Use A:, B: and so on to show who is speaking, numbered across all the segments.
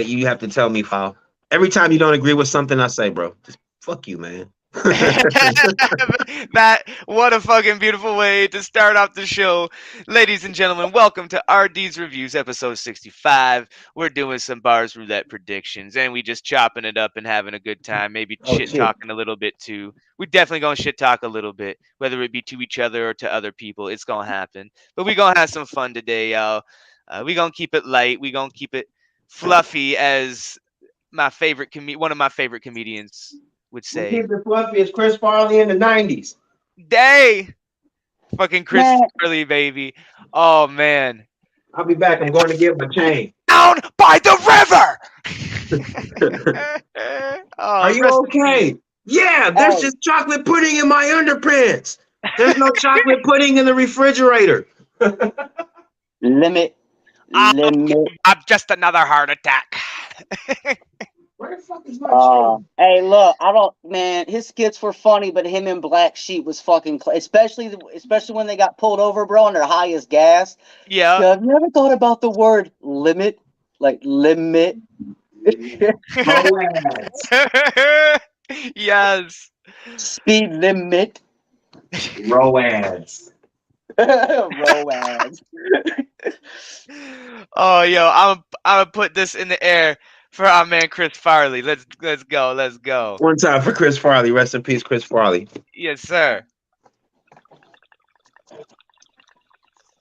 A: You have to tell me, Foul. Every time you don't agree with something I say, bro, just fuck you, man.
B: That what a fucking beautiful way to start off the show. Ladies and gentlemen, welcome to RD's Reviews episode 65. We're doing some bars roulette predictions and we just chopping it up and having a good time, maybe
A: Oh
B: shit
A: shit.
B: talking a little bit too. We definitely going to shit talk a little bit, whether it be to each other or to other people. It's going to happen. But we going to have some fun today, y'all. We going to keep it light. We going to keep it fluffy as one of my favorite comedians would
A: We
B: say.
A: keep it fluffy as Chris Farley in the '90s.
B: Day. Fucking Chris
C: Man,
B: Farley, baby. Oh man.
A: I'll be back. I'm going to get my chain.
B: Down by the river.
A: Are
B: Oh,
A: you
B: rest in peace.
A: okay? Yeah, there's
C: hey,
A: just chocolate pudding in my underpants. There's no chocolate pudding in the refrigerator.
C: limit,
B: Oh, okay,
C: limit.
B: I'm just another heart attack.
A: Where the fuck is my chain?
C: Hey, look, I don't, man. His skits were funny, but him and Black Sheep was fucking, especially when they got pulled over, bro, and they're high as gas.
B: Yeah.
C: Yo, I've never thought about the word limit, like limit.
A: Roads.
B: Yes.
C: Speed limit.
A: Roads.
C: Roads.
B: Oh, yo, I'm gonna put this in the air for our man Chris Farley. Let's go. Let's go.
A: One time for Chris Farley. Rest in peace, Chris Farley.
B: Yes, sir.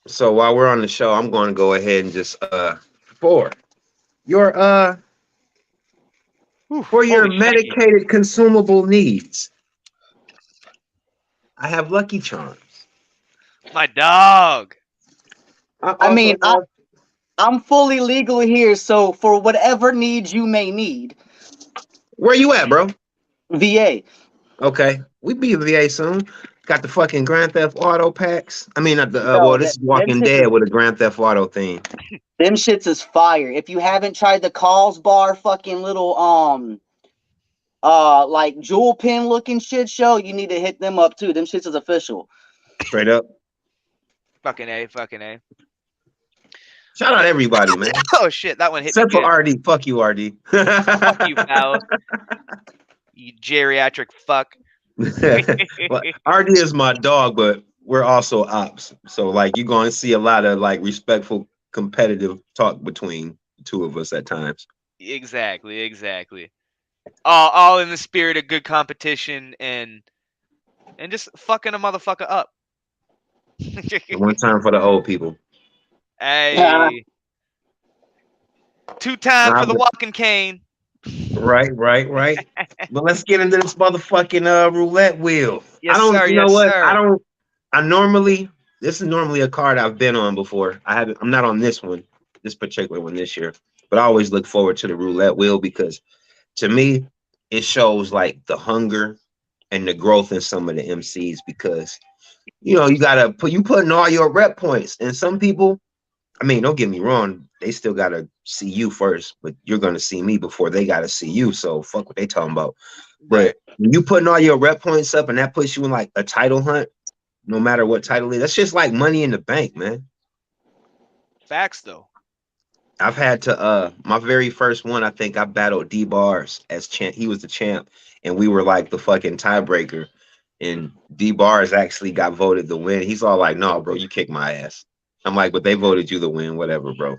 A: So while we're on the show, I'm going to go ahead and just for your
B: Whew,
A: for your
B: holy shit.
A: medicated consumable needs, I have Lucky Charms.
B: My dog.
A: I
C: I
A: also
C: mean,
A: have.
C: I'm fully legal here, so for whatever needs you may need,
A: Where you at, bro?
C: VA.
A: Okay, we be VA soon. Got the fucking Grand Theft Auto packs. I mean, not the
C: Yo,
A: well, this is
C: them
A: Walking
C: shits
A: Dead
C: is
A: with a Grand Theft Auto theme.
C: them shits is fire. If you haven't tried the Calls Bar fucking little like jewel pin looking shit show, you need to hit them up too. Them shits is official.
A: Straight up.
B: Fucking A, fucking A.
A: Shout out everybody, man.
B: Oh shit, that one hit me
A: Except for
B: good.
A: RD. Fuck you, RD.
B: Fuck you, pal. You geriatric fuck.
A: Well, RD is my dog, but we're also ops. So like you're gonna see a lot of like respectful competitive talk between the two of us at times.
B: Exactly, exactly. All in the spirit of good competition and just fucking a motherfucker up.
A: And one time for the old people.
B: Hey, two time
A: Nah,
B: for the
A: but-
B: walking cane.
A: right. But let's get into this motherfucking roulette wheel. I
B: Yes,
A: don't,
B: sir.
A: you know
B: Yes,
A: what? I
B: sir.
A: don't. I normally this is normally a card I've been on before. I'm not on this one, this particular one this year. But I always look forward to the roulette wheel because to me it shows like the hunger and the growth in some of the MCs because you gotta putting all your rep points and some people. I mean, don't get me wrong. They still gotta see you first, but you're gonna see me before they gotta see you. So fuck what they talking about.
B: Right.
A: But when you putting all your rep points up, and that puts you in like a title hunt, no matter what title it is. That's just like money in the bank, man.
B: Facts though.
A: I've had to my very first one. I think I battled D.A.R.Z as champ. He was the champ, and we were like the fucking tiebreaker. And D.A.R.Z actually got voted the win. He's all like, "No, bro, you kicked my ass." I'm like, "But they voted you the win, whatever, bro."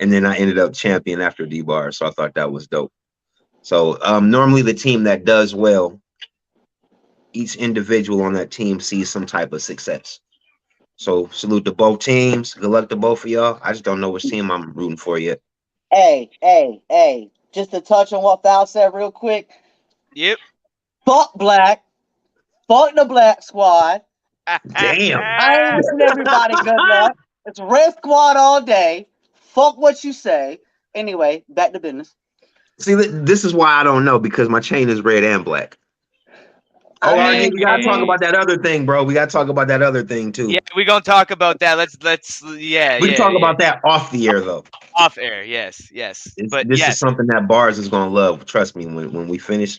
A: And then I ended up champion after D-Bar, so I thought that was dope. So normally the team that does well, each individual on that team sees some type of success. So salute to both teams. Good luck to both of y'all. I just don't know which team I'm rooting for yet.
C: Hey. Just to touch on what Val said real quick.
B: Yep.
C: Fuck Black. Fuck the Black Squad.
A: Damn.
C: I ain't wishing everybody good luck. It's Red Squad all day. Fuck what you say. Anyway, back to business.
A: See, this is why I don't know because my chain is red and black. Oh,
C: I
A: RD,
C: mean,
A: we gotta talk about that other thing, bro. We gotta talk about that other thing too.
B: Yeah, we're gonna talk about that. Let's yeah,
A: We can
B: yeah,
A: talk
B: yeah.
A: about that off the air though.
B: Off air, yes. But
A: This is
B: yes,
A: something that B.A.R.Z is gonna love. Trust me. When we finish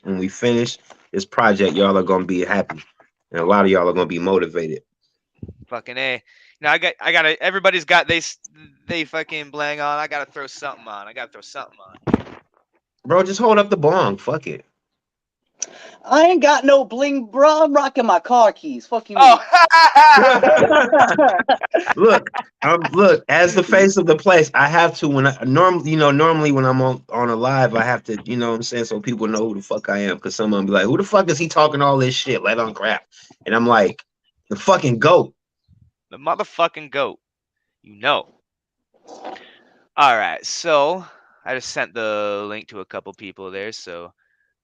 A: this project, y'all are gonna be happy, and a lot of y'all are gonna be motivated.
B: fucking A. Now I gotta everybody's got they fucking blang on. I gotta throw something on.
A: Bro, just hold up the bong. Fuck it.
C: I ain't got no bling, bro. I'm rocking my car keys. Fuck you mean?
B: Oh,
A: Look, look, as the face of the place, I have to when I normally when I'm on a live, I have to, you know what I'm saying, so people know who the fuck I am. Cause someone be like, who the fuck is he talking all this shit? Let on crap. And I'm like, the fucking goat.
B: the motherfucking goat. You know. All right, so I just sent the link to a couple people there, so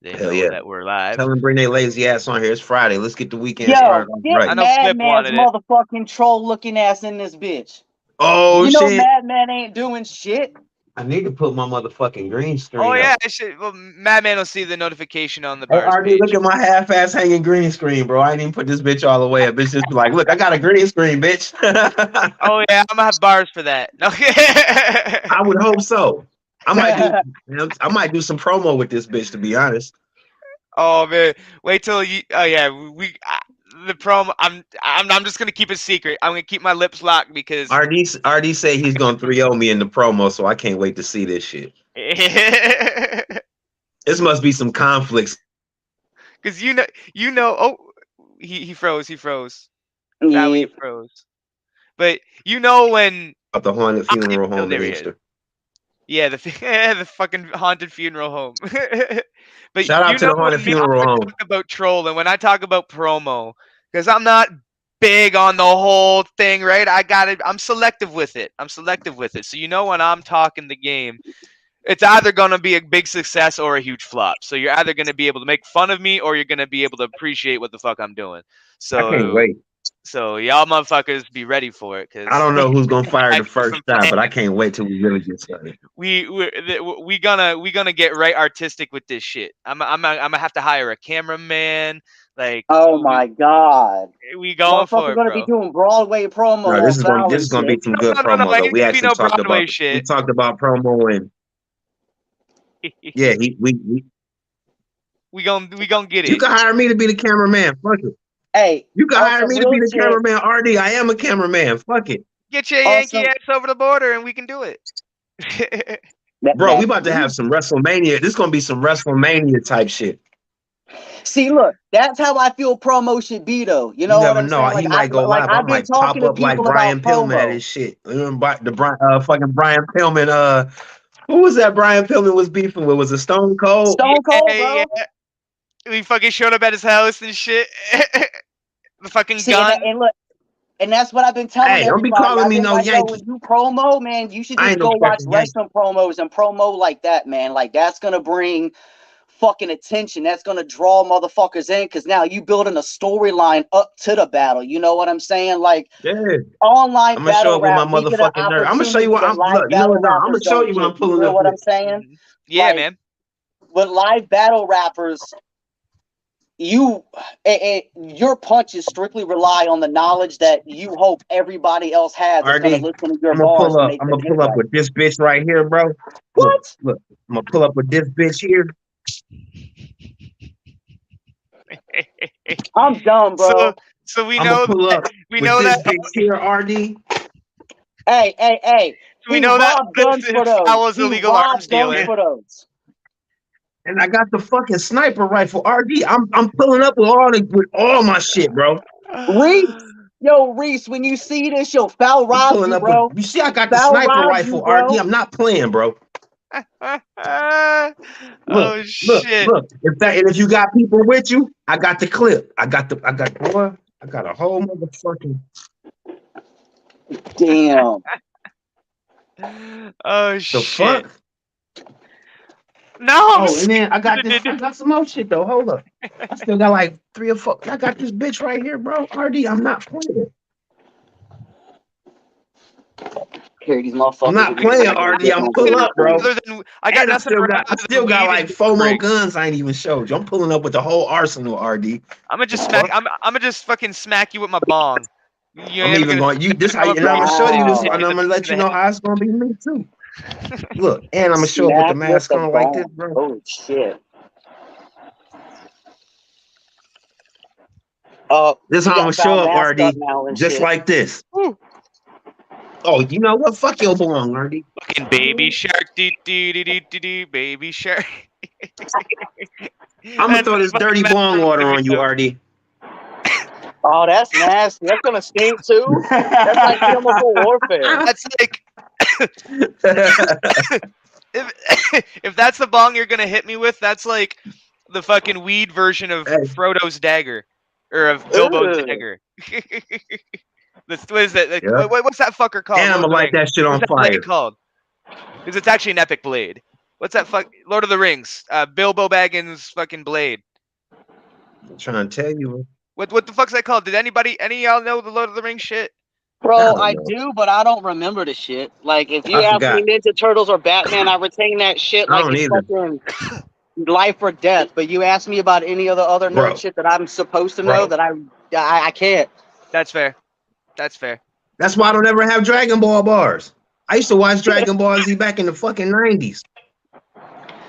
B: they
A: Hell
B: know
A: yeah.
B: that we're live.
A: Tell them bring their lazy ass on here. It's Friday. Let's get the weekend
C: Yo,
A: started off
C: get
A: right.
B: I know Flip
C: Madman's
B: wanted it.
C: motherfucking troll looking ass in this bitch.
A: Oh
C: You know
A: shit.
C: Madman ain't doing shit.
A: I need to put my motherfucking green screen
B: Oh yeah,
A: up.
B: I should. Well, Madman will see the notification on the
A: Hey,
B: bars
A: RD,
B: page.
A: look at my half-ass hanging green screen, bro. I didn't even put this bitch all the way up. Bitch just be like, look, I got a green screen, bitch.
B: Oh yeah, I'm gonna have bars for that. No.
A: I would hope so. I might do some promo with this bitch, to be honest.
B: Oh man, wait till you. Oh yeah, the promo. I'm just gonna keep it secret. I'm gonna keep my lips locked because.
A: RD say he's gonna 3-0 me in the promo, so I can't wait to see this shit. This must be some conflicts.
B: Because you know. Oh, he froze. He froze. Sadly, he
C: Yeah.
B: froze. But you know when.
A: About the haunted funeral
B: Oh,
A: home in
B: there he is.
A: Inkster.
B: Yeah, the fucking haunted funeral home. But
A: Shout out
B: you
A: to
B: know
A: the haunted
B: when
A: funeral
B: I
A: home.
B: talk about troll and when I talk about promo, because I'm not big on the whole thing, right? I got it. I'm selective with it. So you know when I'm talking the game, it's either gonna be a big success or a huge flop. So you're either gonna be able to make fun of me or you're gonna be able to appreciate what the fuck I'm doing.
A: I can't wait.
B: So y'all motherfuckers be ready for it,
A: I
B: cause
A: don't know who's gonna fire
B: I
A: the
B: go
A: first
B: from
A: shot, but I can't wait till we really get started.
B: we gonna get right artistic with this shit. I'm gonna have to hire a cameraman. Like
C: Oh my god.
B: we going for
C: Motherfucker
B: it,
C: gonna be
B: bro.
C: doing Broadway promo
A: No,
C: on
A: this
C: Foul
A: is
C: and
A: gonna be
C: shit.
A: some good
B: No,
A: promo though.
B: ain't
A: We
B: gonna be
A: actually
B: no Broadway shit.
A: talked about promo and yeah,
B: we gonna get
A: you
B: it.
A: can hire me to be the cameraman. Fuck it.
C: Hey,
A: You can
C: on
A: hire
C: some
A: me to
C: real
A: be the
C: shit,
A: cameraman. RD, I am a cameraman. Fuck it.
B: Get your
C: on
B: Yankee
C: some
B: ass over the border and we can do it.
A: Bro, we about to have some WrestleMania. This is gonna be some WrestleMania type shit.
C: See, look, that's how I feel promo should be, though. You
A: You
C: know what
A: never
C: I'm
A: know.
C: saying?
A: He might go live. I
C: I've been
A: might pop
C: talking to
A: up like
C: people about
A: Brian Pillman at
C: promo.
A: his shit. The fucking Brian Pillman. Who was that Brian Pillman was beefing with? Was it Stone Cold?
C: Stone Cold, bro.
B: Yeah. We fucking showed up at his house and shit. The fucking
C: See,
B: gun.
C: and look, and that's what I've been telling
A: Hey, don't be
C: everybody.
A: calling
C: I've
A: me
C: been
A: no
C: like, yo, when
A: Yankee.
C: you promo, man, you should
A: I
C: just
A: ain't no
C: go watch
A: fucking Yankee.
C: wrestling promos and promo like that, man. Like that's gonna bring fucking attention. That's gonna draw motherfuckers in because now you building a storyline up to the battle. You know what I'm saying? Like
A: Yeah.
C: online
A: I'm gonna show
C: battle
A: up with my
C: rap, we get an
A: motherfucking nerve. I'm gonna show you
C: opportunity
A: what
C: that
A: I'm
C: live
A: look, you know
C: battle
A: what? No, I'm gonna
C: rappers
A: show
C: don't
A: you what I'm
C: get. You
A: pulling
C: feel
A: up
C: what
A: with.
C: I'm saying?
B: Yeah,
C: Like,
B: man.
C: with live battle rappers, your punches strictly rely on the knowledge that you hope everybody else has that's
A: RD,
C: going to listen to your
A: I'm gonna
C: bars
A: pull
C: and
A: up.
C: make
A: I'm
C: them
A: gonna
C: hit
A: pull up
C: right.
A: with this bitch right here, bro.
C: What?
A: Look, I'm gonna pull up with this bitch here.
C: I'm dumb, bro.
B: So we
A: I'm gonna
B: know
A: pull
B: that
A: up with this bitch here, RD.
C: Hey.
B: we
C: He
B: know that
C: robbed guns for those.
B: Fowler's a
C: He
B: legal arms
C: robbed guns
B: dealer.
C: for those.
A: And I got the fucking sniper rifle, RD. I'm pulling up with all my shit, bro.
C: Reese, when you see this, Foul
A: I'm
C: robbed
A: pulling
C: you,
A: up
C: bro.
A: with. You see, I got the
C: Foul
A: sniper
C: robbed you,
A: rifle, RD.
C: bro.
A: I'm not playing, bro. Look,
B: Oh shit.
A: look. If you got people with you, I got the clip. I got a whole motherfucking.
C: Damn.
B: Oh
A: The
B: shit.
A: fuck?
B: No,
A: Oh, and then I got some more shit though. Hold up. I still got like 3 or 4. I got this bitch right here, bro. RD, I'm not playing.
C: Here, these motherfuckers.
A: I'm not playing, RD. I'm pull up, bro.
B: I got
A: And
B: nothing
A: I still got like 4 more guns I ain't even showed you. I'm pulling up with the whole arsenal, RD.
B: I'm gonna just fucking smack you with my bong. You
A: I'm
B: ain't
A: even going. This how, and I'm gonna show you this, and I'm gonna let you know how it's gonna be me too. Look, and I'm gonna show up with the mask on like this, bro.
C: Oh shit. Oh,
A: this how I'm gonna show up, RD. Just
C: shit.
A: like this. Woo. Oh, you know what? Fuck your bong, RD.
B: Fucking baby shark, do baby shark.
A: I'm gonna throw this dirty bong water on you, RD.
D: Oh, that's nasty. That's gonna stink too. That's like chemical warfare.
B: That's like if that's the bong you're gonna hit me with, that's like the fucking weed version of
A: Hey.
B: Frodo's dagger or of Bilbo's
D: Ugh.
B: dagger. What is that? Like,
A: Yeah.
B: what's that fucker called?
A: And I'm
B: Lord
A: gonna
B: of the
A: light
B: Rings.
A: that shit on
B: What's that
A: fire.
B: blade called? Because it's actually an epic blade. What's that fuck? Lord of the Rings. Bilbo Baggins' fucking blade.
A: I'm trying to tell you.
B: What the fuck's that called? Did any of y'all know the Lord of the Rings shit?
C: Bro,
A: I
C: I
A: don't know.
C: do, but I don't remember the shit. Like, if you
A: I
C: ask me
A: forgot.
C: Ninja Turtles or Batman, I retain that shit
A: I
C: like
A: don't
C: it's
A: either.
C: fucking life or death. But you ask me about any of the other
A: Bro.
C: nerd shit that I'm supposed to
A: Bro.
C: know that I can't.
B: That's fair. That's fair.
A: That's why I don't ever have Dragon Ball bars. I used to watch Dragon Ball Z back in the fucking 90s.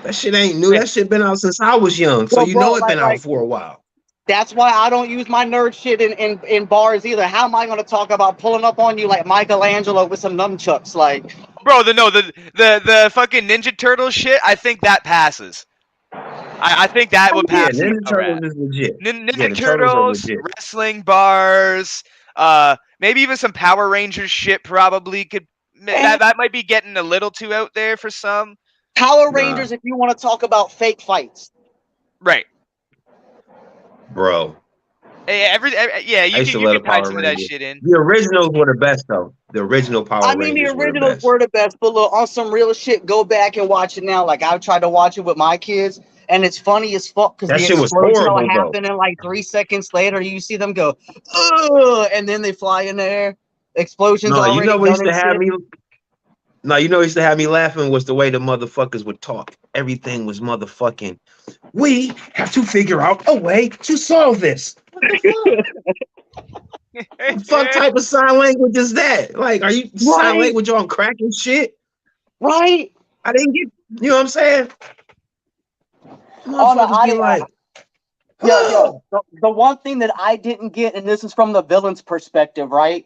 A: That shit ain't new. That shit been out since I was young. So
C: Well,
A: you
C: bro,
A: know it been
C: like
A: out for a while.
C: that's why I don't use my nerd shit in bars either. How am I going to talk about pulling up on you like Michelangelo with some nunchucks? Like,
B: Bro, the fucking Ninja Turtle shit, I think that passes. I think that would
A: Yeah,
B: pass
A: Ninja
B: a
A: Turtles
B: rat.
A: is legit.
B: Ninja
A: Yeah, the turtles are
B: Turtles,
A: legit.
B: wrestling bars, maybe even some Power Rangers shit probably could. That might be getting a little too out there for some.
C: Power
A: Nah.
C: Rangers, if you want to talk about fake fights.
B: Right.
A: Bro.
B: Yeah,
A: I
B: you
A: used to
B: can
A: love
B: tie
A: Power
B: some of that
A: Rangers.
B: shit in.
A: The originals were the best though. The original Power
C: I mean, the
A: Rangers were the
C: originals
A: best.
C: were the best, but look, on some real shit, go back and watch it now. Like, I've tried to watch it with my kids, and it's funny as fuck because
A: That
C: the
A: shit was
C: explosion will
A: horrible though.
C: happen, and like 3 seconds later, you see them go, ugh, and then they fly in the air. Explosions
A: No, you
C: already
A: know what
C: done
A: used to
C: and
A: have
C: shit.
A: me. No, you know what used to have me laughing was the way the motherfuckers would talk. Everything was motherfucking. We have to figure out a way to solve this. What the fuck? What fuck type of sign language is that? Like, are you sign
C: Right.
A: language on crack and shit?
C: Right.
A: I didn't get. You know what I'm saying?
C: Oh, no,
A: Motherfuckers be like,
C: yo, the one thing that I didn't get, and this is from the villain's perspective, right?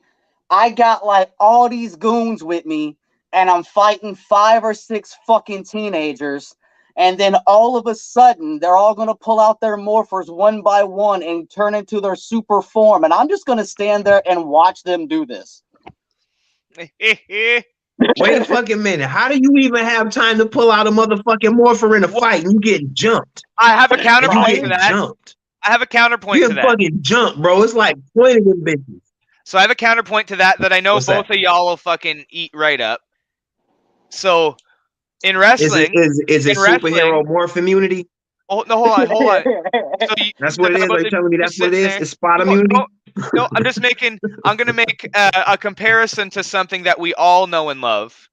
C: I got like all these goons with me, and I'm fighting 5 or 6 fucking teenagers, and then all of a sudden they're all gonna pull out their morphers one by one and turn into their super form, and I'm just gonna stand there and watch them do this.
A: wait a fucking minute. How do you even have time to pull out a motherfucking morpher in a fight and you getting jumped?
B: I have a
A: And you
B: counterpoint to
A: getting
B: that.
A: jumped.
B: I have a counterpoint
A: You
B: to
A: getting
B: that.
A: fucking jumped, bro. It's like 20 of them bitches.
B: So I have a counterpoint to that I know
A: What's
B: both
A: that?
B: of y'all will fucking eat right up. So in
A: Is
B: wrestling,
A: it superhero morph immunity?
B: oh no, hold on. So
A: That's what it is. Are you telling me that's what it is? It's spot
B: No,
A: immunity?
B: no, I'm gonna make a comparison to something that we all know and love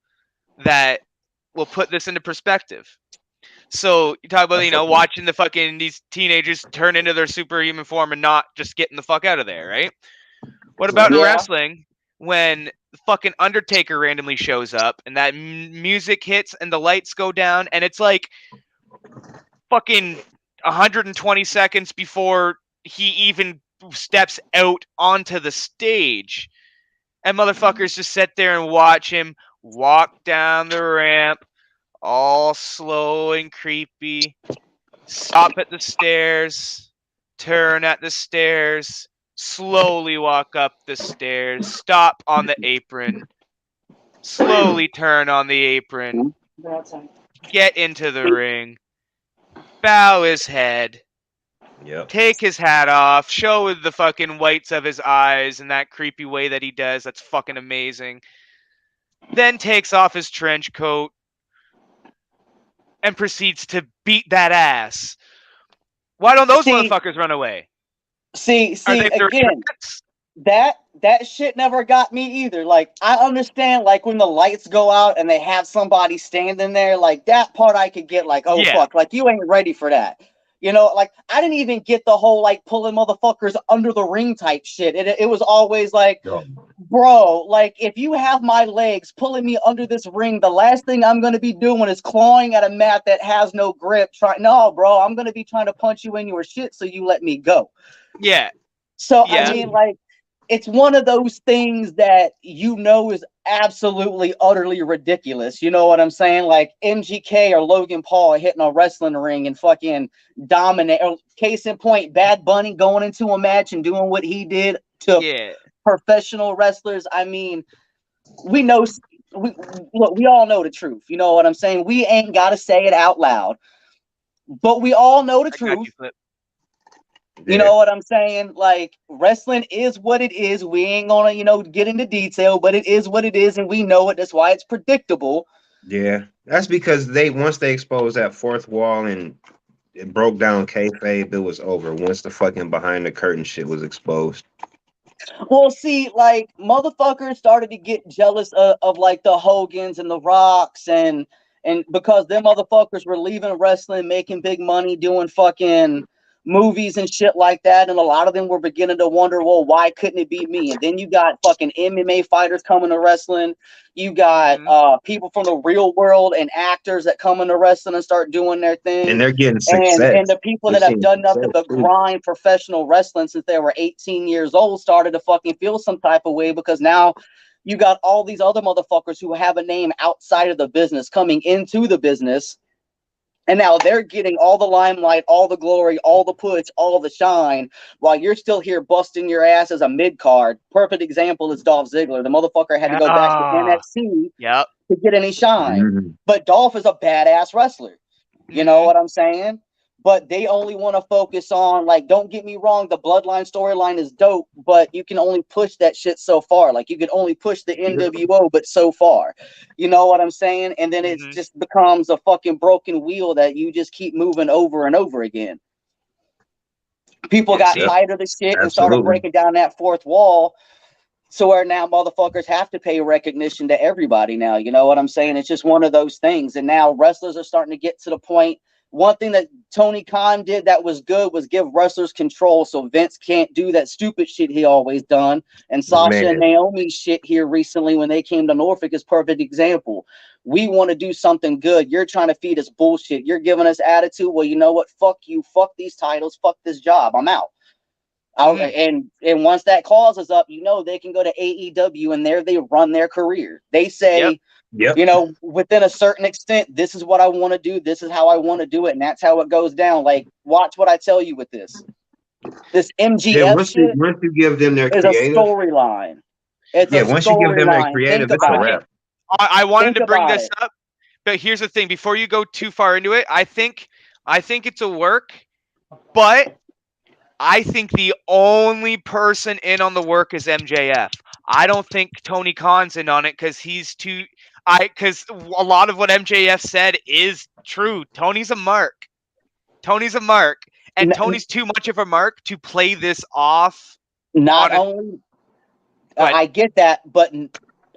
B: that will put this into perspective. So you talk about, watching the fucking these teenagers turn into their superhuman form and not just getting the fuck out of there, right? What about in wrestling when the fucking Undertaker randomly shows up and that music hits and the lights go down and it's like fucking 120 seconds before he even steps out onto the stage, and motherfuckers just sit there and watch him walk down the ramp all slow and creepy, stop at the stairs, turn at the stairs, slowly walk up the stairs, stop on the apron, slowly turn on the apron, get into the ring, bow his head, take his hat off, show the fucking whites of his eyes in that creepy way that he does. That's fucking amazing. Then takes off his trench coat and proceeds to beat that ass. Why don't those motherfuckers run away?
C: See,
B: Are they
C: again, that shit never got me either. Like, I understand, like, when the lights go out and they have somebody standing there, like, that part I could get, like, oh, fuck, like, you ain't ready for that. You know, like, I didn't even get the whole, like, pulling motherfuckers under the ring type shit. It was always like, bro, like, if you have my legs pulling me under this ring, the last thing I'm going to be doing is clawing at a mat that has no grip. No, bro, I'm going to be trying to punch you in your shit so you let me go.
B: Yeah.
C: So, I mean, like, it's one of those things that is absolutely utterly ridiculous. You know what I'm saying? Like MGK or Logan Paul hitting a wrestling ring and fucking dominate. Case in point, Bad Bunny going into a match and doing what he did to professional wrestlers. I mean, we know. We all know the truth. You know what I'm saying? We ain't got to say it out loud, but we all know the truth. You know what I'm saying? Like, wrestling is what it is. We ain't gonna, get into detail, but it is what it is, and we know it. That's why it's predictable.
A: Yeah, that's because once they exposed that fourth wall and it broke down kayfabe, it was over. Once the fucking behind the curtain shit was exposed.
C: Well, see, like, motherfuckers started to get jealous of like the Hogans and the Rocks, and because them motherfuckers were leaving wrestling, making big money, doing fucking movies and shit like that, and a lot of them were beginning to wonder, well, why couldn't it be me? And then you got fucking MMA fighters coming to wrestling. You got people from the real world and actors that come into wrestling and start doing their thing.
A: And they're getting success.
C: And the people that have done nothing but grind professional wrestling since they were 18 years old started to fucking feel some type of way, because now you got all these other motherfuckers who have a name outside of the business coming into the business. And now they're getting all the limelight, all the glory, all the push, all the shine, while you're still here busting your ass as a mid-card. Perfect example is Dolph Ziggler. The motherfucker had to go back to NXT to get any shine. But Dolph is a badass wrestler. You know what I'm saying? But they only want to focus on, like, don't get me wrong, the Bloodline storyline is dope, but you can only push that shit so far. Like, you can only push the NWO, but so far. You know what I'm saying? And then it just becomes a fucking broken wheel that you just keep moving over and over again. People got tired of the shit and started breaking down that fourth wall. So where now motherfuckers have to pay recognition to everybody now. You know what I'm saying? It's just one of those things. And now wrestlers are starting to get to the point. One thing that Tony Khan did that was good was give wrestlers control, so Vince can't do that stupid shit he always done. And Sasha and Naomi's shit here recently when they came to Norfolk is perfect example. We want to do something good. You're trying to feed us bullshit. You're giving us attitude. Well, you know what? Fuck you. Fuck these titles. Fuck this job. I'm out. And once that clause is up, they can go to AEW and there they run their career. They say, within a certain extent, this is what I want to do. This is how I want to do it. And that's how it goes down. Like, watch what I tell you with this. This MGF
A: once you give them their
C: creative, is a storyline.
A: Once you give them their creative, it's a wrap.
B: I wanted to bring this up, but here's the thing. Before you go too far into it, I think it's a work, but I think the only person in on the work is MJF. I don't think Tony Khan's in on it because because a lot of what MJF said is true. Tony's a mark. And Tony's too much of a mark to play this off.
C: I get that, but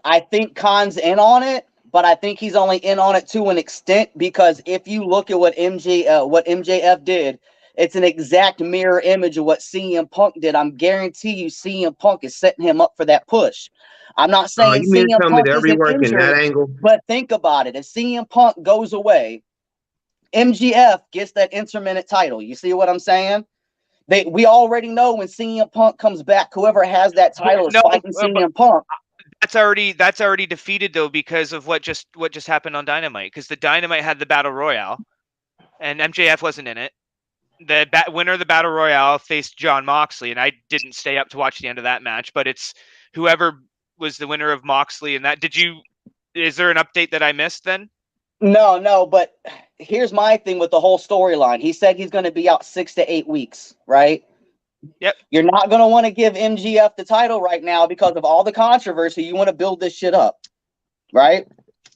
C: I think Khan's in on it. But I think he's only in on it to an extent, because if you look at what MJF did, it's an exact mirror image of what CM Punk did. I'm guarantee you CM Punk is setting him up for that push. I'm not saying CM Punk isn't injured, but think about it. If CM Punk goes away, MGF gets that intermittent title. You see what I'm saying? We already know when CM Punk comes back, whoever has that title is fighting CM Punk.
B: That's already defeated though, because of what just happened on Dynamite. Because the Dynamite had the Battle Royale, and MJF wasn't in it. The winner of the Battle Royale faced John Moxley, and I didn't stay up to watch the end of that match, but it's whoever was the winner of Moxley and that. Is there an update that I missed then?
C: No, but here's my thing with the whole storyline. He said he's going to be out 6 to 8 weeks, right?
B: Yep.
C: You're not going to want to give MGF the title right now because of all the controversy. You want to build this shit up, right?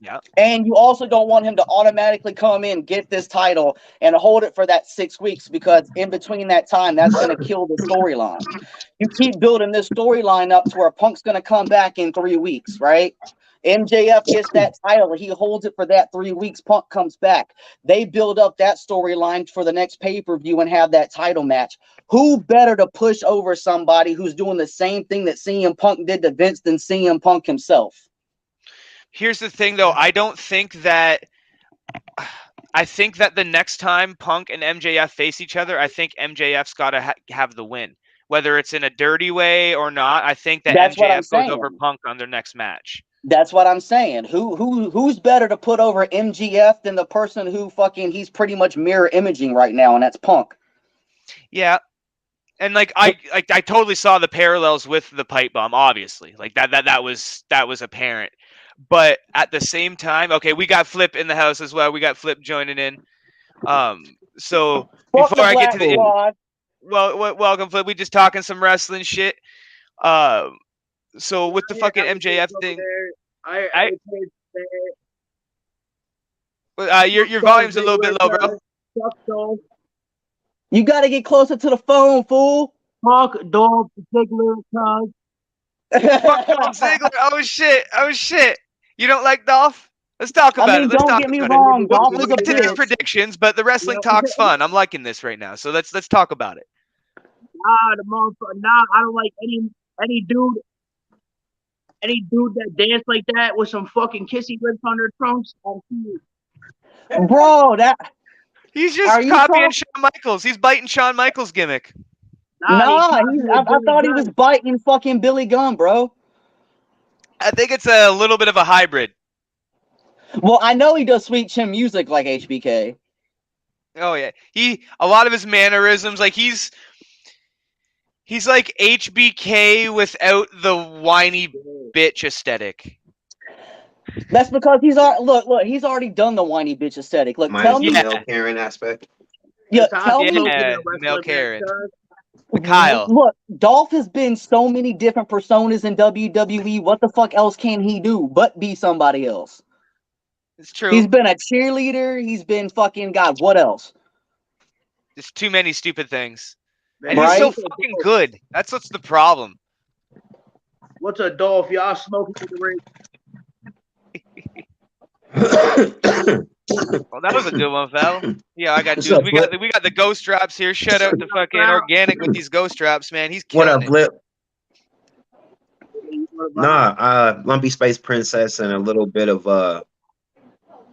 B: Yeah.
C: And you also don't want him to automatically come in, get this title, and hold it for that 6 weeks, because in between that time, that's going to kill the storyline. You keep building this storyline up to where Punk's going to come back in 3 weeks, right? MJF gets that title. He holds it for that 3 weeks. Punk comes back. They build up that storyline for the next pay-per-view and have that title match. Who better to push over somebody who's doing the same thing that CM Punk did to Vince than CM Punk himself?
B: Here's the thing, though. I think that the next time Punk and MJF face each other, I think MJF's got to have the win. whether it's in a dirty way or not. I think that
C: That's what I'm
B: MJF goes
C: saying.
B: over Punk on their next match.
C: That's what I'm saying. Who's better to put over MGF than the person who fucking he's pretty much mirror imaging right now, and that's Punk.
B: Yeah. And like I totally saw the parallels with the pipe bomb, obviously. Like that was apparent. But at the same time, okay, we got Flip in the house as well. We got Flip joining in. So
C: Fuck
B: before
C: the
B: I get to
C: Black
B: the
C: Squad.
B: welcome Flip. We just talking some wrestling shit. So with the fucking MJF thing, your volume's a little bit low, bro.
C: You gotta get closer to the phone, fool.
D: Fuck Dolph Ziggler, cuz.
B: Fuck Dolph Ziggler. Oh shit. You don't like Dolph? Let's talk about it. Let's
C: don't
B: talk
C: get me
B: about
C: wrong.
B: it.
C: Dolph
B: We'll
C: is a
B: get to these
C: bitch.
B: predictions, but the wrestling talk's fun. I'm liking this right now. So let's talk about it.
D: The motherfucker. Nah, I don't like any dude that dance like that with some fucking kissy lips on their trunks.
C: Bro,
B: he's just copying Shawn Michaels. He's biting Shawn Michaels' gimmick.
C: I thought he was biting fucking Billy Gunn, bro.
B: I think it's a little bit of a hybrid.
C: Well, I know he does sweet chin music like HBK.
B: Oh yeah, a lot of his mannerisms, like he's like HBK without the whiny bitch aesthetic.
C: That's because he's already done the whiny bitch aesthetic. Look,
A: tell me the male Karen aspect.
C: Yeah, tell me
B: male Karen. Kyle.
C: Look, Dolph has been so many different personas in WWE. What the fuck else can he do but be somebody else?
B: It's true.
C: He's been a cheerleader. He's been fucking God. What else?
B: There's too many stupid things. And he's so fucking good. That's what's the problem.
D: What's a Dolph? Y'all smoking in the ring.
B: Well, that was a good one, Val. Yeah, I got dudes. We got the ghost drops here. Shout out to fucking Organic with these ghost drops, man. He's killing
A: What up, Flip? Nah, Lumpy Space Princess and a little bit of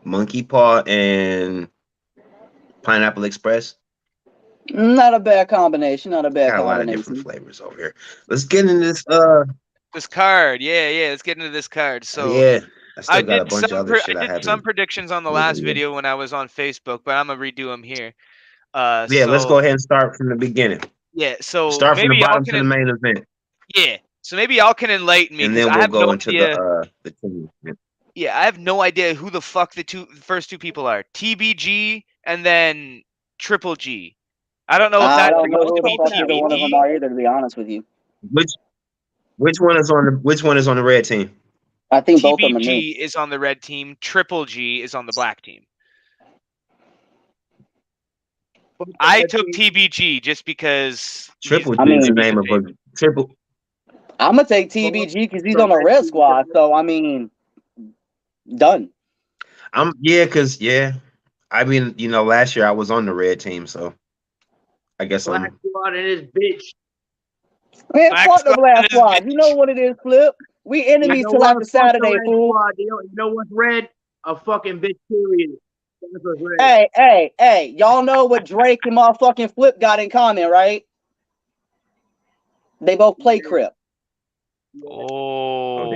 A: Monkey Paw and Pineapple Express.
C: Not a bad combination. Not a bad
A: got
C: combination.
A: A lot of different flavors over here. Let's get into
B: this card. Yeah. Let's get into this card. So
A: yeah. I did
B: some predictions on the last video when I was on Facebook, but I'm gonna redo them here.
A: Let's go ahead and start from the beginning.
B: Yeah, so
A: start from the bottom to the main event.
B: Yeah, so maybe y'all can enlighten me,
A: and then we'll go into the team.
B: Yeah, I have no idea who the fuck the first two people are. TBG and then Triple G. I don't know if that's supposed to be TBG.
C: One of them are either, to be honest with you.
A: Which one is on the red team?
C: I think both of them
B: TBG is on the red team. Triple G is on the black team. I took TBG just because
A: Triple G is the name of a triple.
C: I'm gonna take TBG because he's on the red squad. So I mean, done.
A: I mean, last year I was on the red team, so I guess
D: Black squad and his bitch.
C: Man, fuck the Black Squad. You know what it is, Flip. We enemies till after Saturday, fool.
D: You know what's red? A fucking bitch period.
C: Hey. Y'all know what Drake and motherfucking Flip got in common, right? They both play Crip.
B: Oh.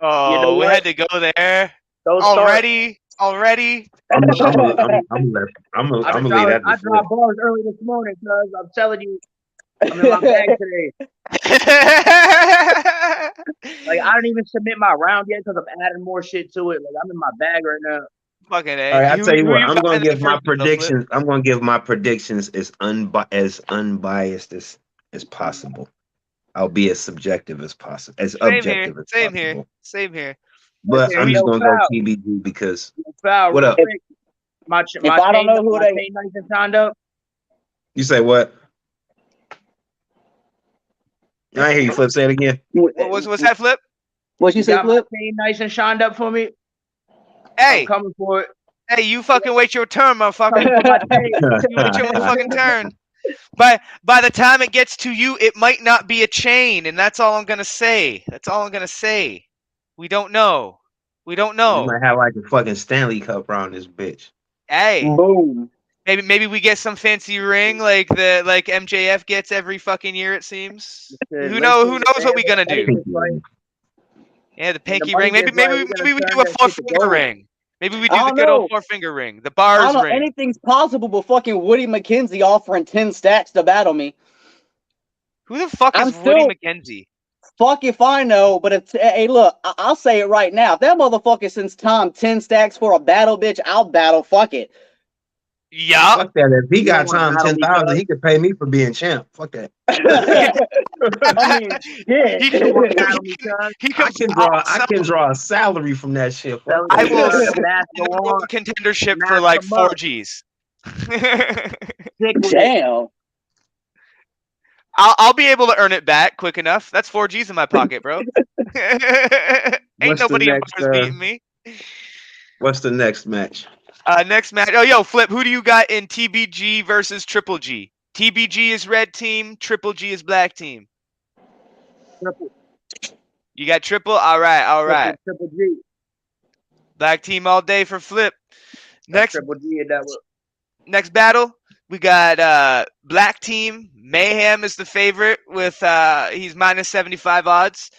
D: No.
B: We had to go there. Already.
A: I'm gonna leave that.
D: I dropped bars early this morning, cuz I'm telling you, I'm in my bag today. Like I didn't even submit my round yet because I'm adding more shit to it. Like I'm in my bag right now.
B: Fucking A.
A: All right, I tell you what, I'm gonna give my predictions. I'm gonna give my predictions as unbiased as possible. I'll be as subjective as possible, as objective as possible.
B: Same here.
A: But I'm just gonna go TBG because what up?
C: If I don't know who they
D: signed up.
A: You say what? I hear you, Flip. Say it again.
B: What's that, Flip?
C: What you say, Flip?
D: Nice and shined up for me.
B: Hey,
D: I'm coming for it.
B: Hey, you fucking wait your turn, motherfucker. You wait your motherfucking turn. By the time it gets to you, it might not be a chain, and that's all I'm gonna say. We don't know. We
A: might have like a fucking Stanley Cup around this bitch.
B: Hey.
C: Boom.
B: Maybe we get some fancy ring like MJF gets every fucking year. It seems. Who knows what we gonna do? Yeah, the pinky ring. Maybe we do a 4-finger ring. Maybe we do the good old 4-finger ring. The B.A.R.Z ring.
C: Anything's possible, but fucking Woody McKenzie offering 10 stacks to battle me.
B: Who the fuck is Woody McKenzie?
C: Fuck if I know, but hey, look, I'll say it right now. If that motherfucker sends Tom 10 stacks for a battle, bitch, I'll battle. Fuck it.
B: Yeah.
A: Fuck that. If he got Tom 10,000, he could pay me for being champ. Fuck that.
C: I mean, yeah.
A: I can draw a salary from that shit.
B: I will contendership for like 4 Gs.
C: Damn.
B: I'll be able to earn it back quick enough. That's 4 Gs in my pocket, bro. Ain't nobody in B.A.R.Z beating me.
A: What's the next match?
B: Next match. Oh, yo, Flip. Who do you got in TBG versus Triple G? TBG is red team. Triple G is black team.
D: Triple.
B: You got triple. All right.
D: Triple G.
B: Black team all day for Flip. Next.
D: Triple G and that.
B: Next battle. We got black team. Mayhem is the favorite with he's minus 75 odds,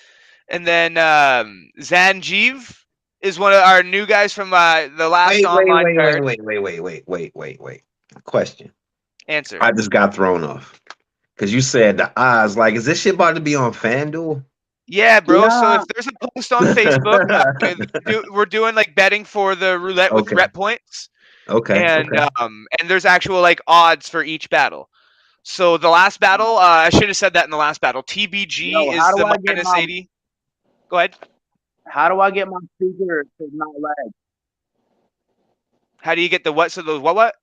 B: and then Zanjeev is one of our new guys from the last online card.
A: Wait. Question.
B: Answer.
A: I just got thrown off because you said the odds. Like, is this shit about to be on FanDuel?
B: Yeah, bro. Yeah. So if there's a post on Facebook, we're doing like betting for the roulette with rep points.
A: Okay.
B: And there's actual like odds for each battle. So the last battle, I should have said that in the last battle. TBG is the minus 80. Go ahead.
D: How do I get my speaker to not lag?
B: How do you get the what? So the what?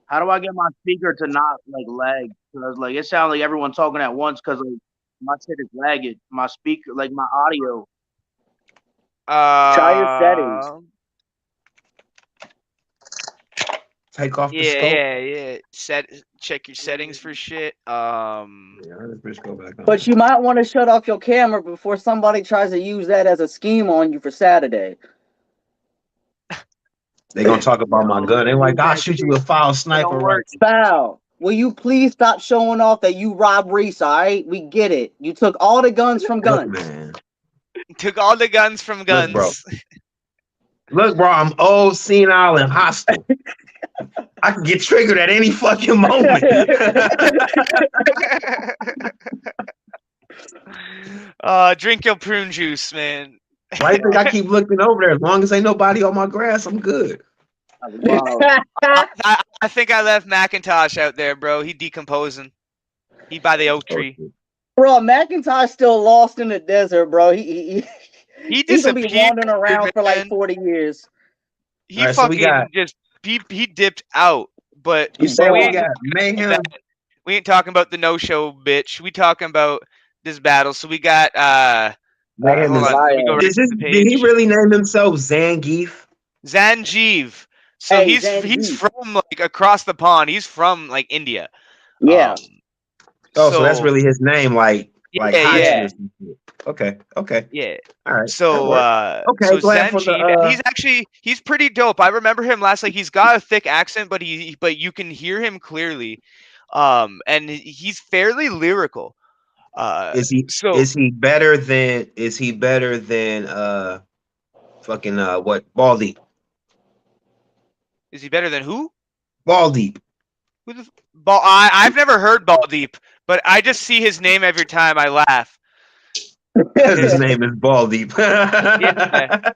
D: How do I get my speaker to not like lag? Because like it sounds like everyone talking at once. Because like my shit is lagging. My speaker, like my audio.
C: Try your settings.
A: Take off the scope.
B: Yeah. Check your settings for shit.
A: Yeah, let's just go back on.
C: But you might want to shut off your camera before somebody tries to use that as a scheme on you for Saturday.
A: They gonna talk about my gun. They're like, I'll shoot you with foul sniper. Right?
C: Foul. Will you please stop showing off that you robbed Reese? All right, we get it. You took all the guns from guns.
A: Look, man.
B: Took all the guns from guns.
A: Look, bro, I'm old, senile, and hostile. I can get triggered at any fucking moment.
B: Drink your prune juice, man.
A: Why do you think I keep looking over there? As long as ain't nobody on my grass, I'm good.
D: Wow.
B: I think I left Macintosh out there, bro. He decomposing. He by the oak tree.
C: Bro, Macintosh still lost in the desert, bro. He's gonna be wandering around for like 40 years.
B: He fucking he dipped out. But
A: you say we got Mayhem.
B: We ain't talking about the no-show, bitch. We talking about this battle. So we got
A: did he really name himself Zangief?
B: Zanjeev. So he's from like across the pond. He's from like India.
C: Yeah.
A: So that's really his name, like
B: yeah.
A: Okay.
B: Yeah.
A: All right.
B: So
A: okay.
B: So Zanjeev, he's pretty dope. I remember him last. Like he's got a thick accent, but you can hear him clearly. And he's fairly lyrical.
A: Is he better than fucking what? Baldeep?
B: Is he better than who?
A: Baldeep.
B: Who the I've never heard Baldeep, but I just see his name every time I laugh.
A: Because his name is Baldeep.
B: Yeah.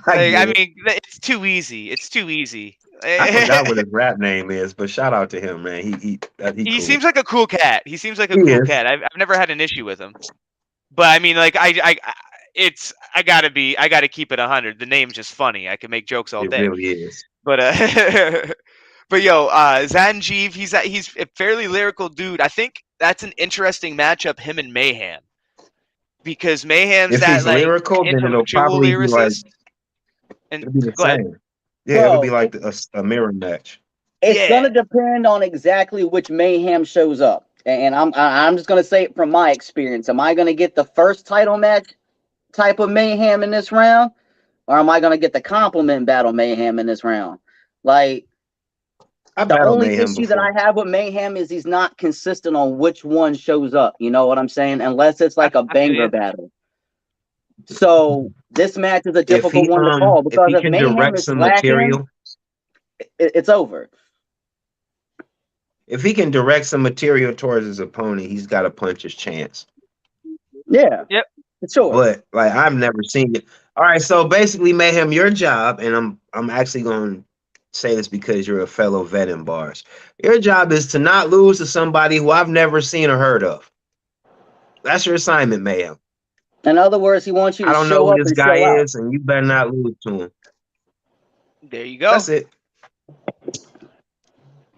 B: I mean, it's too easy. It's too easy.
A: I forgot what his rap name is, but shout out to him, man. He cool.
B: Seems like a cool cat. He seems like a cool cat. I've never had an issue with him. But I mean, like I gotta keep it 100. The name's just funny. I can make jokes all day.
A: It really is.
B: But but yo, Zanjeev, he's a fairly lyrical dude. I think that's an interesting matchup, him and Mayhem. Because Mayhem's
A: if
B: that
A: he's
B: like
A: lyrical, then it'll probably be like, it'll be the same. Yeah, it'll be like a mirror match.
C: It's gonna depend on exactly which Mayhem shows up, and I'm just gonna say it from my experience. Am I gonna get the first title match type of Mayhem in this round, or am I gonna get the compliment battle Mayhem in this round? Like,
A: I
C: The
A: battled
C: only
A: Mayhem
C: issue that
A: before.
C: I have with Mayhem is he's not consistent on which one shows up. You know what I'm saying? Unless it's like a banger battle. So this match is a difficult one to call
A: if
C: because
A: he
C: if
A: can
C: Mayhem
A: direct
C: is
A: some
C: slacking,
A: material,
C: it's over.
A: if he can direct some material towards his opponent, he's got a puncher's chance.
C: Yeah.
B: Yep.
C: Sure.
A: But like I've never seen it. All right, so basically, Mayhem, your job, and I'm actually going to say this because you're a fellow vet in bars. Your job is to not lose to somebody who I've never seen or heard of. That's your assignment, Mayhem.
C: In other words, he wants you to
A: I don't know
C: show
A: who
C: up
A: this
C: and
A: guy
C: show out.
A: is, and you better not lose to him.
B: There you go.
A: That's it.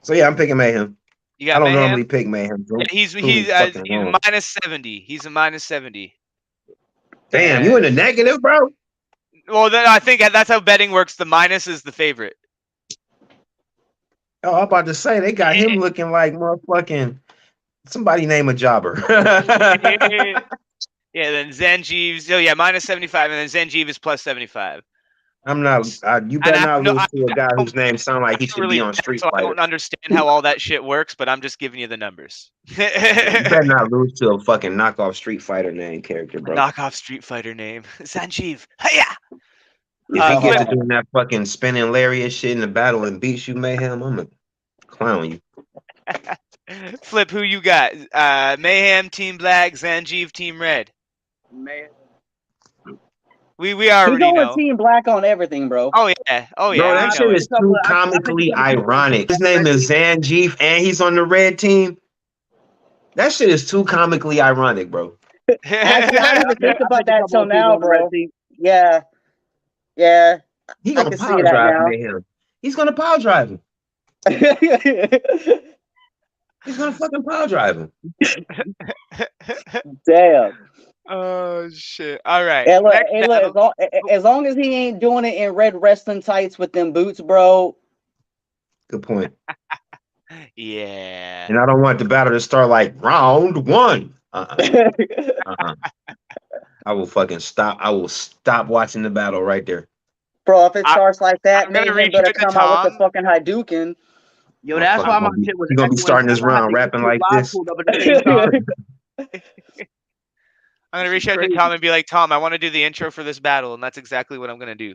A: So yeah, I'm picking Mayhem.
B: You got
A: I don't
B: Mayhem?
A: normally pick Mayhem.
B: Yeah, he's minus 70. He's a minus 70.
A: Damn, you in the negative, bro?
B: Well, then I think that's how betting works. The minus is the favorite.
A: Oh, I'm about to say they got him looking like motherfucking somebody name a jobber.
B: Yeah, then Zangief's. Oh yeah, minus 75, and then Zangief is plus 75.
A: I'm not. You better not lose to a guy whose name sounds like he should
B: really
A: be on Street
B: so
A: Fighter.
B: I don't understand how all that shit works, but I'm just giving you the numbers.
A: You better not lose to a fucking knockoff Street Fighter name character, bro.
B: Knockoff Street Fighter name, Zangief. Hiya!
A: If he gets to doing that fucking spinning lariat shit in the battle and beats you, Mayhem, I'm gonna clown you.
B: Flip, who you got? Mayhem, Team Black, Zangief, Team Red.
D: Man.
B: We already
C: He's
B: know.
C: going Team Black on everything, bro.
B: Oh yeah.
A: Bro, that shit is too comically ironic. His name is Zangief, and he's on the red team. That shit is too comically ironic, bro.
C: Actually, I didn't even think about that till now, bro. Yeah. Yeah.
A: He gonna power drive him. He's gonna power drive him. He's gonna fucking power drive him.
C: Damn.
B: Oh shit! All right.
C: Hey, look, as long as he ain't doing it in red wrestling tights with them boots, bro.
A: Good point.
B: Yeah.
A: And I don't want the battle to start like round one. I will fucking stop. I will stop watching the battle right there.
C: Bro, if it starts like that, maybe
B: you
C: better come out with the fucking Hadouken.
D: Yo, that's why my shit was.
A: You're gonna be starting this round rapping like this.
B: I'm gonna reach out to Tom and be like, Tom, I want to do the intro for this battle, and that's exactly what I'm gonna do.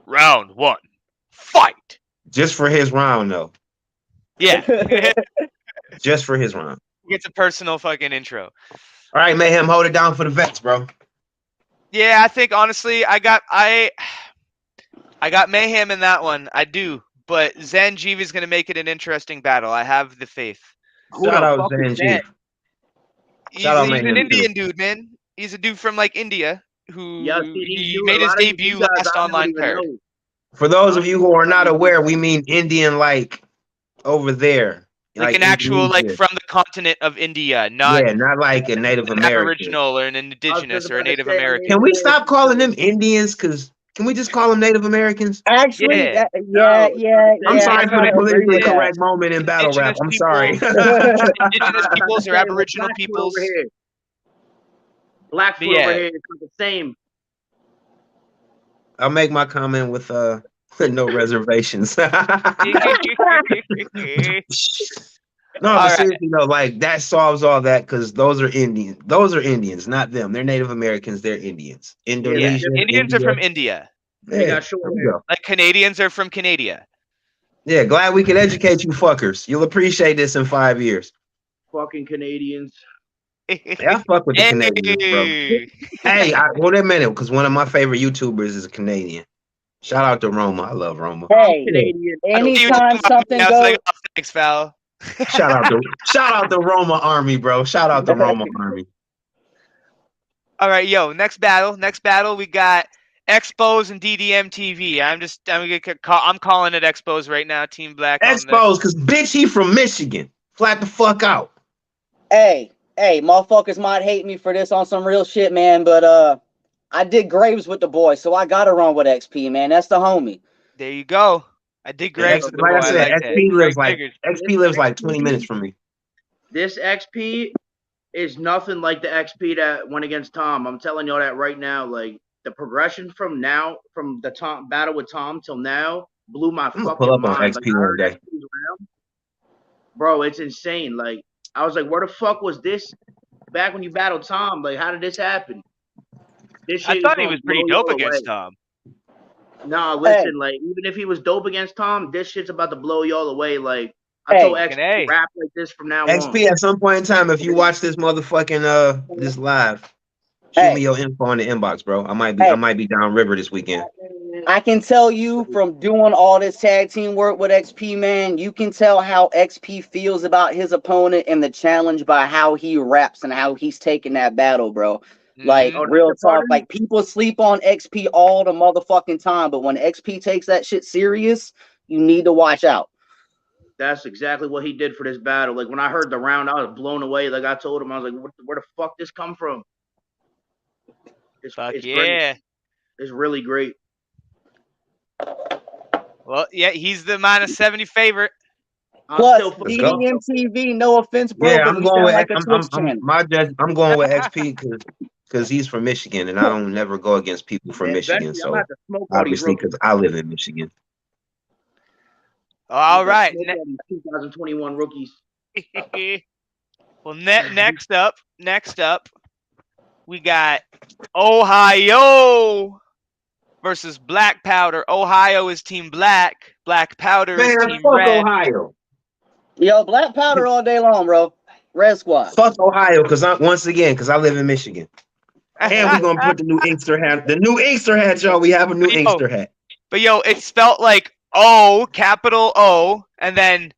B: Round one, fight.
A: Just for his round, though.
B: Yeah.
A: Just for his round.
B: It's a personal fucking intro.
A: All right, Mayhem, hold it down for the vets, bro.
B: Yeah, I think honestly, I got Mayhem in that one. I do, but Zangief is gonna make it an interesting battle. I have the faith.
A: Shout out Zangief.
B: He's an Indian dude, man. He's a dude from like India who he made his debut last online card.
A: For those of you who are not aware, we mean Indian like over there.
B: Like an actual, like from the continent of India, not
A: like a Native American.
B: Aboriginal or an indigenous or a Native American.
A: Can we stop calling them Indians? Because can we just call them Native Americans?
C: Actually, yeah.
A: I'm sorry for the politically correct moment in battle rap. I'm sorry.
B: Indigenous peoples or Aboriginal peoples.
D: Blackfoot over here, it's not the same.
A: I'll make my comment with no reservations. No, but seriously, like that solves all that because those are Indians. Those are Indians, not them. They're Native Americans. They're Indians. Indonesia.
B: Yeah. Indians are from India.
A: Yeah,
B: like Canadians are from Canada.
A: Yeah, glad we can educate you fuckers. You'll appreciate this in 5 years.
D: Fucking Canadians.
A: Yeah, I fuck with the Canadians, bro. Hey, wait a minute, because one of my favorite YouTubers is a Canadian. Shout out to Roma. I love Roma.
C: Hey, anytime something goes.
B: Like, oh, thanks, Val.
A: Shout out the Roma Army, bro. Shout out the Roma Army.
B: All right, yo, next battle, we got Expos and DDM TV. I'm calling it Expos right now. Team Black.
A: Expos, because bitch, he from Michigan. Flat the fuck out.
C: Hey, motherfuckers might hate me for this on some real shit, man, but I did Graves with the boys, so I gotta run with XP, man. That's the homie.
B: There you go. I did Graves with the boys.
A: I said, XP lives like 20 minutes from me.
D: This XP is nothing like the XP that went against Tom. I'm telling y'all that right now. Like the progression from the Tom battle with Tom till now blew my fucking mind.
A: Pull up on XP one day.
D: bro, it's insane. Like, I was like, where the fuck was this back when you battled Tom? Like, how did this happen? This
B: I
D: shit is
B: thought he
D: gonna
B: was pretty
D: blow
B: dope
D: y'all away.
B: against Tom.
D: Nah,
C: Hey,
D: listen, like, even if he was dope against Tom, this shit's about to blow y'all away. Like, I
C: hey,
D: told X
B: Fucking A.
D: rap like this from now on.
A: XP, at some point in time, if you watch this motherfucking this live, shoot me
C: hey,
A: your info in the inbox, bro. I
C: hey.
A: might be downriver this weekend.
C: I can tell you from doing all this tag team work with XP, man, you can tell how XP feels about his opponent and the challenge by how he raps and how he's taking that battle, bro. Like,
B: Mm-hmm.
D: Oh,
C: real
D: that's the
C: talk.
D: part?
C: Like, people sleep on XP all the motherfucking time, but when XP takes that shit serious, you need to watch out.
D: That's exactly what he did for this battle. Like, when I heard the round, I was blown away. Like, I told him, I was like, where the fuck this come from?
B: Fuck
D: It's great.
B: yeah.
D: It's really great.
B: Well, yeah, he's the -70 favorite.
D: I'm
C: Plus,
D: still
A: Let's go.
C: DDMTV, no offense, bro,
A: Yeah,
C: but
A: I'm
C: he
A: going
C: sound
A: with
C: like a Twitch channel.
A: I'm going with XP because he's from Michigan, and I don't never go against people from Michigan.
D: Eventually, I'm gonna
A: So
D: have to smoke all these
A: obviously,
D: rookies.
A: because I live in Michigan.
B: All right.
D: Smoke all these 2021 rookies.
B: Well, next up, we got Ohio versus Black Powder. Ohio is Team Black. Black Powder is
A: Man,
B: Team
A: fuck
B: Red.
A: Ohio.
C: Yo, Black Powder all day long, bro. Red Squad.
A: Fuck Ohio, because I live in Michigan. And we're gonna put the new Inkster hat. The new Inkster hat, y'all. We have a new Inkster hat.
B: But yo, it's spelled like O, capital O, and then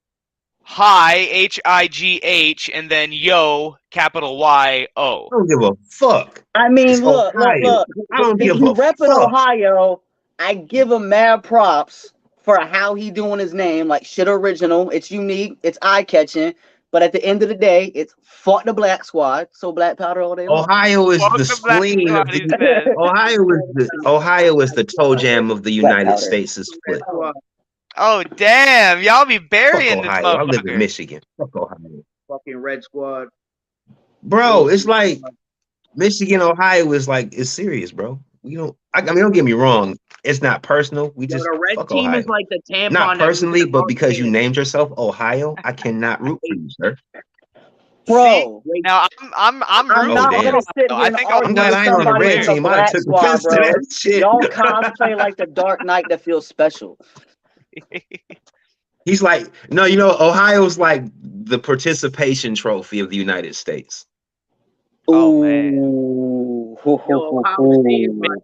B: High, High, and then Yo, capital YO.
A: I don't give a fuck.
C: I mean,
A: It's
C: look.
A: Ohio. I don't
C: If
A: give
C: you
A: a
C: rep in
A: fuck.
C: Ohio, I give him mad props for how he doing his name. Like, shit original. It's unique. It's eye-catching. But at the end of the day, it's fuck the Black Squad. So Black Powder all day long.
A: Ohio is
B: Fuck
A: the
B: the Black
A: spleen of
B: Squad, he
A: the
B: says.
A: Ohio is the toe jam of the United
C: Powder.
A: States' split.
B: Oh damn, y'all be
A: Fuck
B: burying this
A: Ohio. I live in
B: motherfucker.
A: Michigan. Fuck Ohio.
D: Fucking Red Squad.
A: Bro, it's like Michigan, Ohio is serious, bro. We don't I mean, don't get me wrong. It's not personal. We just
D: the red
A: fuck
D: team
A: Ohio.
D: is like the tampon.
A: Not
D: that
A: personally,
D: moves
A: but
D: above
A: because you
D: the
A: named yourself Ohio, I cannot root for you, sir.
C: Bro,
B: See? Now I'm
C: I'm
B: rooting
C: not
B: for
A: damn.
C: gonna sit
B: Ohio.
C: here
B: I
C: and
B: think
A: I'm
C: argue
A: glad
C: with
A: I ain't on the
C: somebody
A: red
C: in the
A: team. I'd have
C: Black
A: took
C: Squad,
A: offense to
C: bro.
A: that shit.
C: Y'all cosplay like the Dark Knight that feels special.
A: He's like, no, Ohio's like the participation trophy of the United States.
B: Oh man.
C: Ooh.
D: Yo, Ohio State is my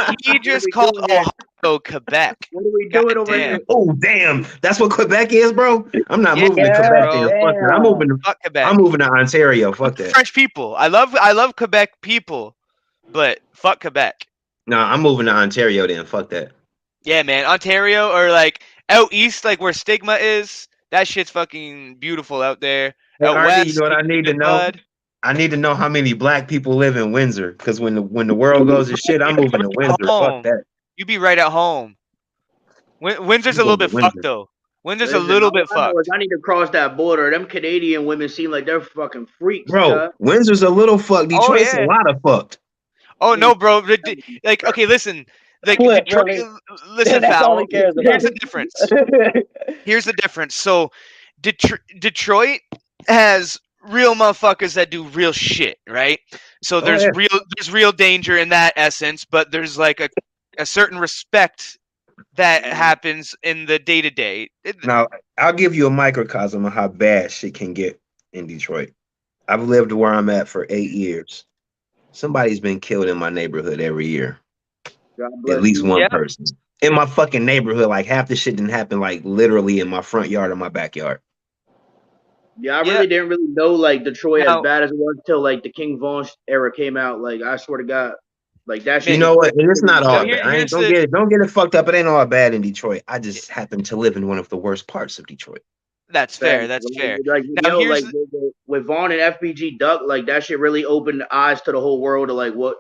B: And he just
D: we
B: called
D: doing here?
B: Ohio Quebec.
D: What are we
B: God
D: doing over
B: damn.
D: here?
A: Oh damn, that's what Quebec is, bro. I'm not
B: Yeah,
A: moving to Quebec.
B: bro.
A: Then. Fuck that.
B: Fuck Quebec.
A: I'm moving to Ontario. Fuck that.
B: French people. I love Quebec people, but fuck Quebec.
A: No, I'm moving to Ontario. Then fuck that.
B: Yeah, man. Ontario or like out east, like where Stigma is. That shit's fucking beautiful out there.
A: Hey,
B: Out
A: RD,
B: west,
A: you know what I need to know?
B: Bud.
A: I need to know how many black people live in Windsor. Because when the world goes to shit, I'm moving to Windsor.
B: Home.
A: Fuck that.
B: You be right at home. Windsor's
A: I'm
B: a little
A: going
B: bit
A: to
B: fucked
A: Windsor.
B: though. Windsor's
D: Listen,
B: a little
D: all
B: bit
D: I know is
B: fucked.
D: I need to cross that border. Them Canadian women seem like they're fucking freaks,
A: Bro,
D: cuz.
A: Windsor's a little fucked.
B: Oh
A: Detroit's a
B: yeah.
A: lot of fucked.
B: Oh no, bro. Like, okay, listen. Like
C: Flip,
B: Detroit.
C: really.
B: Listen,
C: That's all
B: Val.
C: he cares about.
B: Here's the difference. Here's the difference. So, Detroit has real motherfuckers that do real shit, right? So there's real danger in that essence, but there's like a certain respect that happens in the day to day.
A: Now, I'll give you a microcosm of how bad shit can get in Detroit. I've lived where I'm at for 8 years. Somebody's been killed in my neighborhood every year. At least one person. In my fucking neighborhood, like half the shit didn't happen like literally in my front yard or my backyard.
D: Yeah, I really didn't really know like Detroit as bad as it was until like the King Von era came out. Like I swear to God, like that shit.
A: You know what? And it's not all
B: here-
A: bad.
B: here's
A: Don't get it fucked up. It ain't all bad in Detroit. I just happen to live in one of the worst parts of Detroit.
B: That's fair. That's fair.
D: Like
B: Now here's
D: with Vaughn and FBG Duck, like that shit really opened the eyes to the whole world of like what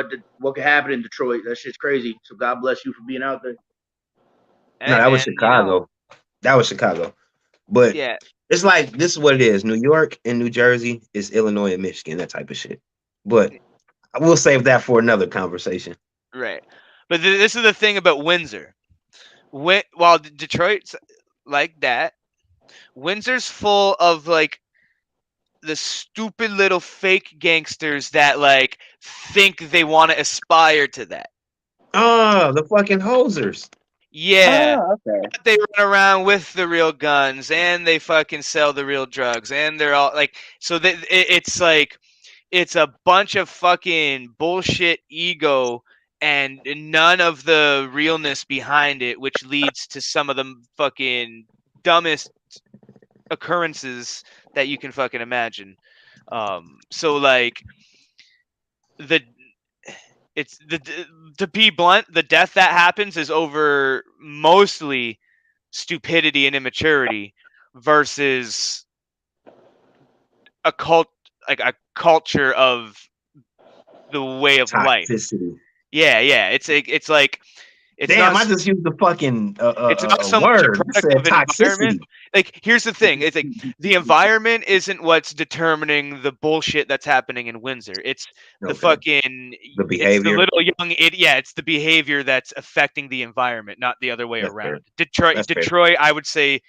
D: could happen in Detroit. That shit's crazy. So God bless you for being out there.
A: No, that was Chicago. That was Chicago. But
B: yeah,
A: it's like this is what it is. New York and New Jersey is Illinois and Michigan, that type of shit. But I will save that for another conversation.
B: right. But this is the thing about Windsor. While Detroit's like that, Windsor's full of like the stupid little fake gangsters that like think they want to aspire to that.
A: Oh, the fucking hosers.
B: Yeah.
C: Oh, okay.
B: They run around with the real guns and they fucking sell the real drugs and they're all like, so that it's like, it's a bunch of fucking bullshit ego and none of the realness behind it, which leads to some of the fucking dumbest occurrences that you can fucking imagine. So like the it's the to be blunt, the death that happens is over mostly stupidity and immaturity versus a culture of the way of life.
A: Toxicity.
B: Yeah, it's like it's
A: Damn,
B: not
A: I just used the fucking
B: it's not so much a
A: word. It
B: product
A: said
B: of an environment.
A: toxicity.
B: Like, here's the thing: it's like the environment isn't what's determining the bullshit that's happening in Windsor. It's the
A: Okay.
B: fucking
A: The
B: it's the
A: behavior.
B: little young idiot. Yeah, it's the behavior that's affecting the environment, not the other way
A: That's
B: around.
A: fair. That's fair.
B: Detroit, I would say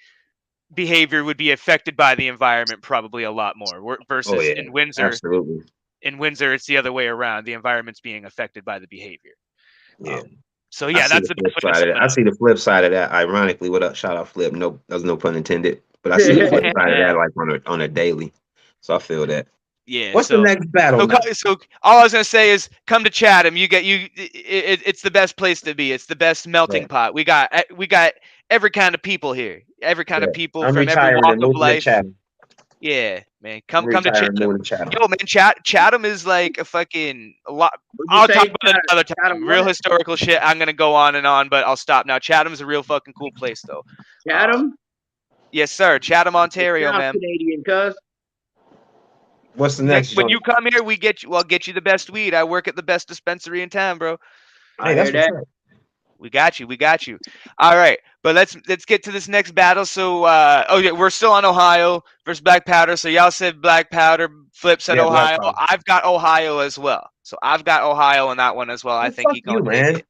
B: behavior would be affected by the environment probably a lot more versus in Windsor.
A: Absolutely.
B: In Windsor, it's the other way around. The environment's being affected by the behavior.
A: Yeah.
B: So yeah, that's the best way to sum it
A: I
B: up.
A: see the flip side of that. Ironically, what up? Shout out Flip. No, that was no pun intended. But I see the flip side of that, like on a daily. So I feel that.
B: Yeah.
A: What's the next battle?
B: So all I was gonna say is, come to Chatham. It's the best place to be. It's the best melting pot. We got every kind of people here. Every kind of people
A: I'm
B: from every
A: retiring
B: walk
A: and
B: of
A: moving to
B: life.
A: Chatham.
B: Yeah, man.
A: I'm
B: Come to
A: retiring and
B: Chatham.
A: moving to Chatham.
B: Yo, man, Chatham is like a fucking a lot. I'll talk about it another time.
D: Chatham
B: Real
D: what?
B: historical shit. I'm gonna go on and on, but I'll stop now. Chatham's a real fucking cool place, though.
D: Chatham?
B: Yes, sir. Chatham, Ontario,
D: I'm
B: man.
D: Canadian, cuz.
A: What's the next?
B: When you come here, I'll get you the best weed. I work at the best dispensary in town, bro.
A: Hey, that's what's up.
B: We got you. All right, but let's get to this next battle. So, we're still on Ohio versus Black Powder. So y'all said Black Powder. Flip said Ohio. I've got Ohio as well. So I've got Ohio in that one as well. I think he gonna take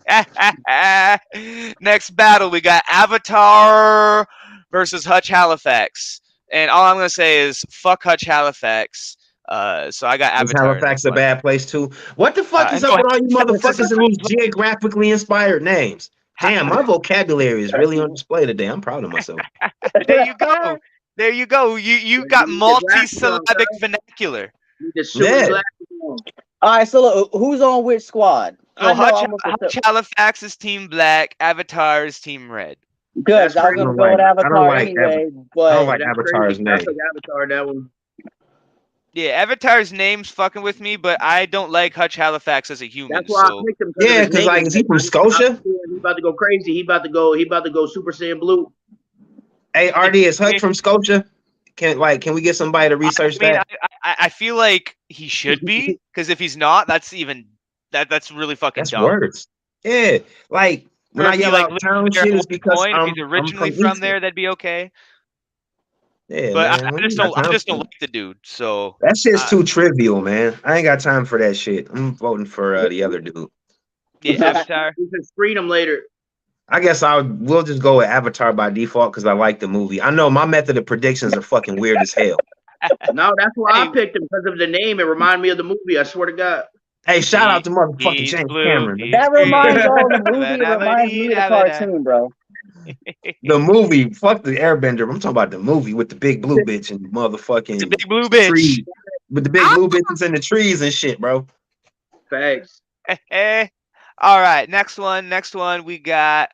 B: it. Next battle, we got Avatar versus Hutch Halifax. And all I'm gonna say is fuck Hutch Halifax. So I got Avatar.
A: Is Halifax a bad place too? What the fuck is up with all you motherfuckers in these geographically inspired names? Damn, my vocabulary is really on display today. I'm proud of myself.
B: There you go. You got multi-syllabic vernacular.
A: Yeah.
C: All right, so look, who's on which squad?
B: So Hutch Halifax is Team Black. Avatar is Team Red.
C: Good. I was gonna go with Avatar anyway, but
A: I don't like Avatar's name.
D: Avatar, that one.
B: Yeah, Avatar's name's fucking with me, but I don't like Hutch Halifax as a human.
D: That's why I picked him.
A: Yeah, because like, is he from Scotia?
D: He about to go crazy. He about to go Super Saiyan Blue.
A: Hey, RD, is Hutch from Scotia? Can we get somebody to research that?
B: I feel like he should be, because if he's not, that's really fucking dumb.
A: Words. Yeah, like when I yell out town shit, is because
B: if he's originally from there, that'd be okay.
A: Yeah,
B: but
A: man,
B: I just don't like the dude. So
A: that shit's too trivial, man. I ain't got time for that shit. I'm voting for the other dude.
B: Yeah, Avatar.
D: You can screen him later.
A: I guess we'll just go with Avatar by default because I like the movie. I know my method of predictions are fucking weird as hell.
D: No, that's why I picked him, because of the name. It reminded me of the movie. I swear to God.
A: Hey, shout out to motherfucking James Cameron.
C: That reminds me of the movie. It reminds me of the cartoon, bro.
A: The movie, fuck the Airbender. I'm talking about the movie with the big blue bitch and the motherfucking
B: big blue bitch
A: tree, with the big blue bitches in the trees and shit, bro.
D: Thanks.
B: All right, next one. We got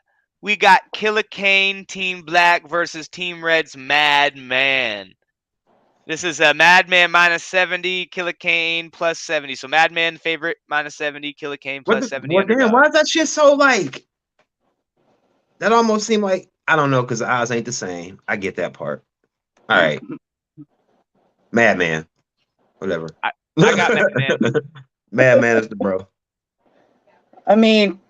B: Killer Kane Team Black versus Team Red's Madman. This is a Madman minus 70, Killer Kane plus 70. So Madman favorite minus 70, Killer Kane plus 70.
A: Damn, why is that shit so like? That almost seemed like, I don't know, because the odds ain't the same. I get that part. All right. Madman. Whatever.
B: I got Madman.
A: Madman is the bro.
C: I mean,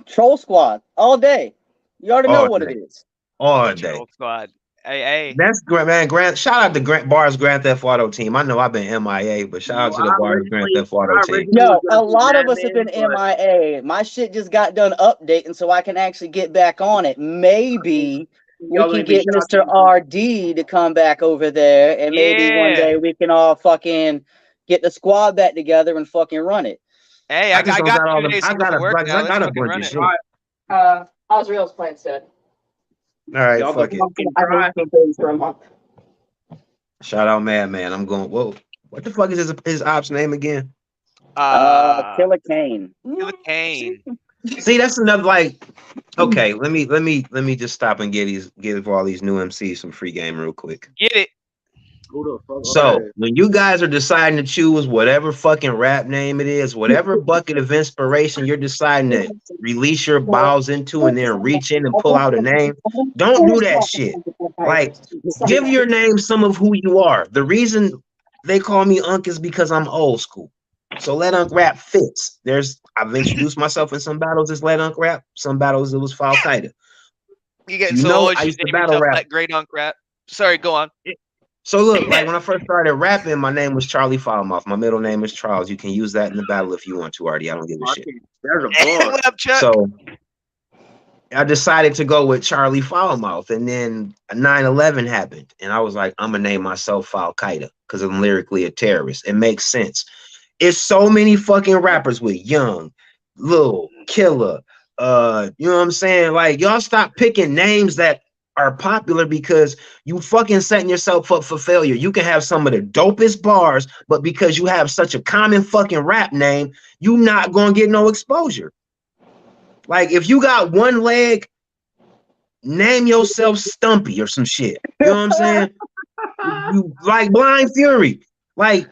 C: Troll Squad all day. You already know what it is.
A: All day.
B: Troll Squad. Hey.
A: That's great, man. Shout out to B.A.R.Z Grand Theft Auto team. I know I've been MIA, but shout out to the B.A.R.Z Grand Theft Auto team.
C: Yo, a lot of us have been MIA. My shit just got done updating so I can actually get back on it. Maybe we can get Mr. R.D. to come back over there, and maybe one day we can all fucking get the squad back together and fucking run it.
B: Hey, I got
A: all the. I got a bunch of shit.
C: Osriel's plan said.
A: All right, fuck it.
C: For a month.
A: Shout out Madman. I'm going. Whoa, what the fuck is his ops name again?
C: Killer Kane.
B: Killer Kane.
A: See, that's another like. Okay, let me just stop and give all these new MCs some free game real quick.
B: Get it.
A: So when you guys are deciding to choose whatever fucking rap name it is, whatever bucket of inspiration you're deciding to release your balls into and then reach in and pull out a name, don't do that shit. Like, give your name some of who you are. The reason they call me Unk is because I'm old school. So Let Unk Rap fits. I've introduced myself in some battles as Let Unk Rap. Some battles it was Foulcaeda.
B: You get I used to battle rap like Great Unk Rap. Sorry, go on.
A: So look, like when I first started rapping, my name was Charlie Foulmouth. My middle name is Charles. You can use that in the battle if you want to, Artie. I don't give a shit.
D: There's a bar.
B: What up, Chuck?
A: So I decided to go with Charlie Foulmouth, and then 9/11 happened, and I was like, I'm gonna name myself Foulcaeda because I'm lyrically a terrorist. It makes sense. It's so many fucking rappers with Young, Lil, Killer. You know what I'm saying? Like, y'all stop picking names that are popular because you fucking setting yourself up for failure. You can have some of the dopest bars, but because you have such a common fucking rap name, you not gonna get no exposure. Like, if you got one leg, name yourself Stumpy or some shit. You know what I'm saying? You like Blind Fury. Like,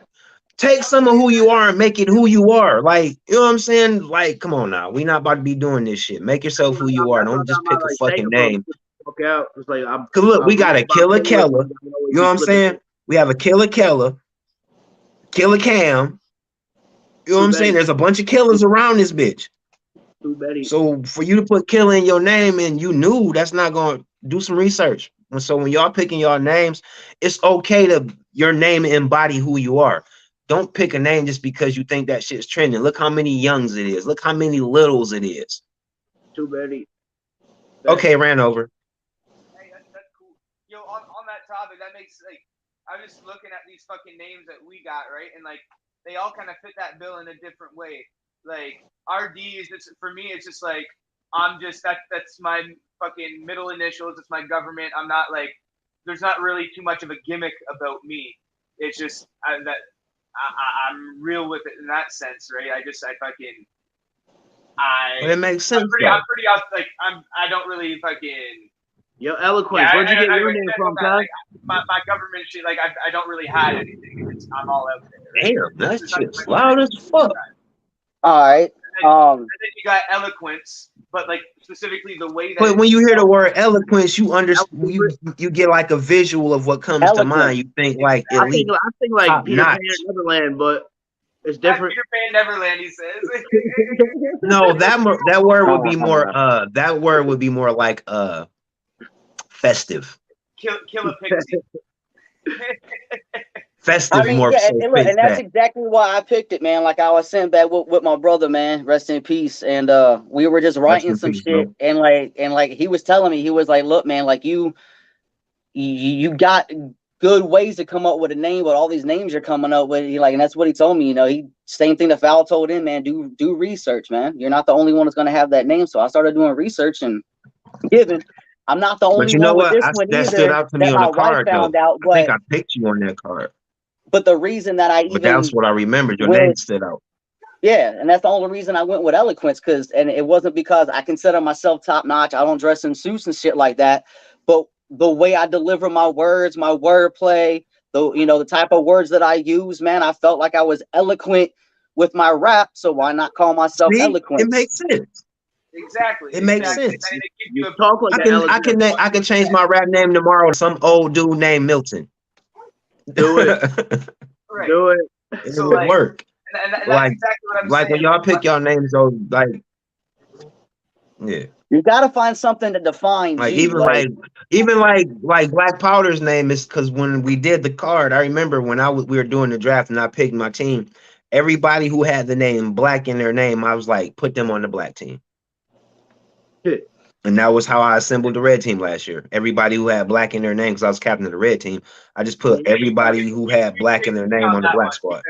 A: take some of who you are and make it who you are. Like, you know what I'm saying? Like, come on now. We not about to be doing this shit. Make yourself who you are. Don't just pick a fucking name.
D: Okay, it's like
A: Cause look, we got a Killer Keller. You know what I'm saying? We have a Killer Keller, Killer Cam. You know what I'm saying? There's a bunch of killers around this bitch. So for you to put Killer in your name and you knew, that's not going to do some research. And so when y'all picking y'all names, it's okay to your name embody who you are. Don't pick a name just because you think that shit's trending. Look how many Youngs it is. Look how many Littles it is.
D: Too many.
A: Okay, ran over.
B: Hey, that's cool. Yo, on that topic, that makes like I'm just looking at these fucking names that we got, right? And like they all kind of fit that bill in a different way. Like RD is just for me, it's just like that's my fucking middle initials. It's my government. I'm not like there's not really too much of a gimmick about me. It's just I'm real with it in that sense, right?
A: But it makes sense.
B: I'm pretty like I don't really fucking.
D: Yo, Eloquence, where'd you get your name from, cuz?
B: My government shit, like I don't really hide anything. I'm all out there.
A: Right? Damn, that shit's loud as fuck.
C: All right.
B: And then you got Eloquence, but like specifically the way that.
A: But when you hear the word eloquence, you understand. You get like a visual of what comes to mind. You think like elite.
D: I think like Peter Pan Neverland, but it's different.
B: Peter Pan Neverland, he says.
A: No, that word would be more. That word would be more like festive.
B: Kill a pixie.
A: Festive, more.
C: Yeah, and that's exactly why I picked it, man. Like I was saying back with my brother, man. Rest in peace. And we were just writing some shit, bro. and like he was telling me, he was like, "Look, man, like you got good ways to come up with a name, but all these names you're coming up with, and that's what he told me. You know, same thing that Foul told him, man. Do research, man. You're not the only one that's gonna have that name. So I started doing research and given. I'm not the only
A: but you know
C: one
A: what?
C: with this one
A: that
C: either.
A: Stood out to me on the card, though.
C: Out,
A: I think I picked you on that card.
C: But the reason that but
A: that's what I remembered. Your name stood out.
C: Yeah, and that's the only reason I went with Eloquence, and it wasn't because I consider myself top notch. I don't dress in suits and shit like that. But the way I deliver my words, my wordplay, the type of words that I use, man, I felt like I was eloquent with my rap. So why not call myself Eloquence?
A: It makes sense.
B: Exactly.
A: It makes sense.
D: I
A: can change my rap name tomorrow to some old dude named Milton.
D: Do it.
B: Right.
D: Do it.
A: It would work.
B: And that's
A: like,
B: exactly what I'm
A: like
B: saying.
A: When y'all pick y'all names, though, like, yeah.
C: You gotta find something to define.
A: Like even like Black Powder's name is because when we did the card, I remember when we were doing the draft and I picked my team. Everybody who had the name Black in their name, I was like, put them on the Black team. And that was how I assembled the red team last year. Everybody who had black in their name, because I was captain of the red team, I just put everybody who had black in their name on the black squad.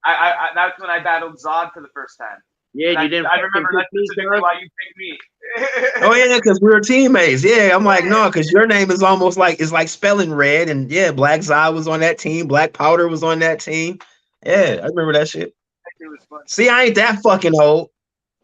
B: That's when I battled Zod for the first time.
D: Yeah, you didn't.
B: I remember that's specifically why you picked me.
A: Oh yeah, because we were teammates. Yeah, I'm like, no, because your name is almost like it's like spelling red, and yeah, Black Zod was on that team, Black Powder was on that team. Yeah, I remember that shit.
B: It was fun.
A: See, I ain't that fucking old.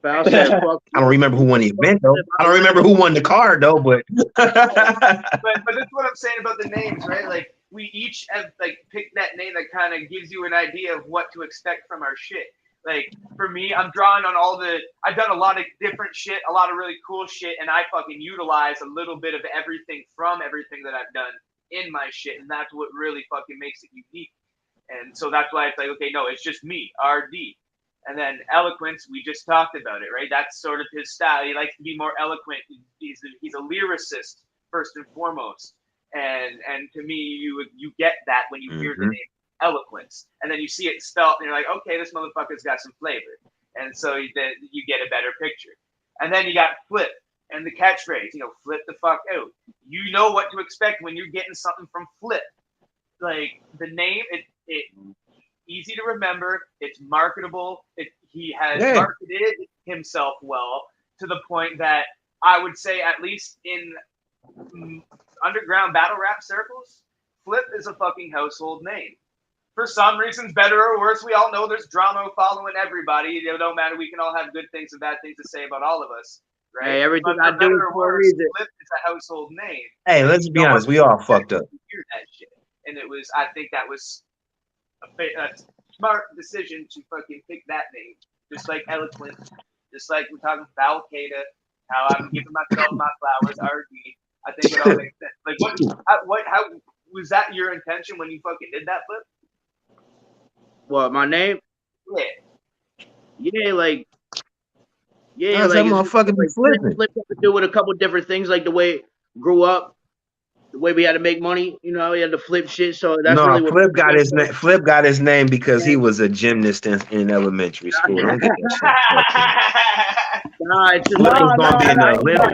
D: Foul said,
A: I don't remember who won the event though. I don't remember who won the card though, but
B: but that's what I'm saying about the names, right? Like we each have like picked that name that kind of gives you an idea of what to expect from our shit. Like for me, I'm drawing on I've done a lot of different shit, a lot of really cool shit, and I fucking utilize a little bit of everything from everything that I've done in my shit, and that's what really fucking makes it unique. And so that's why it's like, okay, no, it's just me, RD. And then eloquence, we just talked about it, right? That's sort of his style. He likes to be more eloquent. He's a lyricist first and foremost. And to me, you get that when you hear the name eloquence, and then you see it spelled, and you're like, okay, this motherfucker's got some flavor. And so you get a better picture. And then you got flip and the catchphrase, flip the fuck out. You know what to expect when you're getting something from Flip. Like the name, it easy to remember. It's marketable. He has marketed himself well to the point that I would say, at least in underground battle rap circles, Flip is a fucking household name. For some reasons, better or worse, we all know there's drama following everybody. It don't matter. We can all have good things and bad things to say about all of us, right?
D: Hey, everything I do is for a reason.
B: Flip is a household name.
A: Hey, let's be honest. We all fucked up.
B: Hear that shit. And I think that was a smart decision to fucking pick that name. Just like Eloquent, just like we're talking Foulcaeda, how I'm giving myself my flowers, RD. I think it all makes sense. Like, how was that your intention when you fucking did that, Flip?
D: What, my name?
B: Yeah.
D: Yeah, like
A: that motherfucker be flipping.
D: Flip had to do with a couple different things, like the way grew up, the way we had to make money. We had to flip shit. So that's really what
A: Flip got his name. Flip got his name because he was a gymnast in elementary school. Don't get that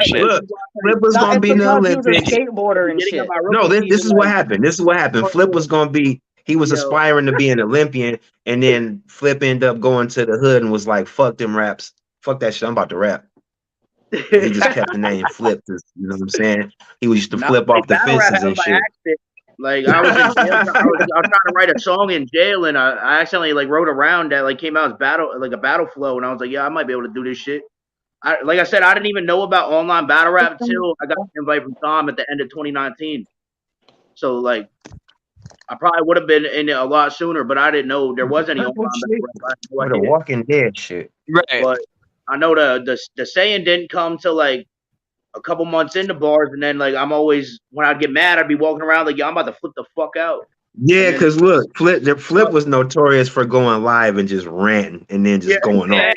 A: shit. Flip was gonna be in the Olympics.
C: Skateboarder and shit.
A: No, this is what happened. This is what happened. Flip was gonna be. He was aspiring to be an Olympian, and then Flip ended up going to the hood and was like, "Fuck them raps. Fuck that shit. I'm about to rap." He just kept the name Flip. You know what I'm saying? He used to flip off the fences and shit.
D: Like I was in jail. I was trying to write a song in jail, and I accidentally wrote a round that came out as a battle flow, and I was like, yeah, I might be able to do this shit. Like I said, I didn't even know about online battle rap until I got an invite from Tom at the end of 2019. So I probably would have been in it a lot sooner, but I didn't know there was any online battle rap.
A: The Walking Dead shit,
B: right?
D: But I know the saying didn't come till a couple months into bars, and then I'm always, when I'd get mad, I'd be walking around like, yo, I'm about to flip the fuck out.
A: Yeah, because look, Flip was notorious for going live and just ranting and then just going on.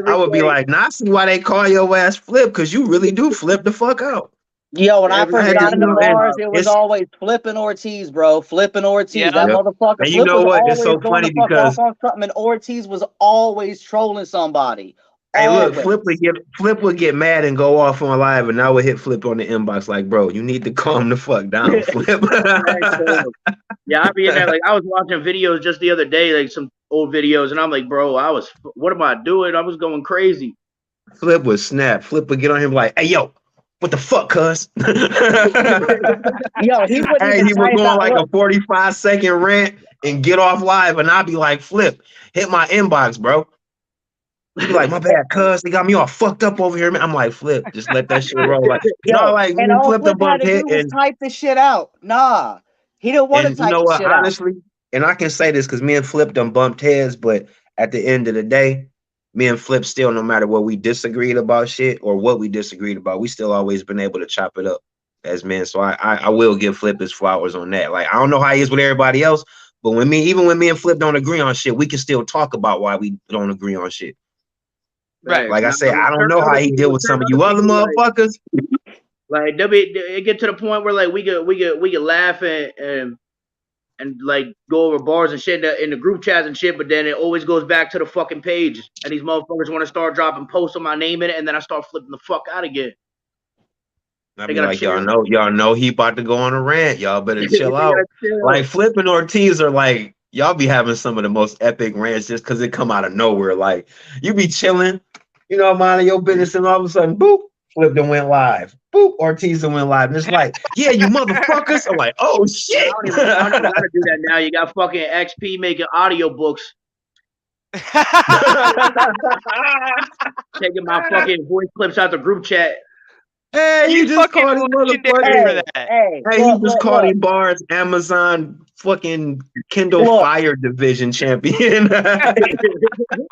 A: I would be like, nah, I see why they call your ass Flip, because you really do flip the fuck out.
C: Yo, when I first got into bars, it was always Flipping Ortiz, bro. Flipping Ortiz. Yeah. That motherfucker.
A: And you know what? It's so funny because
C: on something, and Ortiz was always trolling somebody.
A: Hey, look, Flip would get mad and go off on live, and I would hit Flip on the inbox like, bro, you need to calm the fuck down, Flip.
D: Yeah, I'd be in there. I was watching videos just the other day, some old videos, and I'm like, bro, what am I doing? I was going crazy.
A: Flip would snap. Flip would get on him like, hey, yo, what the fuck, cuz?
C: Yo, he
A: was going like a 45-second rant and get off live, and I'd be like, Flip, hit my inbox, bro. He'd be like, my bad, cuz, they got me all fucked up over here, man. I'm like, Flip, just let that shit roll. Like,
C: and all Flip the bump hit and type the shit out. Nah, he didn't want to type the shit
A: honestly, out. And I can say this because me and Flip done bumped heads, but at the end of the day, me and Flip still, no matter what we disagreed about shit or what we disagreed about, we still always been able to chop it up as men. So I will give Flip his flowers on that. Like, I don't know how he is with everybody else, but even when me and Flip don't agree on shit, we can still talk about why we don't agree on shit.
B: Right.
A: Like I said, I don't know how he deal with some of you other motherfuckers.
D: It get to the point where we could laugh and and like go over bars and shit in the group chats and shit, but then it always goes back to the fucking page, and these motherfuckers want to start dropping posts with my name in it, and then I start flipping the fuck out again.
A: I be like, y'all know he about to go on a rant. Y'all better chill out. Like Flip and Ortiz are like, y'all be having some of the most epic rants just because it come out of nowhere. Like you be chilling, you know, minding your business, and all of a sudden, boop, Flip and went live. Boop, Ortiz and went live. And it's like, yeah, you motherfuckers. I'm like, oh shit.
D: I don't even gotta do that now. You got fucking XP making audiobooks. Taking my fucking voice clips out the group chat.
A: Hey, he just called his motherfucker. Hey, he just called him B.A.R.Z Amazon fucking Kindle Fire Division champion.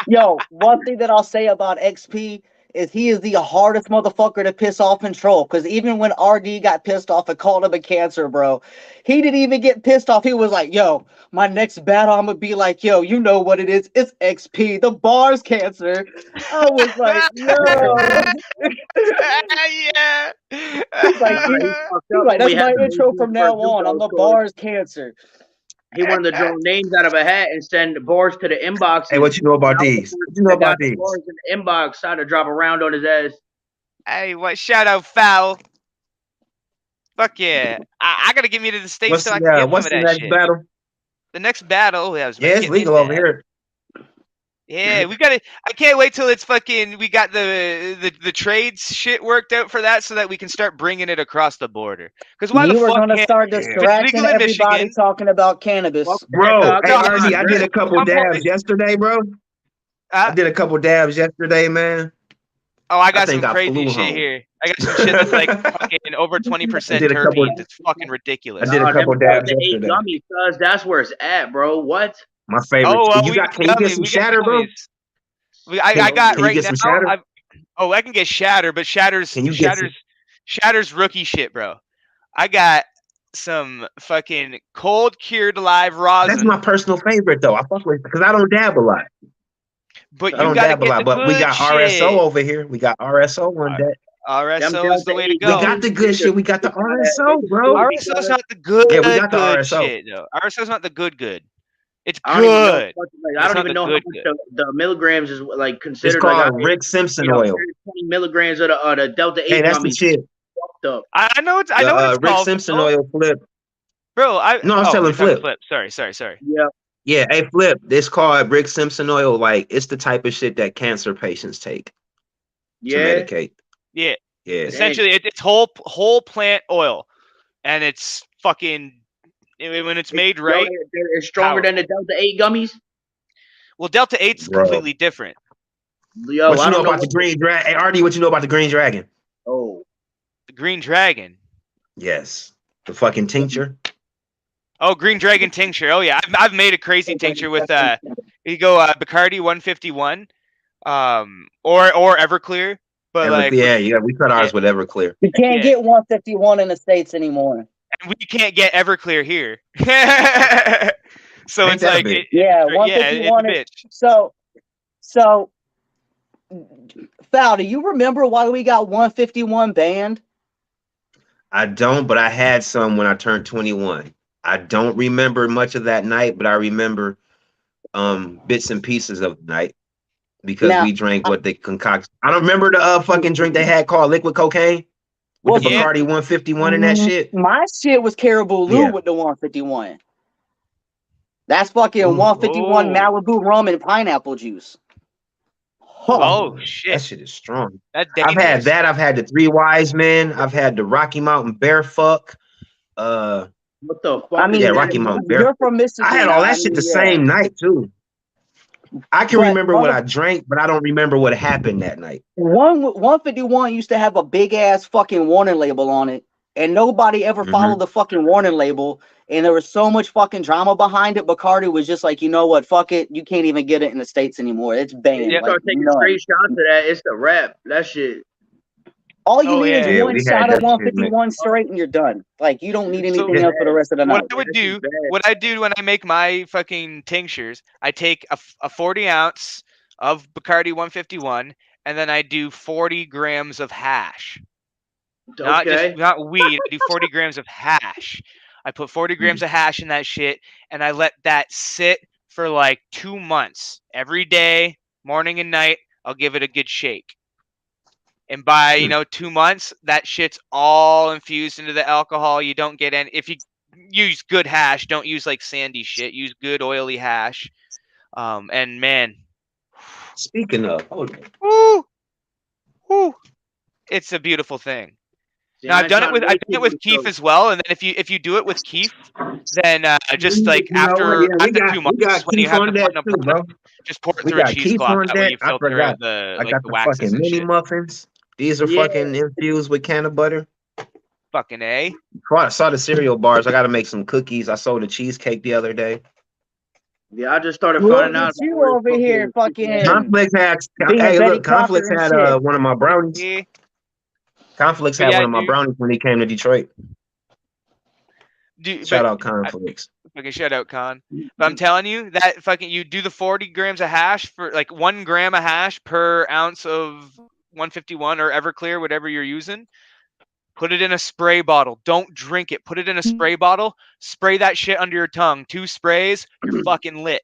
C: Yo, one thing that I'll say about XP is he is the hardest motherfucker to piss off and troll. Because even when RD got pissed off and called him a cancer, bro, he didn't even get pissed off. He was like, yo, my next battle, I'm going to be like, yo, you know what it is. It's XP, the B.A.R.Z cancer. I was like, yo.
B: Yeah.
C: He's like, that's my intro from now on. I'm the B.A.R.Z cancer.
D: He wanted to draw names out of a hat and send B.A.R.Z to the inbox.
A: Hey, what you know about these? What you know about these?
D: B.A.R.Z in the inbox, tried to drop a round on his ass.
B: Hey, what? Shout out Foul. Fuck yeah! I gotta get me to the States so I can get
A: what's
B: some of
A: the
B: that
A: next
B: shit.
A: battle?
B: The next battle,
A: yeah, it's legal over here.
B: Yeah, we got it. I can't wait till it's fucking. We got the trades shit worked out for that, so that we can start bringing it across the border. Because why
C: you
B: the fuck
C: were gonna start distracting everybody talking about cannabis,
A: bro? Hey, RD, I did a couple dabs yesterday, bro. I did a couple dabs yesterday, man.
B: Oh, I got some crazy shit here. I got some shit that's like fucking over 20% terpenes. It's fucking ridiculous.
A: I did a couple dabs yesterday.
D: Gummies, cuz that's where it's at, bro. What?
A: My favorite.
B: Oh, well,
A: can you get some shatter, bro?
B: I got right now. I can get shatter, but Shatter's rookie shit, bro. I got some fucking cold cured live rosin.
A: That's my personal favorite though. I fuck with because I don't dab a lot.
B: But you gotta get the
A: but we got
B: shit.
A: RSO over here. We got RSO on deck.
B: RSO is the way to go.
A: We got the good shit. We got the RSO, bro.
B: RSO's not the good.
A: Yeah, we got the RSO.
B: Shit, though. RSO's not the good. It's good.
D: I don't even know how much the milligrams is like considered.
A: It's called Rick Simpson oil.
D: 20 milligrams of the Delta 8
A: hey, that's the shit.
B: I know it's. I know what it's
A: Rick
B: called.
A: Simpson oil Flip.
B: Bro, I'm
A: telling Flip.
B: Sorry.
D: Yeah.
A: Yeah, hey Flip. It's called Rick Simpson oil. Like it's the type of shit that cancer patients take. To medicate.
B: Yeah. Essentially, it's whole plant oil, and it's fucking. When it's made right,
D: it's stronger than the Delta 8 gummies.
B: Well, Delta 8's completely different.
D: Yo,
A: what you know about the Green Dragon? Hey, Artie, what you know about the Green Dragon?
D: Oh,
B: the Green Dragon.
A: Yes, the fucking tincture.
B: Oh, Green Dragon tincture. Oh yeah, I've made a crazy tincture with you go B.A.R.Z 151, or Everclear. But
A: yeah, we cut ours with Everclear.
C: You can't get 151 in the States anymore.
B: And we can't get Everclear here. So it's like
C: 151 is so Foul, do you remember why we got 151 banned?
A: I don't, but I had some when I turned 21. I don't remember much of that night, but I remember bits and pieces of the night because we drank what they concocted. I don't remember the fucking drink they had called liquid cocaine. With the B.A.R.Z 151 and that shit.
C: My shit was Caribou Lou with the 151. That's fucking 151 Malibu rum and pineapple juice.
B: Oh shit.
A: That shit is strong.
B: I've
A: had that. I've had the Three Wise Men. I've had the Rocky Mountain Bear Fuck.
D: What the fuck?
C: I mean,
A: Rocky Mountain Bear.
C: You're from Mississippi.
A: I had all that shit the same night too. I can remember what I drank, but I don't remember what happened that night.
C: 151 used to have a big ass fucking warning label on it, and nobody ever followed the fucking warning label. And there was so much fucking drama behind it. B.A.R.Z was just like, you know what, fuck it, you can't even get it in the States anymore. It's banned.
D: Yeah, start taking straight shots of that. It's the rap. That shit.
C: All you need is one shot of 151 straight, and you're done. Like you don't need anything else for the rest of the night.
B: What I do when I make my fucking tinctures, I take a 40 ounce of B.A.R.Z 151, and then I do 40 grams of hash. Not weed. I do 40 grams of hash. I put 40 grams of hash in that shit, and I let that sit for like 2 months. Every day, morning and night, I'll give it a good shake. And by 2 months, that shit's all infused into the alcohol. You don't get any. If you use good hash, don't use like sandy shit. Use good oily hash. And man,
A: Speaking of, hold on.
B: woo, woo, it's a beautiful thing.
D: See,
B: Now
D: I
B: I've
D: ain't
B: done it
D: trying to
B: with
D: really keep
B: Keef
D: it
B: as well. And then if you do it with Keef, then just like
A: You know what?
B: after
A: Yeah,
B: after
A: we
B: 2 months
A: got
B: when you
A: Keith
B: have the
A: on that
B: button
A: too, bro.
B: just pour it
A: We
B: through a
A: got Keith
B: cheesecloth.
A: on
B: That way
A: that.
B: you
A: I
B: filter out
A: forgot.
B: the
A: I
B: like
A: got
B: the
A: the
B: waxes
A: fucking
B: and
A: mini
B: shit.
A: muffins. These are
D: Yeah.
A: fucking infused with canna butter.
B: Fucking A.
A: I saw the cereal bars. I got to make some cookies. I sold a cheesecake the other day.
D: Yeah, I just started
C: Look
D: finding
C: at
D: out about
C: you
D: where
C: over here, fucking
A: Conflicts had.
C: being
A: Hey,
C: Betty
A: look,
C: Crocker
A: Conflicts
C: and
A: had
C: shit.
A: one of my brownies.
B: Yeah.
A: Conflicts
B: But
A: had
B: yeah,
A: one of my
B: dude.
A: brownies when he came to Detroit.
B: Dude,
A: Shout
B: but
A: out Conflicts.
B: fucking shout out Con. But I'm telling you that fucking you do the 40 grams of hash for like 1 gram of hash per ounce of 151 or Everclear, whatever you're using. Put it in a spray bottle. Don't drink it. Put it in a spray bottle. Spray that shit under your tongue. 2 sprays, you're fucking lit.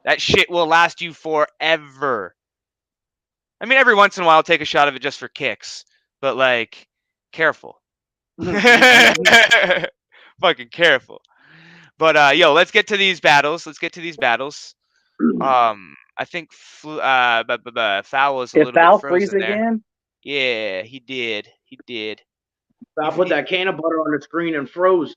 B: That shit will last you forever. I mean, every once in a while, I'll take a shot of it just for kicks. But like, careful. Fucking careful. But yo, let's get to these battles. I think Foul is a
C: Did
B: little bit
C: Foul freeze
B: frozen there.
C: again?
B: Yeah, he did. He did.
D: I put that can of butter on the screen and froze.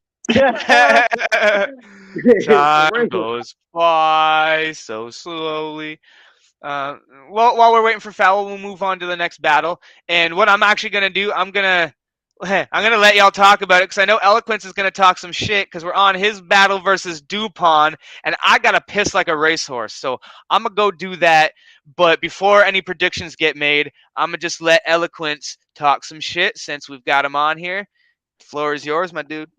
B: Time goes by so slowly. Well, while we're waiting for Foul, we'll move on to the next battle. And what I'm actually gonna do, I'm gonna let y'all talk about it because I know Eloquence is gonna talk some shit because we're on his battle versus Dupont, and I gotta piss like a racehorse. So I'm gonna go do that. But before any predictions get made, I'm gonna just let Eloquence talk some shit since we've got him on here. The floor is yours, my dude.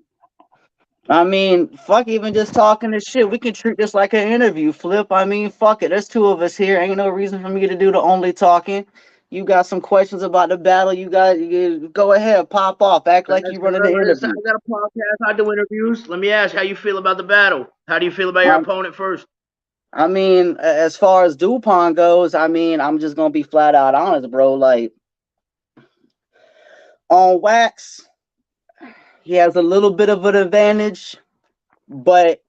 C: I mean, fuck even just talking this shit. We can treat this like an interview, Flip. I mean, fuck it. There's 2 of us here. Ain't no reason for me to do the only talking. You got some questions about the battle. You go ahead, pop off. Act like you running the
D: I
C: interview.
D: got a podcast. I do interviews. Let me ask how you feel about the battle. How do you feel about your opponent first?
C: I mean, as far as Dupont goes, I mean, I'm just gonna be flat out honest, bro. Like on wax, he has a little bit of an advantage, but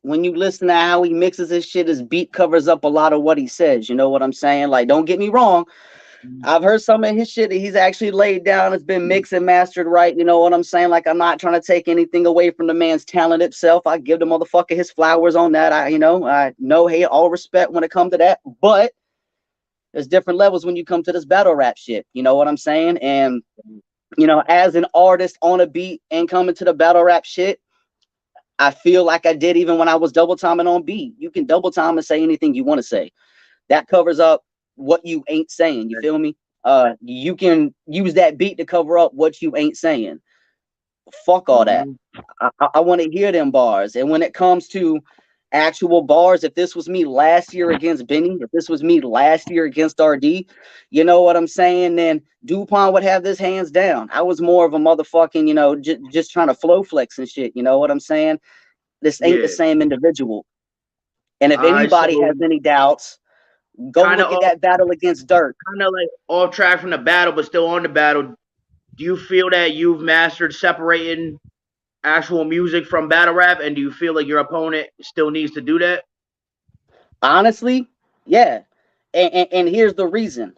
C: when you listen to how he mixes his shit, his beat covers up a lot of what he says. You know what I'm saying? Like, don't get me wrong. I've heard some of his shit that he's actually laid down. It's been mixed and mastered right. You know what I'm saying? Like, I'm not trying to take anything away from the man's talent itself. I give the motherfucker his flowers on that. I know, hey, all respect when it comes to that. But there's different levels when you come to this battle rap shit. You know what I'm saying? And, as an artist on a beat and coming to the battle rap shit, I feel like I did even when I was double timing on beat. You can double time and say anything you want to say. That covers up what you ain't saying. You feel me? You can use that beat to cover up what you ain't saying. Fuck all that. I want to hear them bars. And when it comes to actual bars, if this was me last year against Benny, if this was me last year against RD, you know what I'm saying? Then Dupont would have this hands down. I was more of a motherfucking, just trying to flow flex and shit. You know what I'm saying? This ain't the same individual. And if anybody has any doubts, go look at that battle against Dirt.
D: Kind of like off track from the battle, but still on the battle. Do you feel that you've mastered separating actual music from battle rap, and do you feel like your opponent still needs to do that?
C: Honestly, yeah. And here's the reason.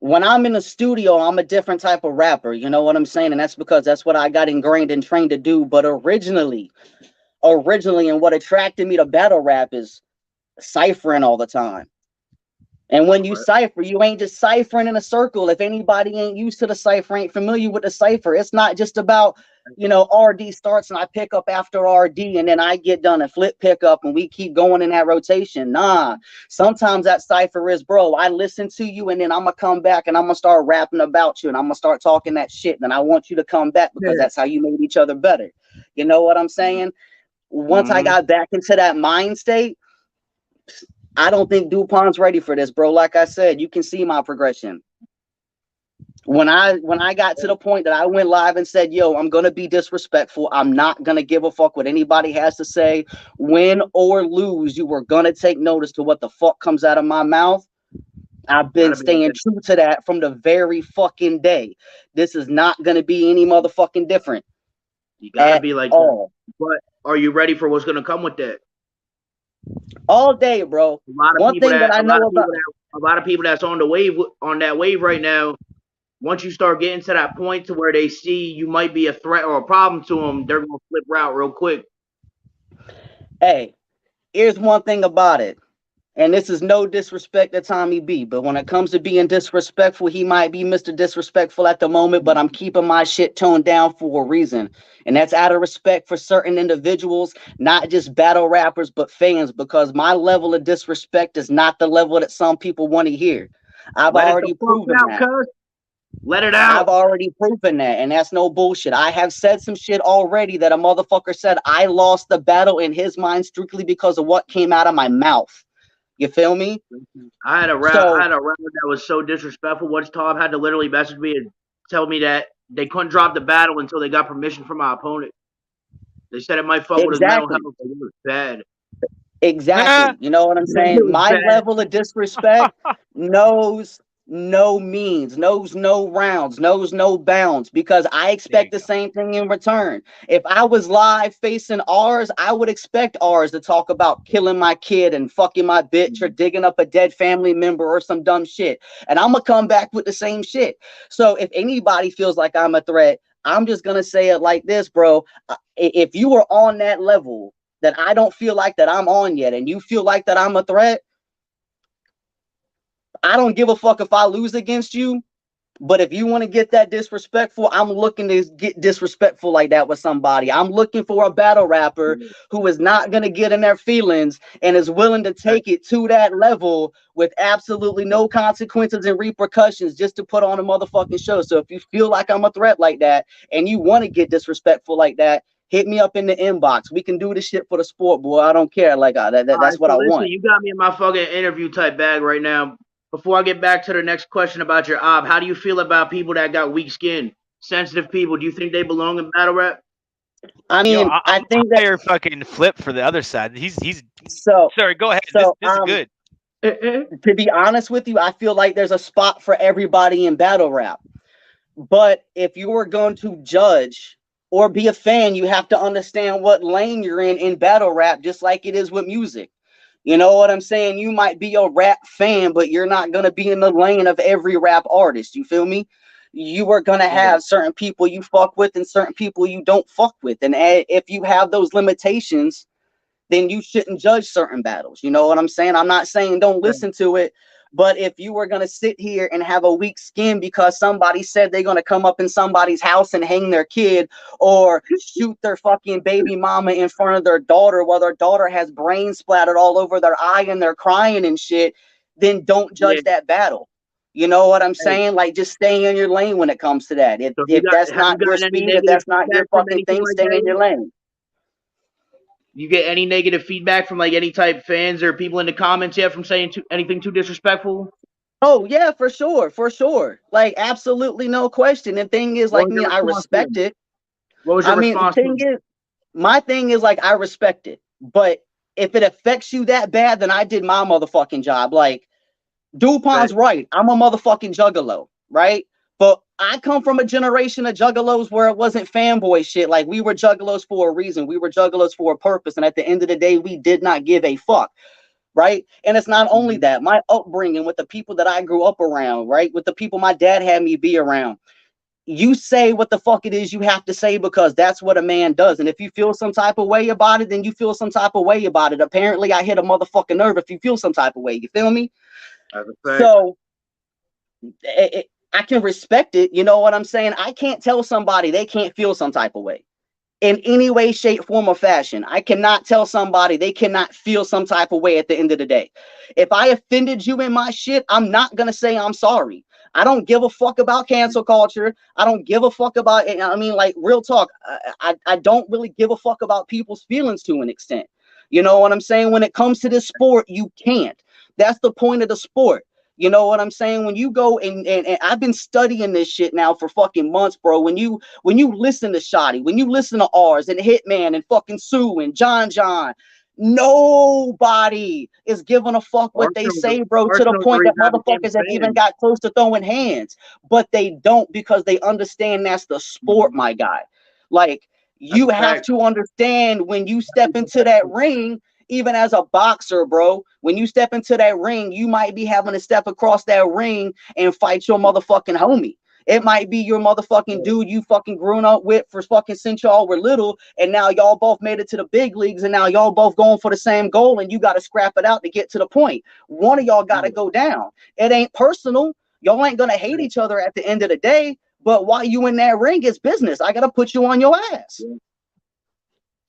C: When I'm in the studio, I'm a different type of rapper. You know what I'm saying? And that's because that's what I got ingrained and trained to do. But originally, and what attracted me to battle rap is ciphering all the time. And when you cipher, you ain't just ciphering in a circle. If anybody ain't used to the cipher, ain't familiar with the cipher, it's not just about, RD starts and I pick up after RD and then I get done and Flip pick up and we keep going in that rotation. Nah, sometimes that cipher is, bro, I listen to you and then I'm going to come back and I'm going to start rapping about you and I'm going to start talking that shit. And I want you to come back because that's how you made each other better. You know what I'm saying? Once I got back into that mind state, I don't think Dupont's ready for this, bro. Like I said, you can see my progression. When I got to the point that I went live and said, yo, I'm gonna be disrespectful. I'm not gonna give a fuck what anybody has to say. Win or lose, you were gonna take notice to what the fuck comes out of my mouth. I've been staying true to that from the very fucking day. This is not gonna be any motherfucking different.
D: You gotta be like
C: all.
D: that. But are you ready for what's gonna come with that?
C: All day, bro. One thing that I know about
D: a lot of people that's on that wave right now. Once you start getting to that point to where they see you might be a threat or a problem to them, they're gonna flip route real quick.
C: Hey, here's one thing about it. And this is no disrespect to Tommy B, but when it comes to being disrespectful, he might be Mr. Disrespectful at the moment, but I'm keeping my shit toned down for a reason. And that's out of respect for certain individuals, not just battle rappers, but fans, because my level of disrespect is not the level that some people want to hear. I've already proven that.
D: Let it out.
C: I've already proven that, and that's no bullshit. I have said some shit already that a motherfucker said I lost the battle in his mind strictly because of what came out of my mouth. You feel me?
D: I had a round that was so disrespectful. Once Tom had to literally message me and tell me that they couldn't drop the battle until they got permission from my opponent. They said it might fuck with his mental health. It was bad.
C: Exactly. You know what I'm saying? My level of disrespect knows no means, knows no rounds, knows no bounds, because I expect the same thing in return. If I was live facing ours, I would expect ours to talk about killing my kid and fucking my bitch or digging up a dead family member or some dumb shit. And I'm going to come back with the same shit. So if anybody feels like I'm a threat, I'm just going to say it like this, bro. If you were on that level that I don't feel like that I'm on yet, and you feel like that I'm a threat, I don't give a fuck if I lose against you. But if you want to get that disrespectful, I'm looking to get disrespectful like that with somebody. I'm looking for a battle rapper who is not going to get in their feelings and is willing to take it to that level with absolutely no consequences and repercussions just to put on a motherfucking show. So if you feel like I'm a threat like that and you want to get disrespectful like that, hit me up in the inbox. We can do this shit for the sport, boy. I don't care. Like that's what I want.
D: You got me in my fucking interview type bag right now. Before I get back to the next question about your ob, how do you feel about people that got weak skin, sensitive people? Do you think they belong in battle rap?
C: I mean, I think that
B: you're fucking flip for the other side. He's
C: so.
B: Sorry, go ahead.
C: So,
B: this is good.
C: To be honest with you, I feel like there's a spot for everybody in battle rap. But if you are going to judge or be a fan, you have to understand what lane you're in battle rap, just like it is with music. You know what I'm saying? You might be a rap fan, but you're not going to be in the lane of every rap artist. You feel me? You are going to have certain people you fuck with and certain people you don't fuck with. And if you have those limitations, then you shouldn't judge certain battles. You know what I'm saying? I'm not saying don't listen to it. But if you were going to sit here and have a weak skin because somebody said they're going to come up in somebody's house and hang their kid or shoot their fucking baby mama in front of their daughter while their daughter has brain splattered all over their eye and they're crying and shit, then don't judge that battle. You know what I'm saying? Like, just stay in your lane when it comes to that. If that's not your speed, if that's not your fucking thing, stay in your lane.
D: You get any negative feedback from like any type fans or people in the comments yet from saying anything too disrespectful?
C: Oh yeah, for sure. Like, absolutely no question. The thing is, like me, I respect it.
D: What was your response?
C: My thing is like I respect it, but if it affects you that bad, then I did my motherfucking job. Like, DuPont's right. I'm a motherfucking juggalo, right? But I come from a generation of juggalos where it wasn't fanboy shit. Like, we were juggalos for a reason. We were juggalos for a purpose. And at the end of the day, we did not give a fuck. Right. And it's not only that, my upbringing with the people that I grew up around, right, with the people my dad had me be around. You say what the fuck it is you have to say because that's what a man does. And if you feel some type of way about it, then you feel some type of way about it. Apparently, I hit a motherfucking nerve if you feel some type of way. You feel me? So I can respect it. You know what I'm saying? I can't tell somebody they can't feel some type of way in any way, shape, form, or fashion. I cannot tell somebody they cannot feel some type of way at the end of the day. If I offended you in my shit, I'm not going to say I'm sorry. I don't give a fuck about cancel culture. I don't give a fuck about it. I mean, like, real talk. I don't really give a fuck about people's feelings to an extent. You know what I'm saying? When it comes to this sport, you can't. That's the point of the sport. You know what I'm saying? When you go and I've been studying this shit now for fucking months, bro. When you listen to Shotty, when you listen to Ours and Hitman and fucking Sue and John, nobody is giving a fuck what they say, bro, to the point that motherfuckers have even got close to throwing hands. But they don't, because they understand that's the sport, my guy. Like, you have to understand when you step into that ring, even as a boxer, bro, when you step into that ring, you might be having to step across that ring and fight your motherfucking homie. It might be your motherfucking dude you fucking grown up with for fucking since y'all were little, and now y'all both made it to the big leagues, and now y'all both going for the same goal, and you got to scrap it out to get to the point. One of y'all got to go down. It ain't personal. Y'all ain't gonna hate each other at the end of the day, but while you in that ring, it's business. I gotta put you on your ass.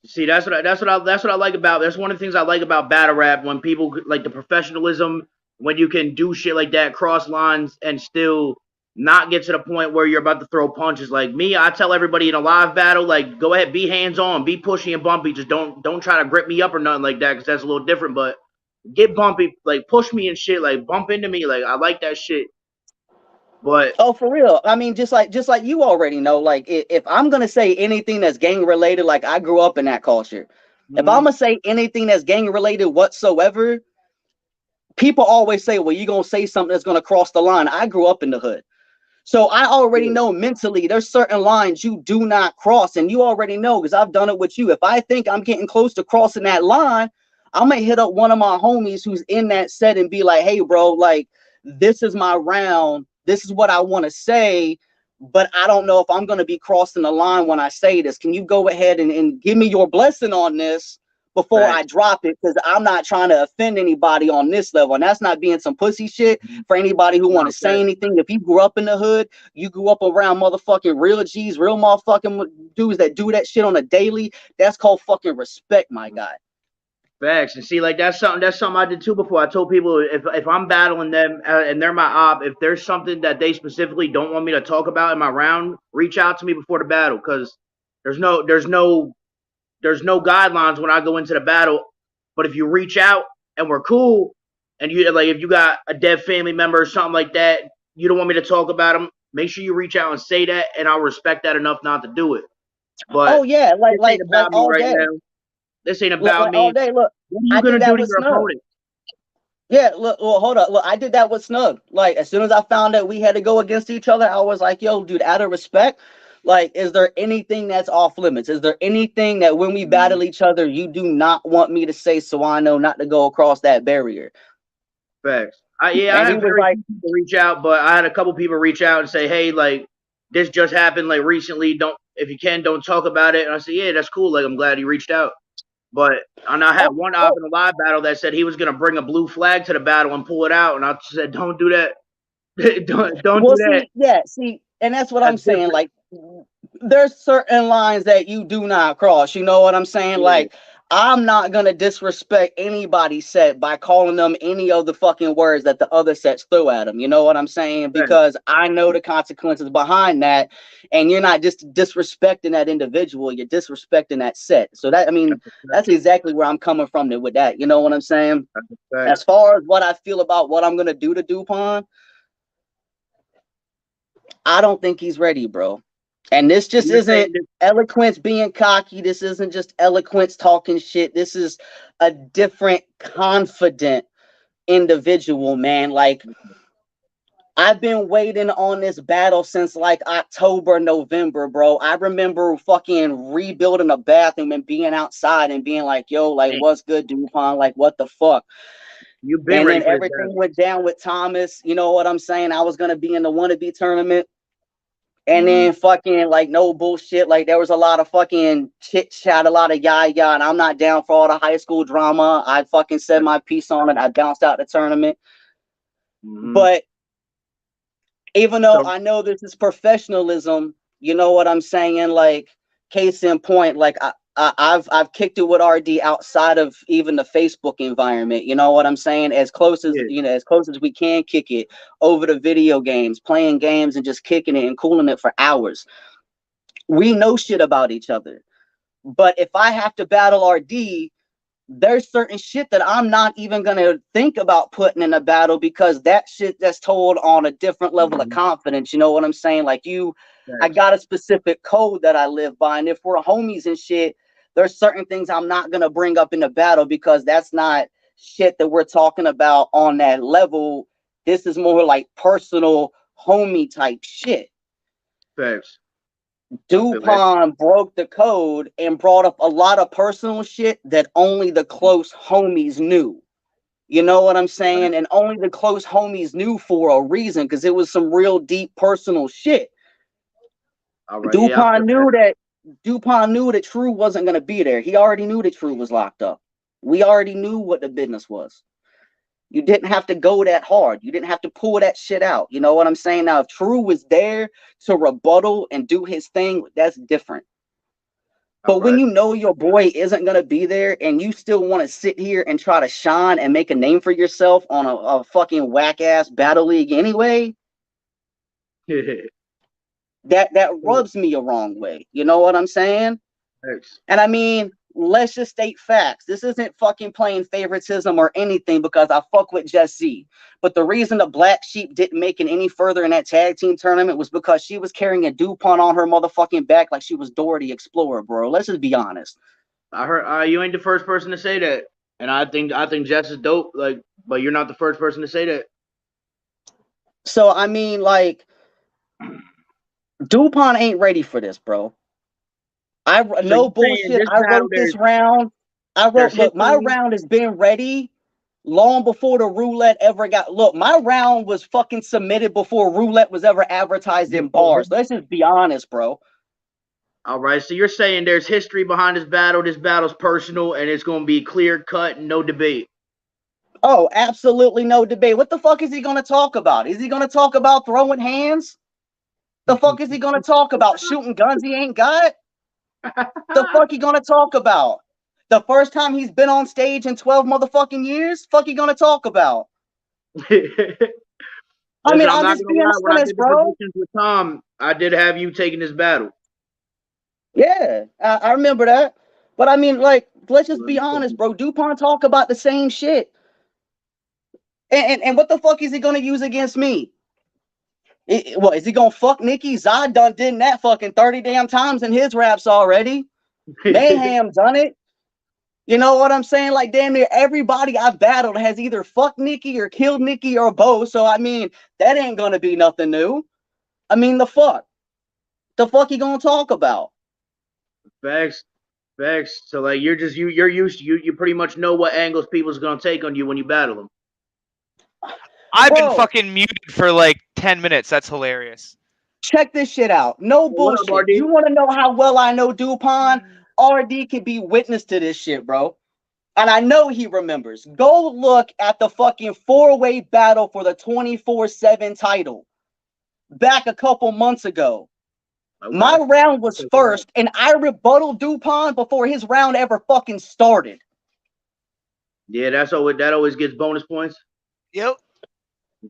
D: See, that's what I like about. That's one of the things I like about battle rap, when people like the professionalism, when you can do shit like that, cross lines, and still not get to the point where you're about to throw punches. Like me, I tell everybody in a live battle, like, go ahead, be hands on, be pushy and bumpy. Just don't try to grip me up or nothing like that, because that's a little different. But get bumpy, like push me and shit, like bump into me, like I like that shit. But
C: oh, for real. I mean, just like you already know, like if I'm gonna say anything that's gang related, like I grew up in that culture. If I'm gonna say anything that's gang related whatsoever, people always say, well, you're gonna say something that's gonna cross the line. I grew up in the hood. So I already know mentally there's certain lines you do not cross, and you already know, because I've done it with you. If I think I'm getting close to crossing that line, I might hit up one of my homies who's in that set and be like, hey, bro, like, this is my round. This is what I want to say, but I don't know if I'm going to be crossing the line when I say this. Can you go ahead and give me your blessing on this before I drop it? Because I'm not trying to offend anybody on this level. And that's not being some pussy shit for anybody who want to say anything. If you grew up in the hood, you grew up around motherfucking real G's, real motherfucking dudes that do that shit on a daily, that's called fucking respect, my guy.
D: Facts. And see, like that's something I did too before. I told people, if I'm battling them and they're my op, if there's something that they specifically don't want me to talk about in my round, reach out to me before the battle, because there's no guidelines when I go into the battle. But if you reach out and we're cool, and you like, if you got a dead family member or something like that, you don't want me to talk about them, make sure you reach out and say that, and I'll respect that enough not to do it. But
C: oh yeah, like all day.
D: Now. This ain't about me.
C: All day. Look,
D: what are you gonna do to your opponent?
C: Yeah, look, well, hold up. Look, I did that with Snug. Like, as soon as I found out we had to go against each other, I was like, yo, dude, out of respect, like, is there anything that's off limits? Is there anything that when we battle each other, you do not want me to say, so I know not to go across that barrier?
D: Facts. I had very few people reach out, but I had a couple people reach out and say, hey, like, this just happened, like, recently. If you can, don't talk about it. And I said, yeah, that's cool. Like, I'm glad he reached out. But and I had one op in a live battle that said he was gonna bring a blue flag to the battle and pull it out, and I said, "Don't do that. don't do that."
C: Yeah, see, and that's what I'm saying. Like, there's certain lines that you do not cross. You know what I'm saying? Yeah. Like, I'm not gonna disrespect anybody's set by calling them any of the fucking words that the other sets throw at them. You know what I'm saying? Because I know the consequences behind that, and you're not just disrespecting that individual, you're disrespecting that set. So that, I mean, that's exactly where I'm coming from with that. You know what I'm saying? As far as what I feel about what I'm gonna do to Dupont, I don't think he's ready, bro. And this just isn't eloquence being cocky. This isn't just eloquence talking shit. This is a different, confident individual, man. Like, I've been waiting on this battle since like October, November, bro. I remember fucking rebuilding a bathroom and being outside and being like, yo, like, what's good, Dupont? Like, what the fuck?
D: You've been
C: and
D: ready
C: then everything went down with Thomas. You know what I'm saying? I was going to be in the wannabe tournament. And then fucking like no bullshit. Like there was a lot of fucking chit chat, a lot of yaya, and I'm not down for all the high school drama. I fucking said my piece on it. I bounced out the tournament. But even though I know this is professionalism, you know what I'm saying? Like, case in point, like I've kicked it with RD outside of even the Facebook environment. You know what I'm saying? As close as as close as we can kick it over the video games, playing games and just kicking it and cooling it for hours. We know shit about each other. But if I have to battle RD, there's certain shit that I'm not even gonna think about putting in a battle because that shit that's told on a different level of confidence. You know what I'm saying? Like I got a specific code that I live by, and if we're homies and shit, there's certain things I'm not gonna bring up in the battle because that's not shit that we're talking about on that level. This is more like personal homie type shit.
D: Facts.
C: Dupont broke the code and brought up a lot of personal shit that only the close homies knew. You know what I'm saying? And only the close homies knew for a reason because it was some real deep personal shit.
D: All right,
C: Dupont knew that True wasn't going to be there. He already knew that True was locked up. We already knew what the business was. You didn't have to go that hard. You didn't have to pull that shit out. You know what I'm saying? Now, if True was there to rebuttal and do his thing, that's different. But when you know your boy isn't going to be there and you still want to sit here and try to shine and make a name for yourself on a fucking whack-ass battle league anyway, that rubs me a wrong way. You know what I'm saying?
D: Thanks.
C: And I mean, let's just state facts. This isn't fucking playing favoritism or anything because I fuck with Jesse. But the reason the Black Sheep didn't make it any further in that tag team tournament was because she was carrying a DuPont on her motherfucking back like she was Dora the Explorer, bro. Let's just be honest.
D: I heard you ain't the first person to say that, and I think Jess is dope. Like, but you're not the first person to say that.
C: So I mean, like, DuPont ain't ready for this, bro. No bullshit. I wrote this round. Look, my round has been ready long before the Roulette ever got. Look, my round was fucking submitted before Roulette was ever advertised in bars. Let's just be honest, bro.
D: All right, so you're saying there's history behind this battle. This battle's personal, and it's going to be clear cut and no debate.
C: Oh, absolutely no debate. What the fuck is he going to talk about? Is he going to talk about throwing hands? The fuck is he going to talk about? Shooting guns he ain't got? The fuck he going to talk about? The first time he's been on stage in 12 motherfucking years? Fuck he going to talk about? I mean, I'm just being honest, bro.
D: With Tom, I did have you taking this battle.
C: Yeah, I remember that. But I mean, like, let's just be honest, bro. DuPont talk about the same shit. And what the fuck is he gonna use against me? What is he gonna fuck Nikki? Zod done did that fucking 30 damn times in his raps already. Mayhem done it. You know what I'm saying? Like, damn near everybody I've battled has either fucked Nikki or killed Nikki or both. So I mean, that ain't gonna be nothing new. I mean, the fuck he gonna talk about?
D: Facts. So like, you're used to you pretty much know what angles people's gonna take on you when you battle them.
B: I've been fucking muted for like 10 minutes. That's hilarious.
C: Check this shit out. No bullshit. You want to know how well I know DuPont? RD can be witness to this shit, bro. And I know he remembers. Go look at the fucking 4-way battle for the 24/7 title back a couple months ago. Okay. My round was first, and I rebutted DuPont before his round ever fucking started.
D: Yeah, that always gets bonus points.
B: Yep.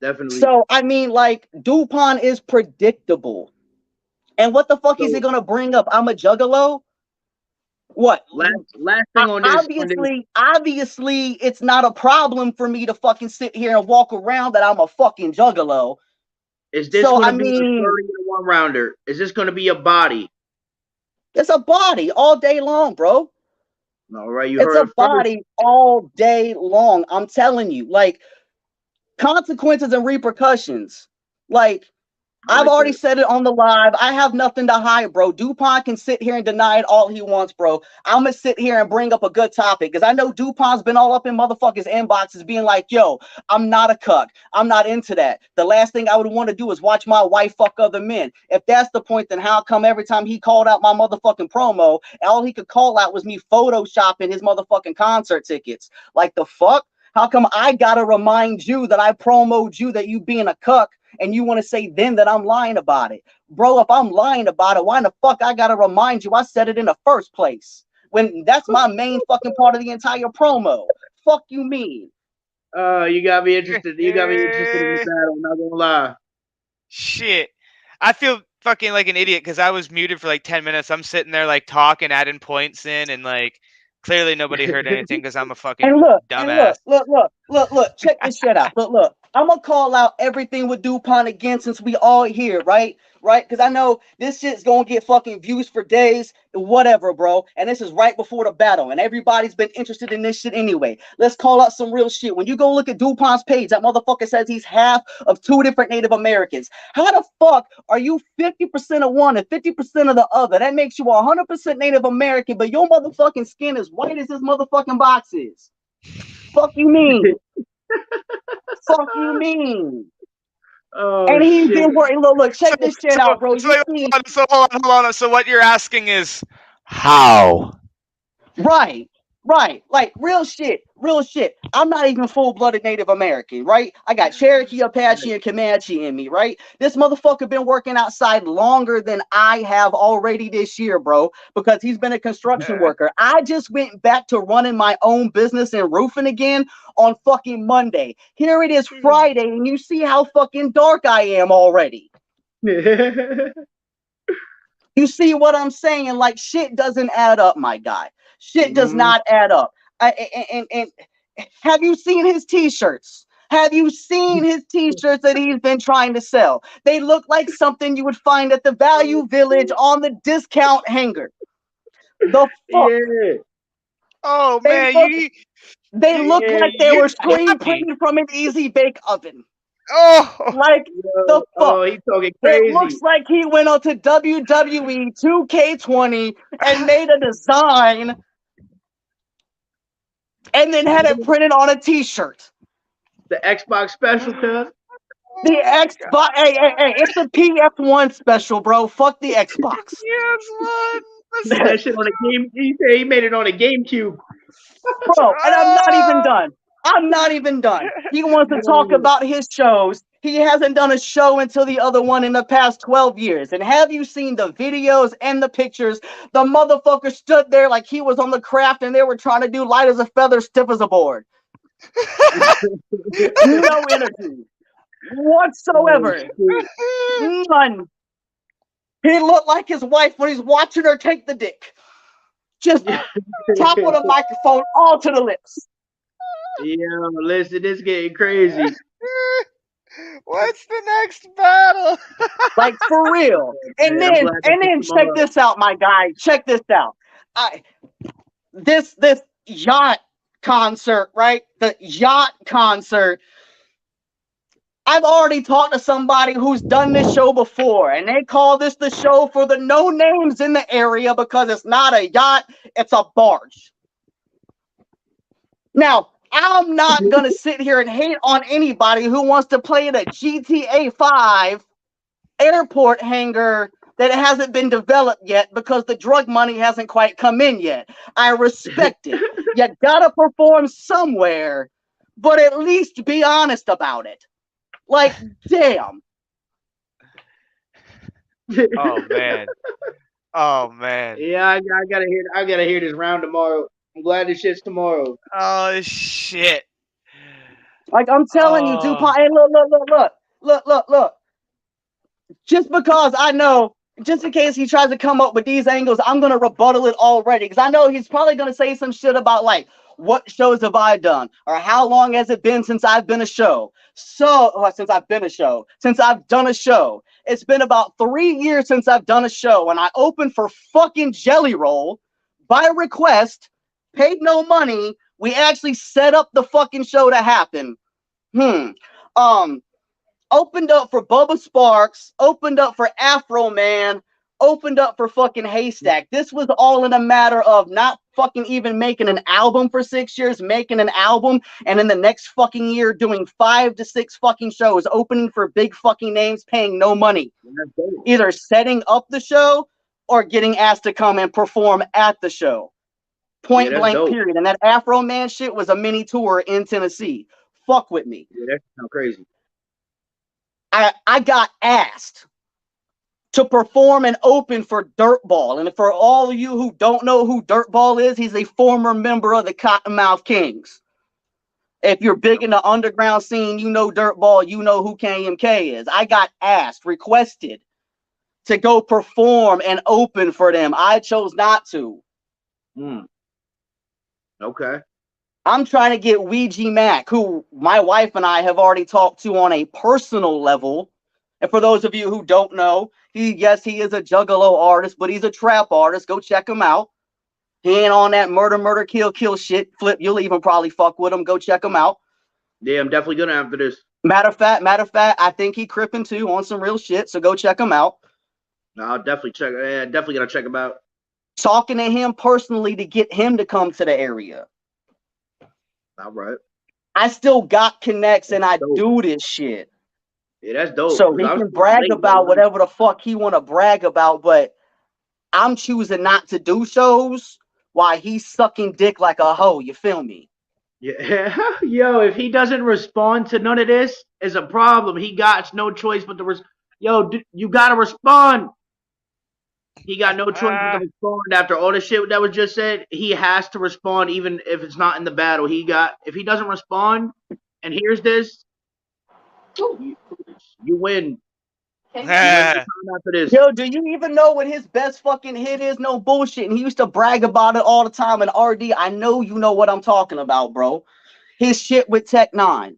D: Definitely.
C: So, I mean, like, DuPont is predictable. And what the fuck is he going to bring up? I'm a juggalo? What?
D: Last thing on this.
C: Obviously, it's not a problem for me to fucking sit here and walk around that I'm a fucking juggalo.
D: Is this going to be a 30-1 rounder? Is this going to be a body?
C: It's a body all day long, bro.
D: All right,
C: it's a body all day long. I'm telling you, like, consequences and repercussions. Like, I've already said it on the live. I have nothing to hide, bro. DuPont can sit here and deny it all he wants, bro. I'm going to sit here and bring up a good topic because I know DuPont's been all up in motherfuckers' inboxes being like, yo, I'm not a cuck. I'm not into that. The last thing I would want to do is watch my wife fuck other men. If that's the point, then how come every time he called out my motherfucking promo, all he could call out was me photoshopping his motherfucking concert tickets? Like, the fuck? How come I got to remind you that I promoted you that you being a cuck? And you want to say then that I'm lying about it? Bro, if I'm lying about it, why the fuck I gotta remind you I said it in the first place? When that's my main fucking part of the entire promo. Fuck you mean?
D: You got me interested. You got me interested in the battle, I'm not gonna lie.
B: Shit. I feel fucking like an idiot because I was muted for like 10 minutes. I'm sitting there like talking, adding points in, and like Clearly, nobody heard anything because I'm a fucking
C: And
B: dumbass.
C: look, check this shit out. Look, I'm gonna call out everything with DuPont again since we all here, right? Right? Because I know this shit's gonna get fucking views for days, whatever, bro. And this is right before the battle, and everybody's been interested in this shit anyway. Let's call out some real shit. When you go look at DuPont's page, that motherfucker says he's half of 2 different Native Americans. How the fuck are you 50% of one and 50% of the other? That makes you 100% Native American, but your motherfucking skin is white as this motherfucking box is. Fuck you mean? Fuck you mean?
D: Oh,
C: And he's
D: shit.
C: been working. Look, check this shit out, bro.
B: So hold on. So what you're asking is how?
C: Right. Like real shit. I'm not even full-blooded Native American, right? I got Cherokee, Apache, and Comanche in me, right? This motherfucker been working outside longer than I have already this year, bro, because he's been a construction worker. I just went back to running my own business and roofing again on fucking Monday. Here it is Friday, and you see how fucking dark I am already. You see what I'm saying? Like, shit doesn't add up, my guy. Shit does not add up. And have you seen his t-shirts? Have you seen his t-shirts that he's been trying to sell? They look like something you would find at the Value Village on the discount hanger. The fuck?
D: Yeah.
B: Oh man,
C: they look like they were screen printed from an easy bake oven.
B: Oh,
C: like the fuck?
D: Oh, he's talking crazy.
C: It looks like he went onto WWE 2K20 and made a design and then had it printed on a t-shirt.
D: The Xbox special, cuz.
C: The Xbox, hey, it's the PS1 special, bro. Fuck the Xbox.
B: PS1.
D: That shit on a game. He said he made it on a GameCube.
C: Bro, and I'm not even done. He wants to talk about his shows. He hasn't done a show until the other one in the past 12 years. And have you seen the videos and the pictures? The motherfucker stood there like he was on the craft and they were trying to do light as a feather, stiff as a board. No energy whatsoever. None. He looked like his wife when he's watching her take the dick. Just top of the microphone, all to the lips.
D: Yo, listen, this getting crazy.
B: What's the next battle?
C: Like for real. And then check this out, my guy. Check this out. This yacht concert, right? The yacht concert. I've already talked to somebody who's done this show before, and they call this the show for the no names in the area because it's not a yacht, it's a barge. Now, I'm not going to sit here and hate on anybody who wants to play in a GTA 5 airport hangar that hasn't been developed yet because the drug money hasn't quite come in yet. I respect it. You gotta perform somewhere, but at least be honest about it. Like, damn.
B: Oh man. Oh man.
D: Yeah, I gotta hear this round tomorrow. I'm glad this shit's tomorrow.
B: Oh shit.
C: Like I'm telling you, DuPont. Hey, look. Just because I know, just in case he tries to come up with these angles, I'm gonna rebuttal it already. Because I know he's probably gonna say some shit about like, what shows have I done? Or how long has it been since I've been a show? Since I've done a show. It's been about 3 years since I've done a show. And I opened for fucking Jelly Roll by request, paid no money. We actually set up the fucking show to happen. Opened up for Bubba Sparks, opened up for Afro Man, opened up for fucking Haystack. This was all in a matter of not fucking even making an album for 6 years, making an album, and in the next fucking year doing 5 to 6 fucking shows, opening for big fucking names, paying no money. Either setting up the show or getting asked to come and perform at the show. Point blank, dope. Period. And that Afro Man shit was a mini tour in Tennessee. Fuck with me.
D: Yeah, that's not crazy.
C: I got asked to perform and open for Dirtball. And for all of you who don't know who Dirtball is, he's a former member of the Cottonmouth Kings. If you're big in the underground scene, you know Dirtball, you know who KMK is. I got asked, requested to go perform and open for them. I chose not to.
D: Okay.
C: I'm trying to get Ouija Mac, who my wife and I have already talked to on a personal level. And for those of you who don't know, he is a juggalo artist, but he's a trap artist. Go check him out. He ain't on that murder, kill shit. Flip, you'll even probably fuck with him. Go check him out.
D: Yeah, I'm definitely gonna after this.
C: Matter of fact, I think he crippin' too on some real shit. So go check him out.
D: No, I'll definitely check. Yeah, definitely gonna check him out.
C: Talking to him personally to get him to come to the area.
D: All right.
C: I still got connects and I
D: dope.
C: do this shit.
D: Yeah, that's dope.
C: So he can brag about whatever the fuck he want to brag about, but I'm choosing not to do shows while he's sucking dick like a hoe. You feel me?
D: Yeah. Yo, if he doesn't respond to none of this, is a problem. He got no choice but to you gotta respond. He got no choice but to respond after all the shit that was just said. He has to respond, even if it's not in the battle. If he doesn't respond and hears this, you win. You win after this.
C: Yo, do you even know what his best fucking hit is? No bullshit. And he used to brag about it all the time. And RD, I know you know what I'm talking about, bro. His shit with Tech 9.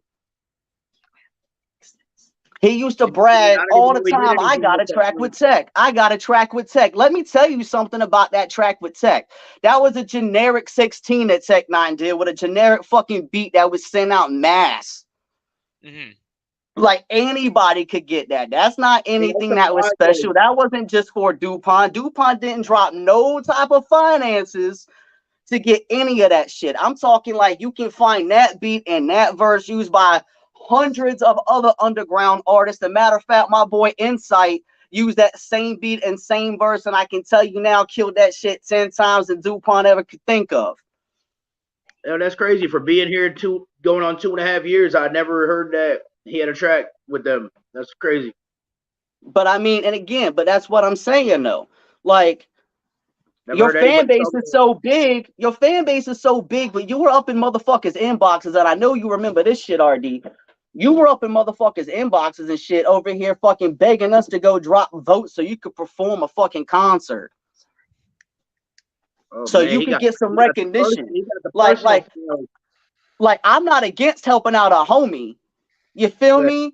C: He used to brag all the time. I got a track with Tech. I got a track with Tech. Let me tell you something about that track with Tech. That was a generic 16 that Tech 9 did with a generic fucking beat that was sent out mass.
B: Mm-hmm.
C: Like anybody could get that. That's not anything that was special. That wasn't just for DuPont. DuPont didn't drop no type of finances to get any of that shit. I'm talking like you can find that beat and that verse used by hundreds of other underground artists. As a matter of fact, my boy Insight used that same beat and same verse, and I can tell you now, killed that shit 10 times than DuPont ever could think of.
D: Yo, that's crazy. For being here going on 2.5 years, I never heard that he had a track with them. That's crazy.
C: But I mean, and again, but that's what I'm saying though. Like, your fan base is so big. Your fan base is so big, but you were up in motherfuckers' inboxes, and I know you remember this shit, RD. You were up in motherfuckers' inboxes and shit over here fucking begging us to go drop votes so you could perform a fucking concert.
D: Oh,
C: so
D: man,
C: you could get some recognition. Like I'm not against helping out a homie. You feel me?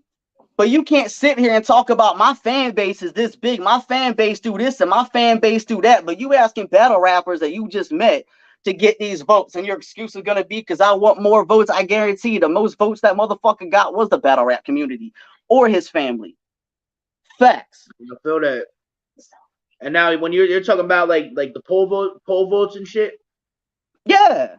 C: But you can't sit here and talk about my fan base is this big. My fan base do this and my fan base do that. But you asking battle rappers that you just met to get these votes, and your excuse is gonna be because I want more votes. I guarantee the most votes that motherfucker got was the battle rap community or his family. Facts.
D: I feel that. And now when you're talking about like the poll votes and shit.
C: Yeah.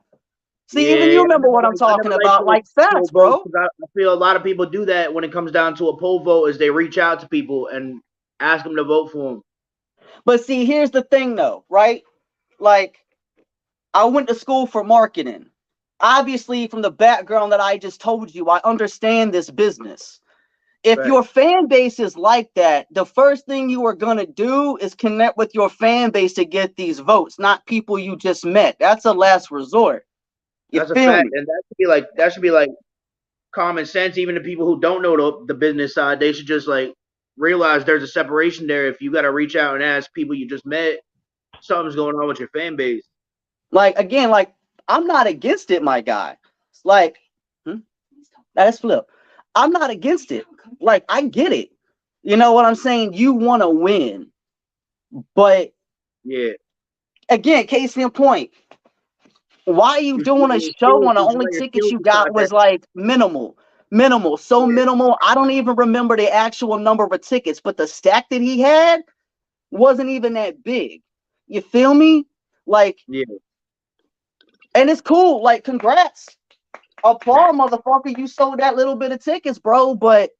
C: See, even you remember what I'm talking about, like facts, bro.
D: I feel a lot of people do that when it comes down to a poll vote, is they reach out to people and ask them to vote for them.
C: But see, here's the thing, though, right? Like, I went to school for marketing. Obviously, from the background that I just told you, I understand this business. If your fan base is like that, the first thing you are going to do is connect with your fan base to get these votes, not people you just met. That's a last resort.
D: That's a fact, and that should be like common sense. Even to people who don't know the business side, they should just like realize there's a separation there. If you got to reach out and ask people you just met, something's going on with your fan base.
C: Like again, like I'm not against it, my guy. Like that's flip. I'm not against it. Like I get it. You know what I'm saying? You want to win, but
D: yeah.
C: Again, case in point. Why are you doing a show when the only tickets you got was like minimal? So minimal. I don't even remember the actual number of tickets, but the stack that he had wasn't even that big. You feel me? Like,
D: yeah.
C: And it's cool. Like, congrats. Applaud, motherfucker. You sold that little bit of tickets, bro. But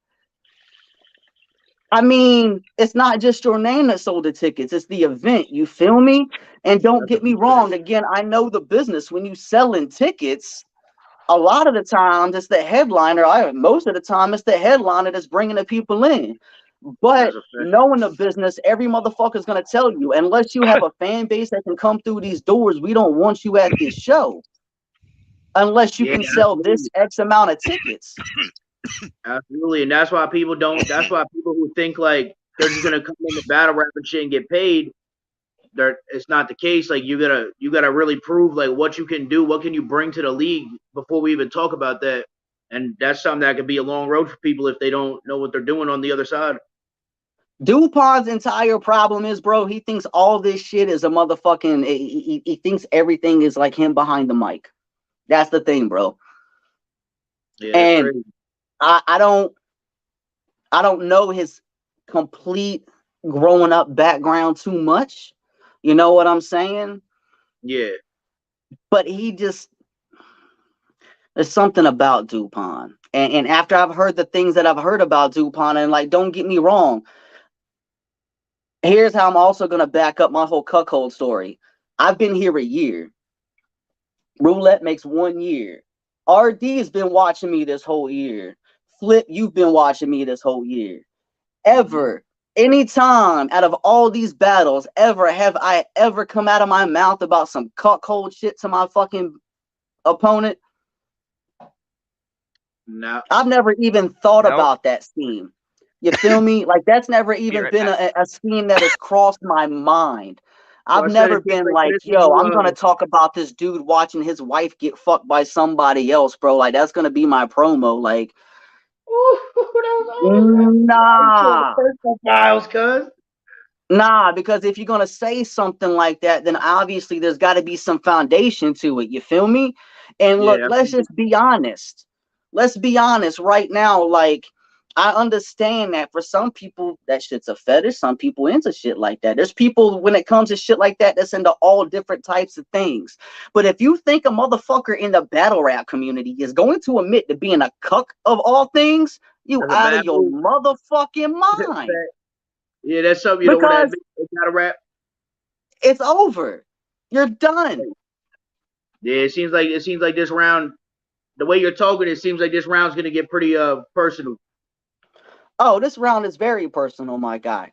C: I mean, it's not just your name that sold the tickets. It's the event. You feel me? And don't get me wrong. Again, I know the business. When you selling tickets, a lot of the times it's the headliner. Most of the time it's the headliner that's bringing the people in. But knowing the business, every motherfucker is going to tell you, unless you have a fan base that can come through these doors, we don't want you at this show. Unless you can sell this X amount of tickets.
D: Absolutely, and that's why people don't. That's why people who think like they're just gonna come in the battle rap and shit and get paid, it's not the case. Like you gotta really prove like what you can do, what can you bring to the league before we even talk about that. And that's something that could be a long road for people if they don't know what they're doing on the other side.
C: DuPont's entire problem is, bro, he thinks all this shit is a motherfucking. He thinks everything is like him behind the mic. That's the thing, bro.
D: Yeah,
C: and I don't know his complete growing up background too much. You know what I'm saying?
D: Yeah.
C: But he just, there's something about DuPont. And after I've heard the things that I've heard about DuPont, and like, don't get me wrong, here's how I'm also going to back up my whole cuckold story. I've been here a year. Roulette makes 1 year. RD has been watching me this whole year. Flip, you've been watching me this whole year. Ever, anytime out of all these battles, ever have I ever come out of my mouth about some cuckold shit to my fucking opponent?
D: No.
C: I've never even thought about that scheme. You feel me? Like, that's never even been a scheme that has crossed my mind. I've never been like, yo, I'm going to talk about this dude watching his wife get fucked by somebody else, bro. Like, that's going to be my promo. Like, nah.
D: Personal files, cuz.
C: Nah, because if you're going to say something like that, then obviously there's got to be some foundation to it. You feel me? And look, let's just be honest. Let's be honest right now. Like, I understand that for some people, that shit's a fetish. Some people into shit like that. There's people, when it comes to shit like that, that's into all different types of things. But if you think a motherfucker in the battle rap community is going to admit to being a cuck of all things, you out of your motherfucking mind.
D: Yeah, that's something you don't want to admit. It's not a rap.
C: It's over. You're done.
D: Yeah, it seems like this round, the way you're talking, it seems like this round's gonna get pretty personal.
C: Oh, this round is very personal, my guy.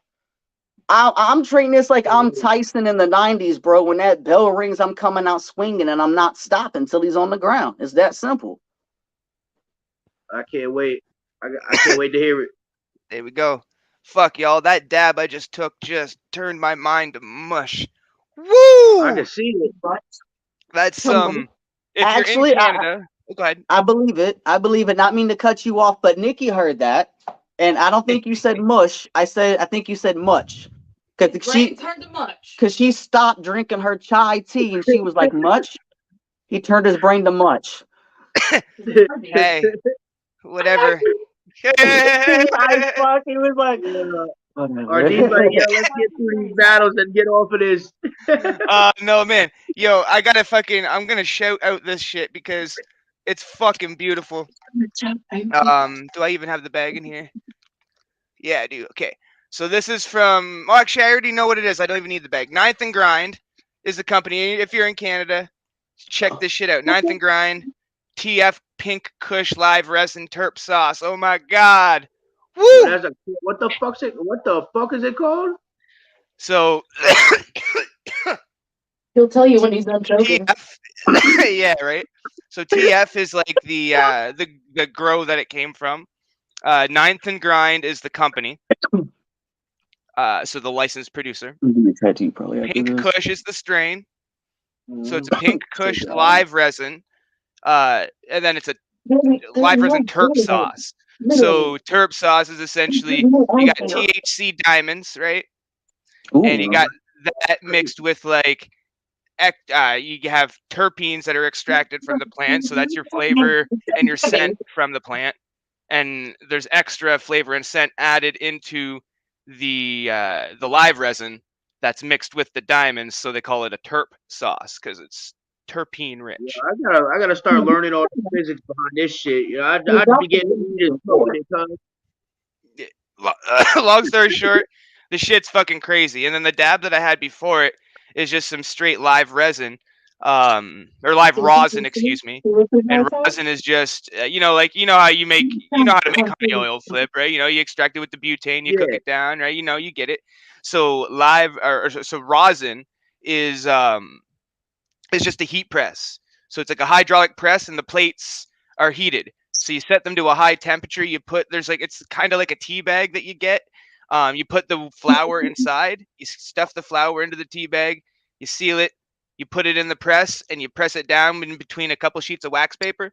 C: I'm treating this like I'm Tyson in the 90s, bro. When that bell rings, I'm coming out swinging and I'm not stopping till he's on the ground. It's that simple.
D: I can't wait. I can't wait to hear it.
B: There we go. Fuck, y'all. That dab I just took just turned my mind to mush. Woo!
D: I can see it.
B: That's if
C: actually,
B: you're in Canada, go ahead.
C: I believe it. I believe it. Not mean to cut you off, but Nikki heard that, and I don't think you said mush. I think you said much. Because she stopped drinking her chai tea and she was like, much? He turned his brain to much.
B: Hey, whatever.
C: He was like,
D: RD's like, yo, let's get through these battles and get off of this.
B: No, man. Yo, I'm gonna shout out this shit because it's fucking beautiful. Do I even have the bag in here? Yeah, I do. Okay. So this is from, actually, I already know what it is. I don't even need the bag. Ninth and Grind is the company. If you're in Canada, check this shit out. Ninth and Grind, TF Pink Kush Live Resin Terp Sauce. Oh my God. Woo!
D: What the fuck is it called?
B: So
C: he'll tell you when he's done joking.
B: Yeah, right. So TF is like the grow that it came from. Ninth and Grind is the company. So the licensed producer. Pink Kush is the strain. So it's a Pink Kush live resin. And then it's a live resin terp sauce. So terp sauce is essentially, you got THC diamonds, right? And you got that mixed with like, you have terpenes that are extracted from the plant. So that's your flavor and your scent from the plant. And there's extra flavor and scent added into the live resin that's mixed with the diamonds, so they call it a terp sauce because it's terpene rich.
D: Yeah, I gotta start learning all the physics behind this shit. You know, I'd be getting this
B: long story short, the shit's fucking crazy. And then the dab that I had before it is just some straight live resin, or live rosin, excuse me. And rosin is just, like, how how to make honey oil, Flip, right? You extract it with the butane, you cook it down, right? You get it. So so rosin is just a heat press. So it's like a hydraulic press, and the plates are heated. So you set them to a high temperature. It's kind of like a tea bag that you get. You put the flour inside. You stuff the flour into the tea bag. You seal it. You put it in the press, and you press it down in between a couple sheets of wax paper.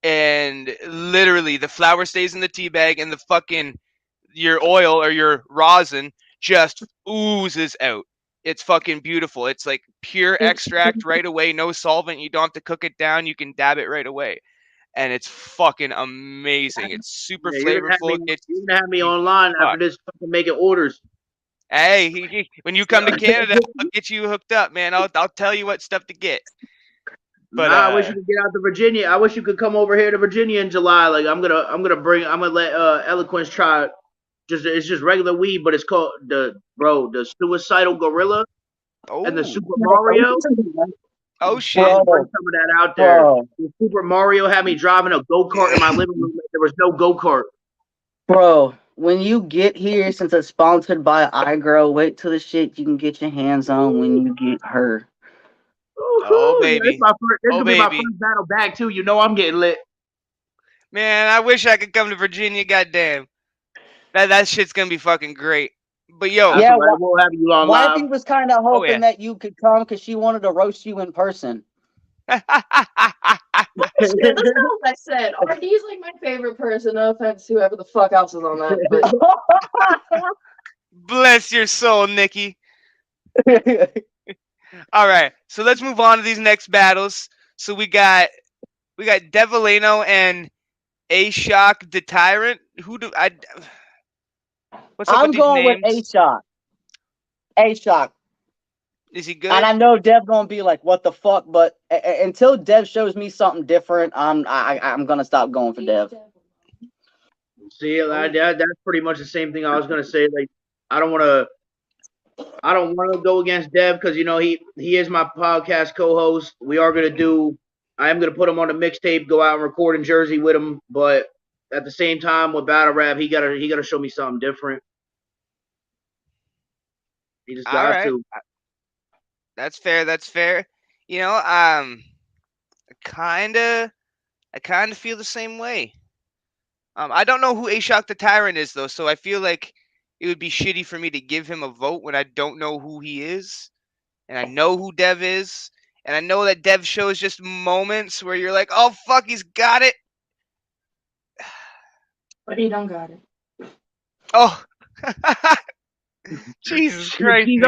B: And literally, the flour stays in the tea bag, and the fucking your oil or your rosin just oozes out. It's fucking beautiful. It's like pure extract right away, no solvent. You don't have to cook it down. You can dab it right away, and it's fucking amazing. It's super
D: Yeah,
B: flavorful.
D: you're gonna have me online after this fucking making orders.
B: Hey, when you come to Canada, I'll get you hooked up, man. I'll tell you what stuff to get. But
D: I wish you could get out to Virginia. I wish you could come over here to Virginia in July. Like I'm gonna let Eloquence try. It's just regular weed, but it's called the Suicidal Gorilla and the Super Mario.
B: Oh shit!
D: Bring some of that out there. The Super Mario had me driving a go-kart in my living room. There was no go-kart.
C: Bro, when you get here, since it's sponsored by iGirl, wait till the shit you can get your hands on when you get her.
B: Oh baby,
D: this gonna be my first battle back too. You know I'm getting lit.
B: Man, I wish I could come to Virginia. Goddamn, that shit's gonna be fucking great. But yo,
C: yeah,
D: we'll have you on live.
C: Wifey was kind of hoping that you could come because she wanted to roast you in person.
E: That's not what I said. He's like my favorite person. No offense to whoever the fuck else is on that. But...
B: Bless your soul, Nikki. All right, so let's move on to these next battles. So we got Devilano and A-Shock the Tyrant. What's up
C: I'm
B: with
C: going
B: these names?
C: with A-Shock. A-Shock.
B: Is he good?
C: And I know Dev gonna be like, "What the fuck?" But until Dev shows me something different, I'm gonna stop going for Dev.
D: See, that's pretty much the same thing I was gonna say. Like, I don't want to go against Dev because you know he is my podcast co-host. I am gonna put him on a mixtape, go out and record in Jersey with him. But at the same time, with battle rap, he gotta show me something different. He just got to.
B: That's fair. That's fair. You know, I kind of feel the same way. I don't know who A-Shock the Tyrant is though, so I feel like it would be shitty for me to give him a vote when I don't know who he is, and I know who Dev is, and I know that Dev shows just moments where you're like, "Oh fuck, he's got it,"
E: but he don't got it.
B: Oh, Jesus Christ! You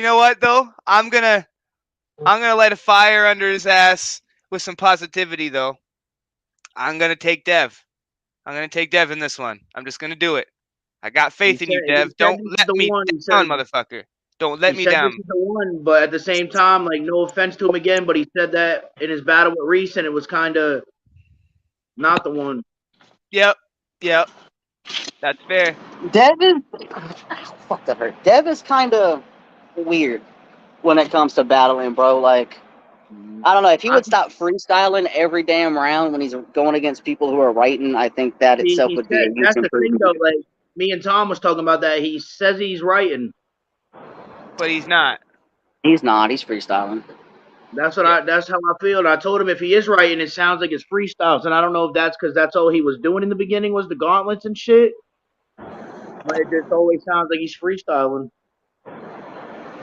B: know what though? I'm gonna light a fire under his ass with some positivity though. I'm gonna take Dev. I'm gonna take Dev in this one. I'm just gonna do it. I got faith in you, Dev. Don't let me down, motherfucker. Don't let me down.
D: This is the one, but at the same time, like, no offense to him again, but he said that in his battle with Reese, and it was kind of not the one.
B: Yep. That's fair.
C: Dev is kind of weird when it comes to battling, bro. Like, I don't know, if he would stop freestyling every damn round when he's going against people who are writing, I think that itself would be a huge improvement. That's the thing,
D: though. Like, me and Tom was talking about that. He says he's writing,
B: but he's not.
C: He's not. He's freestyling.
D: That's what that's how I feel. And I told him if he is writing, it sounds like it's freestyles. And I don't know if that's because that's all he was doing in the beginning was the gauntlets and shit. But it just always sounds like he's freestyling.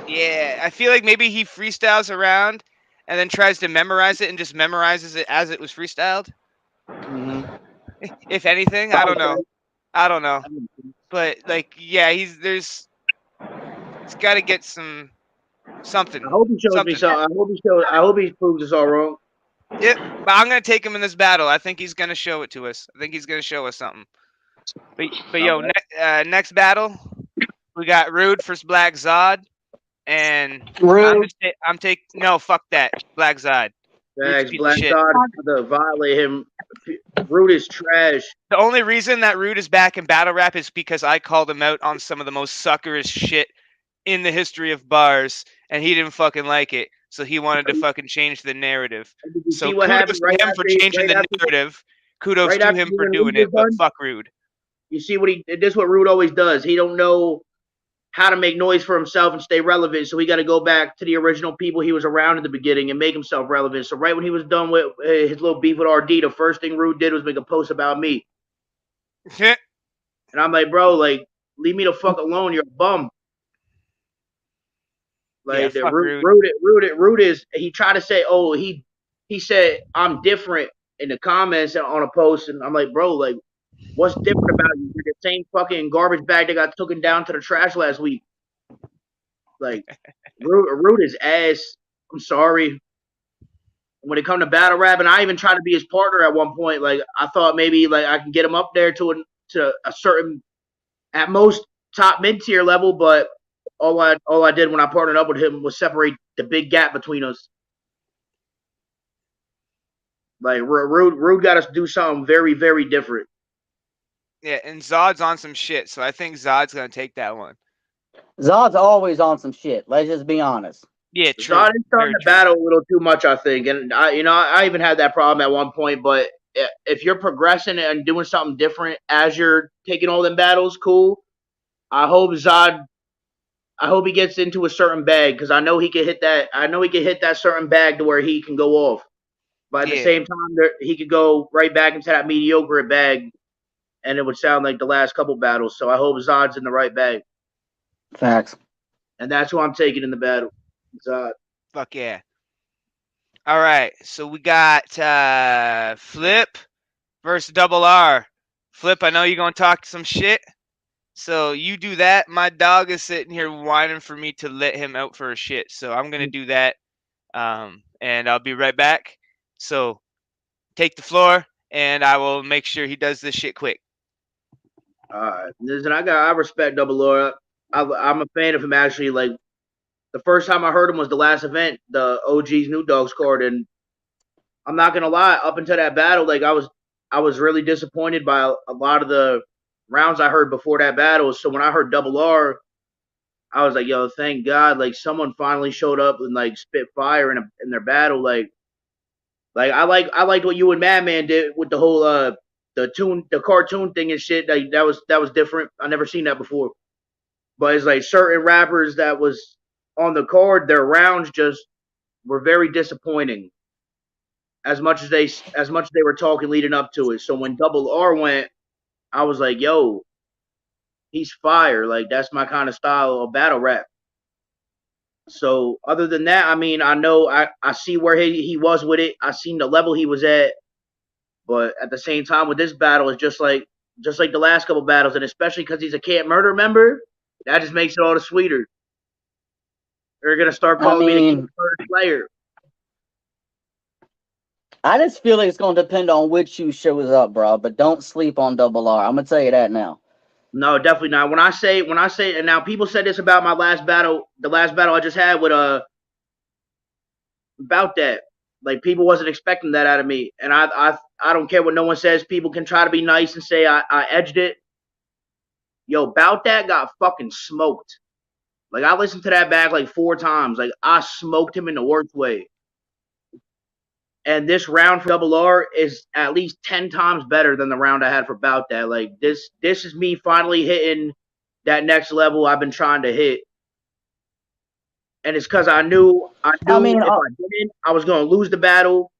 B: Yeah, I feel like maybe he freestyles around and then tries to memorize it and just memorizes it as it was freestyled.
C: Mm-hmm.
B: If anything, I don't know. But like, yeah, he's got to get something.
D: I hope he shows me something. I hope he proves us all wrong.
B: Yeah, but I'm gonna take him in this battle. I think he's gonna show it to us. I think he's gonna show us something. But yo, next battle, we got Rude versus B.A.R.Z. And
C: Rude.
B: I'm taking no, fuck that, B.A.R.Z.
D: B.A.R.Z. to violate him. Rude is trash.
B: The only reason that Rude is back in battle rap is because I called him out on some of the most suckerish shit in the history of bars, and he didn't fucking like it, so he wanted to fucking change the narrative. So kudos to him for changing the narrative. Kudos to him for doing it, but fuck Rude.
D: You see this is what Rude always does. He don't know how to make noise for himself and stay relevant, so he got to go back to the original people he was around in the beginning and make himself relevant. So right when he was done with his little beef with RD, the first thing Rude did was make a post about me. And I'm like, bro, like, leave me the fuck alone. You're a bum.
B: Yeah,
D: Like the
B: fuck Rude.
D: Root is he tried to say, oh, he said I'm different in the comments and on a post, and I'm like, bro, like, what's different about you? You're the same fucking garbage bag that got taken down to the trash last week. Like, Root is ass. I'm sorry. When it come to battle rap, and I even tried to be his partner at one point. Like, I thought maybe like I can get him up there to a certain, at most, top mid tier level, but all I did when I partnered up with him was separate the big gap between us. Like Rude got us to do something very, very different.
B: Yeah, and Zod's on some shit, so I think Zod's gonna take that one.
C: Zod's always on some shit. Let's just be honest.
B: Yeah, true.
D: Zod is starting
B: Very
D: to
B: true.
D: battle a little too much, I think, and I even had that problem at one point. But if you're progressing and doing something different as you're taking all them battles, cool. I hope Zod. I hope he gets into a certain bag because I know he can hit that. I know he can hit that certain bag to where he can go off. But at the
B: Yeah.
D: same time, he could go right back into that mediocre bag, and it would sound like the last couple battles. So I hope Zod's in the right bag,
C: Facts.
D: and that's who I'm taking in the battle. Zod.
B: Fuck yeah. All right, so we got Flip versus Double R. Flip, I know you're gonna talk some shit, so you do that. My dog is sitting here whining for me to let him out for a shit, so I'm gonna do that, and I'll be right back. So take the floor, and I will make sure he does this shit quick.
D: Listen, I respect Double R. I'm a fan of him actually. Like the first time I heard him was the last event, the OG's New Dogs card, and I'm not gonna lie. Up until that battle, like I was really disappointed by a lot of the rounds I heard before that battle. So when I heard Double R, I was like, yo, thank God, like someone finally showed up and like spit fire in their battle. Like I liked what you and Madman did with the whole the cartoon thing and shit. Like that was different. I never seen that before. But it's like certain rappers that was on the card, their rounds just were very disappointing. As much as they were talking leading up to it. So when Double R went, I was like, yo, he's fire. Like that's my kind of style of battle rap. So other than that, I mean, I know I see where he was with it. I seen the level he was at. But at the same time, with this battle, it's just like the last couple battles, and especially because he's a Can't Murder member, that just makes it all the sweeter. They're gonna start
C: I
D: calling me the Can't
C: mean,
D: Murder Slayer.
C: I just feel like it's gonna depend on which shoe shows up, bro. But don't sleep on Double R. I'm gonna tell you that now.
D: No, definitely not. When I say, and now people said this about my last battle, the last battle I just had with about that. Like people wasn't expecting that out of me, and I don't care what no one says. People can try to be nice and say I edged it. Yo, about that got fucking smoked. Like I listened to that back like 4 times. Like I smoked him in the worst way. And this round for Double R is at least 10 times better than the round I had for Bout That. Like this is me finally hitting that next level I've been trying to hit. And it's because I knew
C: I mean,
D: if I didn't, I was gonna lose the battle.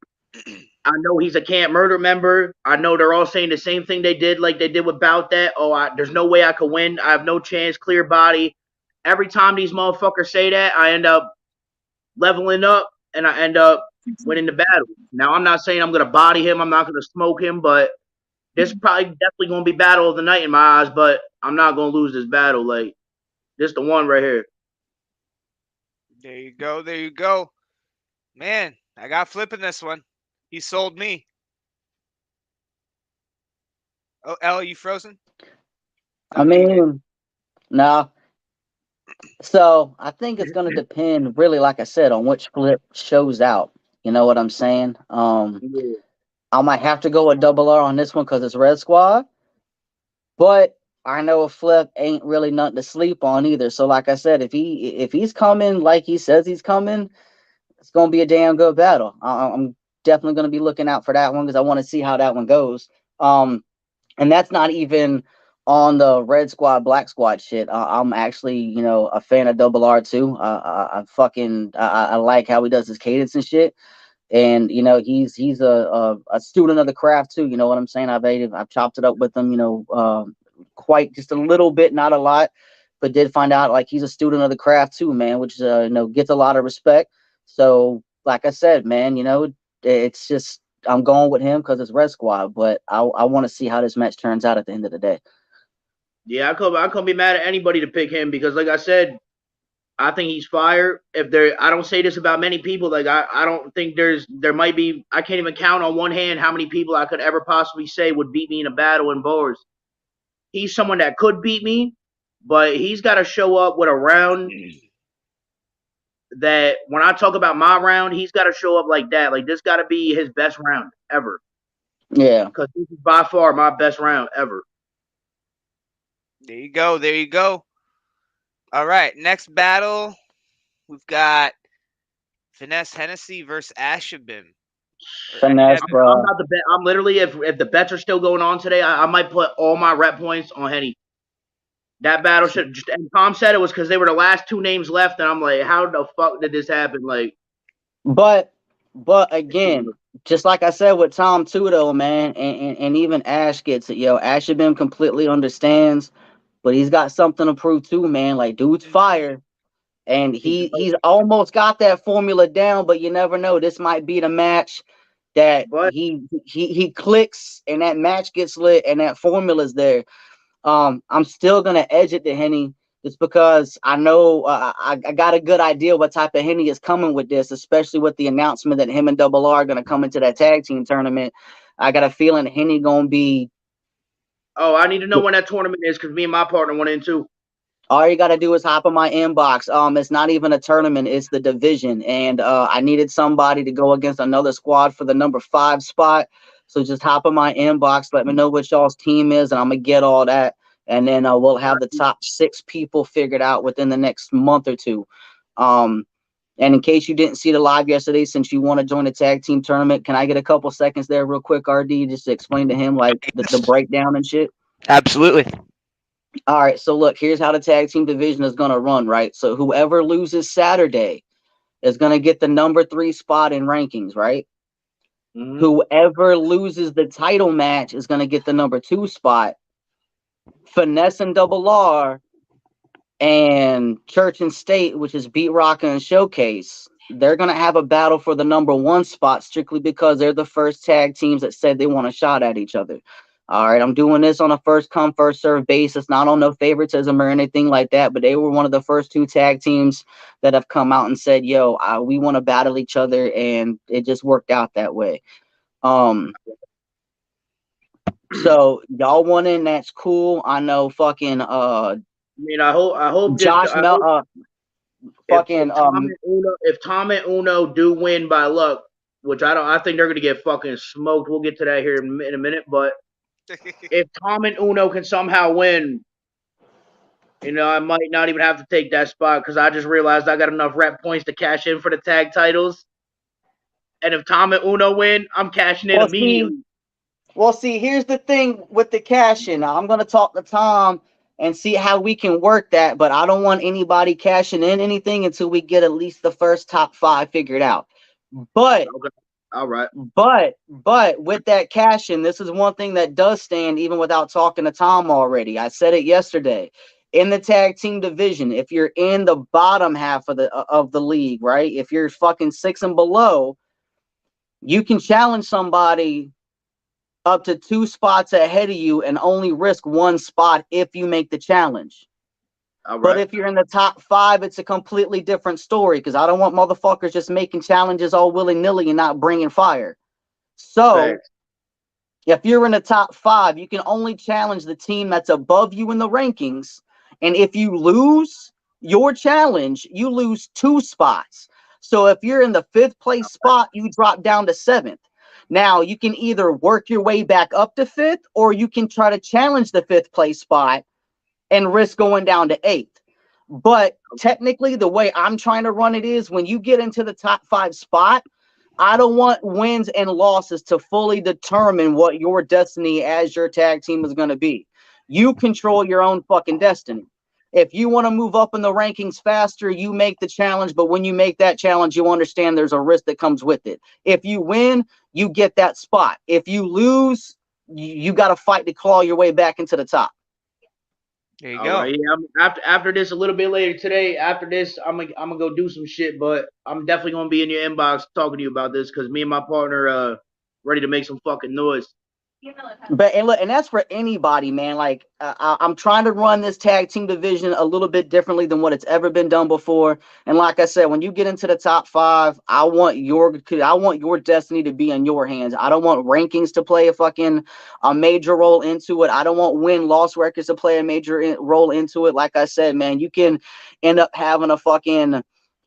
D: I know he's a Can't Murder member. I know they're all saying the same thing they did, like they did with Bout That. Oh, there's no way I could win. I have no chance. Clear body. Every time these motherfuckers say that, I end up leveling up and I end up winning the battle. Now I'm not saying I'm gonna body him. I'm not gonna smoke him, but this probably definitely gonna be battle of the night in my eyes. But I'm not gonna lose this battle. Like this, the one right here.
B: There you go. There you go. Man, I got Flip in this one. He sold me. Oh, L, you frozen?
C: I mean, no. So I think it's gonna depend, really, like I said, on which Flip shows out. You know what I'm saying?
D: Yeah.
C: I might have to go with Double R on this one because it's Red Squad, but I know a Flip ain't really nothing to sleep on either. So like I said, if he's coming like he says he's coming, it's gonna be a damn good battle. I'm definitely gonna be looking out for that one because I want to see how that one goes. And that's not even on the Red Squad, Black Squad shit. I'm actually, a fan of Double R too. I like how he does his cadence and shit. And he's a student of the craft too. You know what I'm saying? I've chopped it up with him. quite just a little bit, not a lot, but did find out like he's a student of the craft too, man, which gets a lot of respect. So, like I said, man, it's just I'm going with him because it's Red Squad, but I want to see how this match turns out at the end of the day.
D: Yeah, I couldn't be mad at anybody to pick him because, like I said, I think he's fire. I don't say this about many people. Like I don't think there might be. I can't even count on one hand how many people I could ever possibly say would beat me in a battle in B.A.R.Z. He's someone that could beat me, but he's got to show up with a round that when I talk about my round, he's got to show up like that. Like this got to be his best round ever.
C: Yeah,
D: because this is by far my best round ever.
B: There you go. There you go. All right. Next battle, we've got Finesse Hennessy versus Ashabim.
C: Finesse, bro.
D: I'm about to bet. I'm literally, if the bets are still going on today, I might put all my rep points on Henny. That battle should just. And Tom said it was because they were the last two names left, and I'm like, how the fuck did this happen? Like,
C: but again, just like I said with Tom too, though, man, and even Ash gets it. Ashabim completely understands, but he's got something to prove too, man. Like, dude's fire. And he's almost got that formula down, but you never know. This might be the match that he clicks and that match gets lit and that formula's there. I'm still gonna edge it to Henny just because I know I got a good idea what type of Henny is coming with this, especially with the announcement that him and Double R are gonna come into that tag team tournament. I got a feeling Henny gonna be.
D: Oh, I need to know when that tournament is because me and my partner went in too.
C: All you got to do is hop in my inbox. It's not even a tournament. It's the division. And I needed somebody to go against another squad for the number 5 spot. So just hop in my inbox. Let me know what y'all's team is, and I'm going to get all that. And then we'll have the top 6 people figured out within the next month or two. And in case you didn't see the live yesterday, since you want to join the tag team tournament, can I get a couple seconds there real quick, RD, just to explain to him like the breakdown and shit?
B: Absolutely.
C: All right, so look, here's how the tag team division is going to run, right? So whoever loses Saturday is going to get the number 3 spot in rankings, right? Mm-hmm. Whoever loses the title match is going to get the number 2 spot. Finesse and Double R and Church and State, which is Beat Rock and Showcase, they're going to have a battle for the number 1 spot strictly because they're the first tag teams that said they want a shot at each other. All right, I'm doing this on a first come, first serve basis, not on no favoritism or anything like that, but they were one of the first 2 tag teams that have come out and said, yo, we want to battle each other, and it just worked out that way. So y'all won in, that's cool. I know fucking
D: I mean, I hope
C: Josh
D: if Tom and Uno do win by luck, which I think they're gonna get fucking smoked. We'll get to that here in a minute, but if Tom and Uno can somehow win, I might not even have to take that spot because I just realized I got enough rep points to cash in for the tag titles. And if Tom and Uno win, I'm cashing in immediately.
C: See, here's the thing with the cash-in. I'm going to talk to Tom and see how we can work that, but I don't want anybody cashing in anything until we get at least the first top 5 figured out. But
D: okay. All right.
C: But with that cash in, this is one thing that does stand even without talking to Tom already. I said it yesterday. In the tag team division, if you're in the bottom half of the league, right? If you're fucking 6 and below, you can challenge somebody up to 2 spots ahead of you and only risk 1 spot if you make the challenge. Right. But if you're in the top 5, it's a completely different story because I don't want motherfuckers just making challenges all willy-nilly and not bringing fire. So if you're in the top 5, you can only challenge the team that's above you in the rankings. And if you lose your challenge, you lose 2 spots. So if you're in the 5th place spot, you drop down to 7th. Now, you can either work your way back up to 5th or you can try to challenge the 5th place spot and risk going down to 8th. But technically, the way I'm trying to run it is when you get into the top 5 spot, I don't want wins and losses to fully determine what your destiny as your tag team is going to be. You control your own fucking destiny. If you want to move up in the rankings faster, you make the challenge. But when you make that challenge, you understand there's a risk that comes with it. If you win, you get that spot. If you lose, you got to fight to claw your way back into the top.
B: There you
D: All
B: go.
D: right, yeah. After this, a little bit later today. After this, I'm gonna go do some shit, but I'm definitely gonna be in your inbox talking to you about this because me and my partner ready to make some fucking noise.
C: But and look, and that's for anybody, man. Like I'm trying to run this tag team division a little bit differently than what it's ever been done before. And like I said, when you get into the top 5, I want your destiny to be in your hands. I don't want rankings to play a major role into it. I don't want win-loss records to play a major role into it. Like I said, man, you can end up having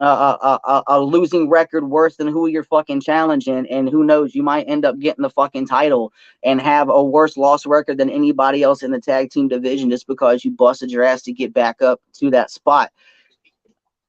C: a losing record worse than who you're fucking challenging, and who knows, you might end up getting the fucking title and have a worse loss record than anybody else in the tag team division just because you busted your ass to get back up to that spot.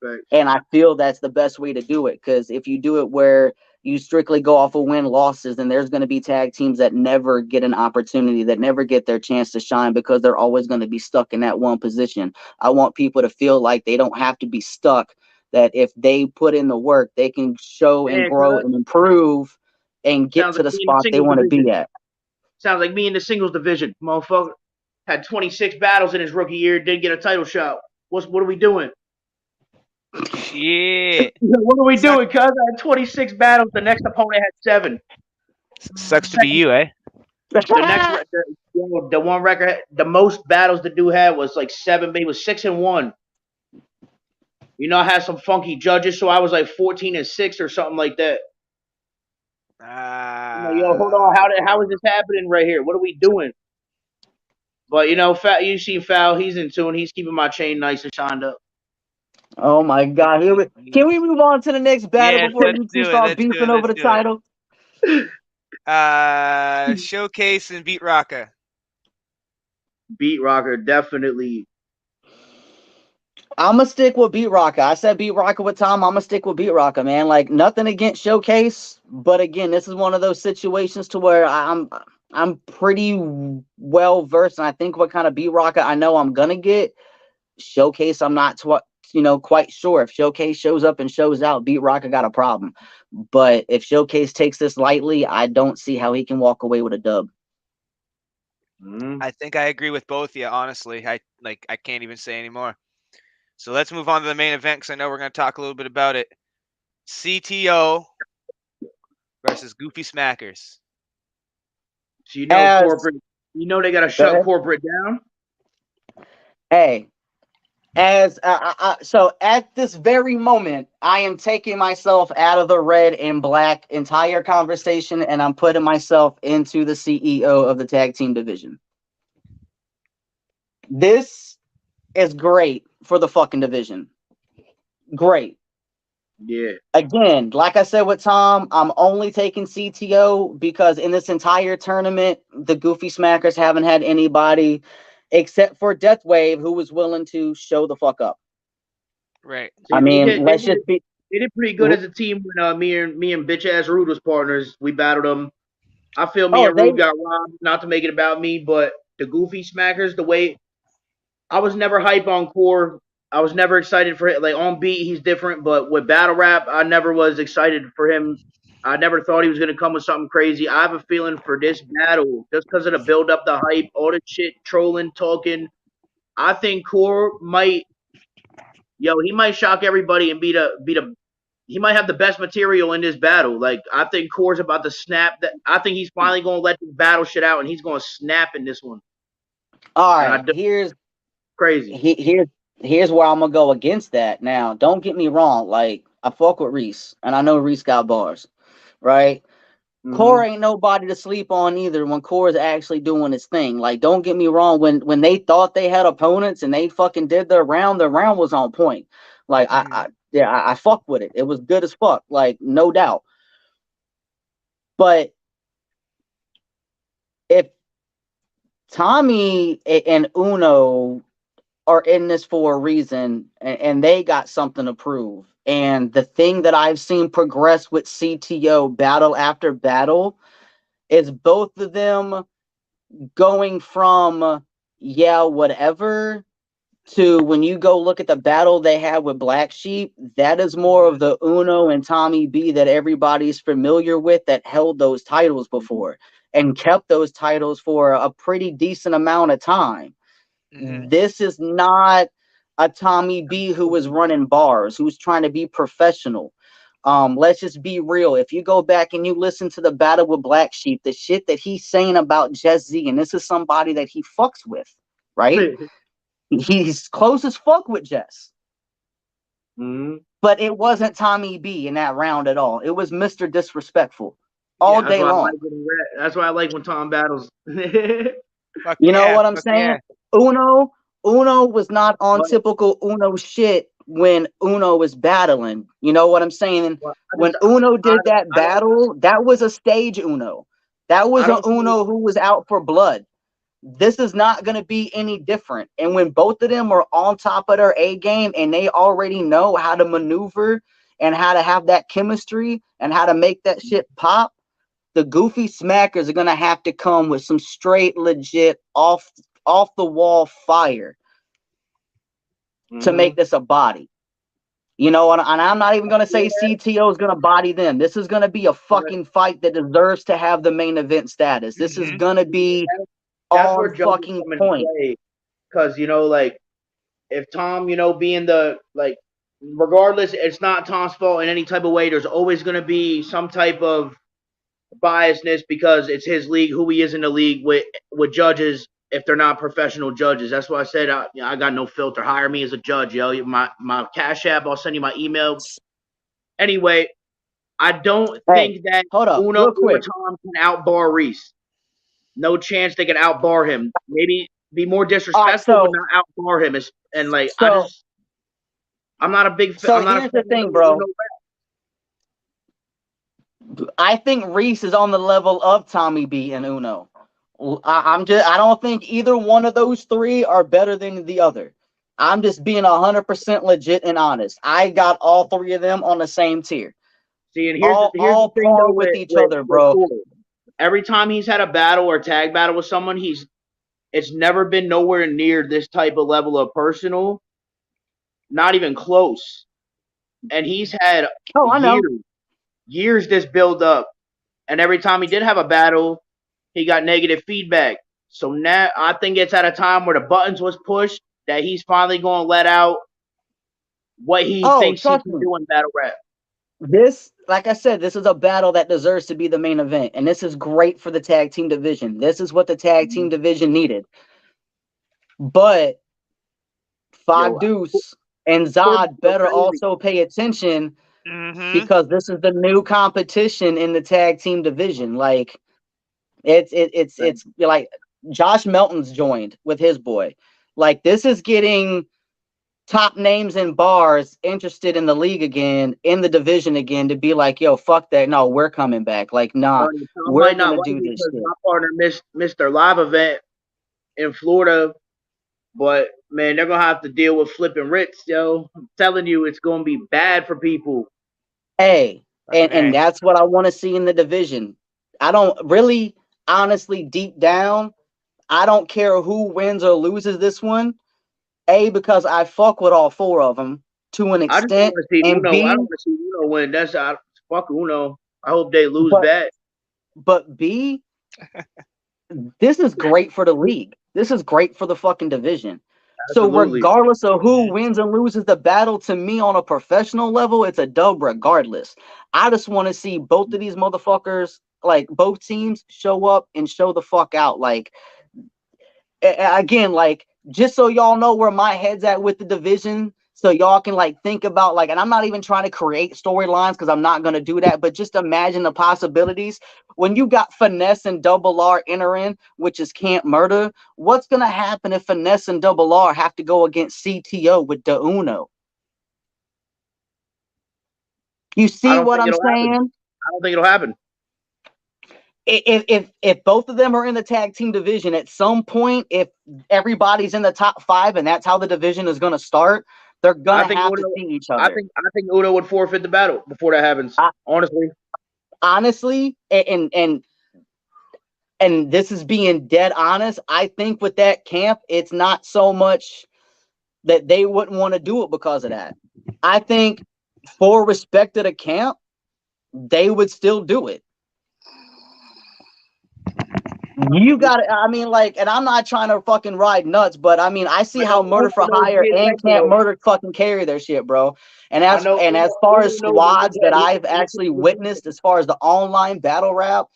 D: Right.
C: And I feel that's the best way to do it, because if you do it where you strictly go off of win losses, then there's going to be tag teams that never get an opportunity, that never get their chance to shine, because they're always going to be stuck in that one position. I want people to feel like they don't have to be stuck, that if they put in the work, they can show and
D: Man,
C: grow and improve and get
D: sounds
C: to
D: like
C: the
D: me in the
C: spot they
D: singles
C: want to
D: division.
C: be at.
D: Sounds like me in the singles division, motherfucker. Had 26 battles in his rookie year, didn't get a title shot. What are we doing?
B: Shit.
D: What are we doing? Cuz I had 26 battles. The next opponent had 7.
B: Sucks to be you, eh?
D: The next, the one record, the most battles the dude had was like 7. But he was 6-1. You know, I had some funky judges, so I was like 14-6 or something like that. I'm like, yo, hold on, how is this happening right here? What are we doing? But you know, you see Foul, he's in tune. He's keeping my chain nice and shined up.
C: Oh my God! Can we move on to the next battle
B: Yes,
C: before
B: let's
C: you two
B: do it.
C: start
B: Let's do
C: beefing
B: it.
C: over
B: Let's
C: the
B: do it.
C: title?
B: Showcase and beat Rocka.
D: Beat Rocker, definitely.
C: I'm gonna stick with Beat Rocker. I said Beat Rocker with Tom. I'm gonna stick with Beat Rocker, man. Like, nothing against Showcase, but again, this is one of those situations to where I'm pretty well versed, and I think what kind of Beat Rocker I know I'm gonna get. Showcase, I'm not quite sure. If Showcase shows up and shows out, Beat Rocker got a problem. But if Showcase takes this lightly, I don't see how he can walk away with a dub.
B: I think I agree with both of you, honestly. I can't even say anymore. So let's move on to the main event, because I know we're going to talk a little bit about it. CTO versus Goofy Smackers.
D: So you know corporate. You know they gotta shut corporate down.
C: Hey, so at this very moment, I am taking myself out of the red and black entire conversation, and I'm putting myself into the CEO of the tag team division. This is great for the fucking division. Great.
D: Yeah.
C: Again, like I said with Tom, I'm only taking CTO because in this entire tournament, the Goofy Smackers haven't had anybody except for Deathwave who was willing to show the fuck up.
B: Right.
C: I mean, let's just be.
D: They did pretty good as a team when me and bitch ass Rude was partners. We battled them. I feel me and Rude got robbed. Not to make it about me, but the Goofy Smackers, the way I was never hype on Core. I was never excited for it. Like on beat, he's different, but with battle rap, I never was excited for him. I never thought he was gonna come with something crazy. I have a feeling for this battle, just because of the build up, the hype, all the shit, trolling, talking. I think Core might, he might shock everybody and he might have the best material in this battle. Like I think Core's about to snap. That I think he's finally gonna let the battle shit out, and he's gonna snap in this one.
C: All right, here's
D: crazy.
C: Here's where I'm gonna go against that. Now, don't get me wrong. Like, I fuck with Reese, and I know Reese got bars, right? Core ain't nobody to sleep on either when Core is actually doing his thing. Like, don't get me wrong. When they thought they had opponents and they fucking did their round was on point. Like, I fuck with it. It was good as fuck. Like, no doubt. But if Tommy and Uno are in this for a reason, and they got something to prove. And the thing that I've seen progress with CTO battle after battle is both of them going from whatever to when you go look at the battle they had with Black Sheep, that is more of the Uno and Tommy B that everybody's familiar with, that held those titles before and kept those titles for a pretty decent amount of time. This is not a Tommy B who was running bars, who's trying to be professional. Let's just be real. If you go back and you listen to the Battle with Black Sheep, the shit that he's saying about Jess Z, and this is somebody that he fucks with, right? He's close as fuck with Jess. But it wasn't Tommy B in that round at all. It was Mr. Disrespectful all day long.
D: That's why I like when Tom battles.
C: You know what I'm saying? Yeah. Uno was not on typical Uno shit when Uno was battling. You know what I'm saying? When Uno did that battle, that was a stage Uno. That was an Uno who was out for blood. This is not going to be any different. And when both of them are on top of their A game and they already know how to maneuver and how to have that chemistry and how to make that shit pop, the goofy smackers are going to have to come with some straight, legit, off the wall fire to make this a body. You know, and I'm not even going to say CTO is going to body them. This is going to be a fucking fight that deserves to have the main event status. This is going to be on fucking point.
D: Because, you know, like, if Tom, you know, being the, like, regardless, it's not Tom's fault in any type of way. There's always going to be some type of biasness because it's his league, who he is in the league with judges if they're not professional judges. That's why I said I got no filter. Hire me as a judge, yo. My Cash App, I'll send you my email. Anyway, I don't think that Uno or Tom can outbar Reese. No chance they can outbar him. Maybe be more disrespectful, but not outbar him. And like, I'm not a big fan.
C: So here's the thing, bro. I think Reese is on the level of Tommy B and Uno. I don't think either one of those three are better than the other. I'm just being 100% legit and honest. I got all three of them on the same tier.
D: See, and here's the thing though
C: with each other, bro.
D: Every time he's had a battle or tag battle with someone, it's never been nowhere near this type of level of personal. Not even close. And he's had years this build up. And every time he did have a battle, he got negative feedback. So now I think it's at a time where the buttons was pushed that he's finally going to let out what he thinks he can do in battle rap.
C: This, like I said, this is a battle that deserves to be the main event. And this is great for the tag team division. This is what the tag team division needed. But Five Deuce and Zod better also pay attention because this is the new competition in the tag team division. Like it's like Josh Melton's joined with his boy. Like this is getting top names in bars interested in the league again, in the division again, to be like, yo, fuck that. No, we're coming back. Like, nah, we're gonna do this shit.
D: My partner missed their live event in Florida. But, man, they're going to have to deal with flipping Ritz, yo. I'm telling you, it's going to be bad for people.
C: Hey, and that's what I want to see in the division. I don't really, honestly, deep down, I don't care who wins or loses this one. A, because I fuck with all four of them to an extent.
D: I don't want to see Uno win. That's fuck Uno. I hope they lose bad.
C: But B, this is great for the league. This is great for the fucking division. Absolutely. So regardless of who wins and loses the battle, to me on a professional level, it's a dub regardless. I just want to see both of these motherfuckers, like both teams, show up and show the fuck out. Like, again, like, just so y'all know where my head's at with the division, so y'all can like think about like, and I'm not even trying to create storylines because I'm not going to do that, but just imagine the possibilities. When you got Finesse and Double R entering, which is Camp Murder, what's going to happen if Finesse and Double R have to go against CTO with the Uno? You see what I'm saying?
D: I don't think it'll happen.
C: If both of them are in the tag team division at some point, if everybody's in the top 5 and that's how the division is going to start, they're going to have to see each other.
D: I think Uno would forfeit the battle before that happens.
C: Honestly, and this is being dead honest, I think with that camp, it's not so much that they wouldn't want to do it because of that. I think for respect to the camp, they would still do it. You got it. I mean, like, and I'm not trying to fucking ride nuts, but I mean, I see
D: I know
C: how Murder for
D: Uno knows
C: Hire and Camp
D: D'Angelo.
C: Murder fucking carry their shit, bro. And
D: I
C: as
D: know
C: and as far
D: Uno
C: as
D: knows him
C: squads that I've actually
D: today.
C: witnessed, as far as the online battle rap,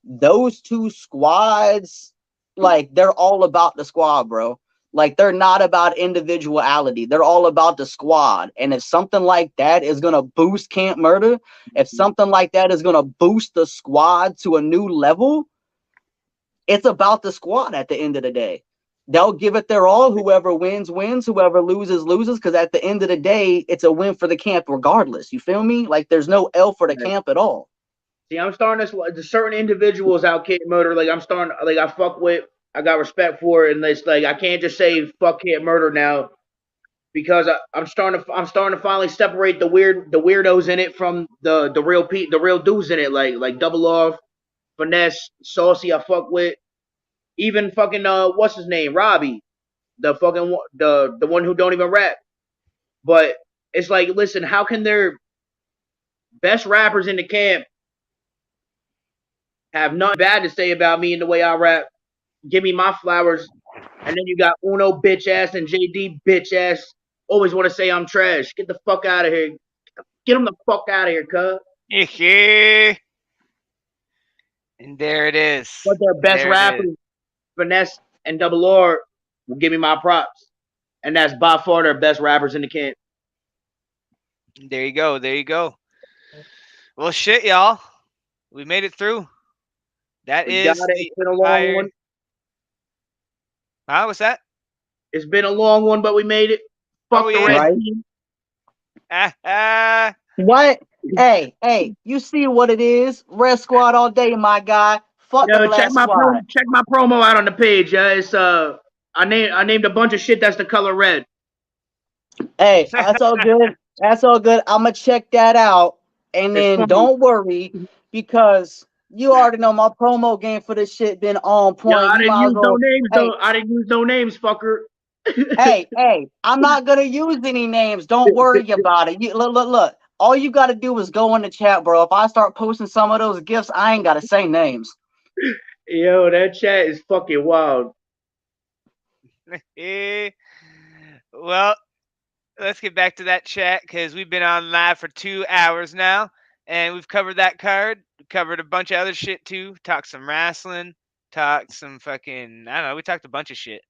C: those two squads, like, they're all about the squad, bro. Like, they're not about individuality. They're all about the squad. And if something like that is gonna boost Camp Murder, if something like that is gonna boost the squad to a new level, it's about the squad at the end of the day. They'll give it their all. Whoever wins, wins. Whoever loses, loses. Because at the end of the day, it's a win for the camp regardless. You feel me? Like, there's no L for the camp at all.
D: See, I'm starting to certain individuals out Kid Murder. Like I'm starting, like I fuck with, I got respect for it, and it's like I can't just say fuck Kid Murder now because I'm starting to finally separate the weirdos in it from the real dudes in it. Like Double Off, Finesse, Saucy. I fuck with even fucking what's his name, Robbie, the fucking the one who don't even rap. But it's like, listen, how can their best rappers in the camp have nothing bad to say about me and the way I rap? Give me my flowers. And then you got Uno bitch ass and JD bitch ass. Always want to say I'm trash. Get the fuck out of here. Get them the fuck out of here, cuz.
B: And there it is.
D: But their best rappers, Finesse and Double R, will give me my props. And that's by far their best rappers in the camp.
B: There you go. There you go. Well, shit, y'all. We made it through. That
D: We
B: is
D: got it.
B: the
D: It's been a long one.
B: Huh? What's that?
D: It's been a long one, but we made it. Fuck the red team.
C: What? Hey, you see what it is? Red Squad all day, my guy. Fuck the Black Squad.
D: Check my promo out on the page. It's I named a bunch of shit that's the color red.
C: Hey, that's all good. That's all good. I'ma check that out. And then don't worry, because you already know my promo game for this shit been on point.
D: Yeah, I didn't use no names
C: hey,
D: though. I didn't use no names, fucker.
C: hey, I'm not gonna use any names. Don't worry about it. Look. All you gotta do is go in the chat, bro. If I start posting some of those gifts, I ain't gotta say names.
D: Yo, that chat is fucking wild.
B: Well, let's get back to that chat because we've been on live for 2 hours now, and we've covered that card. We covered a bunch of other shit too. Talked some wrestling. Talked some fucking, I don't know. We talked a bunch of shit.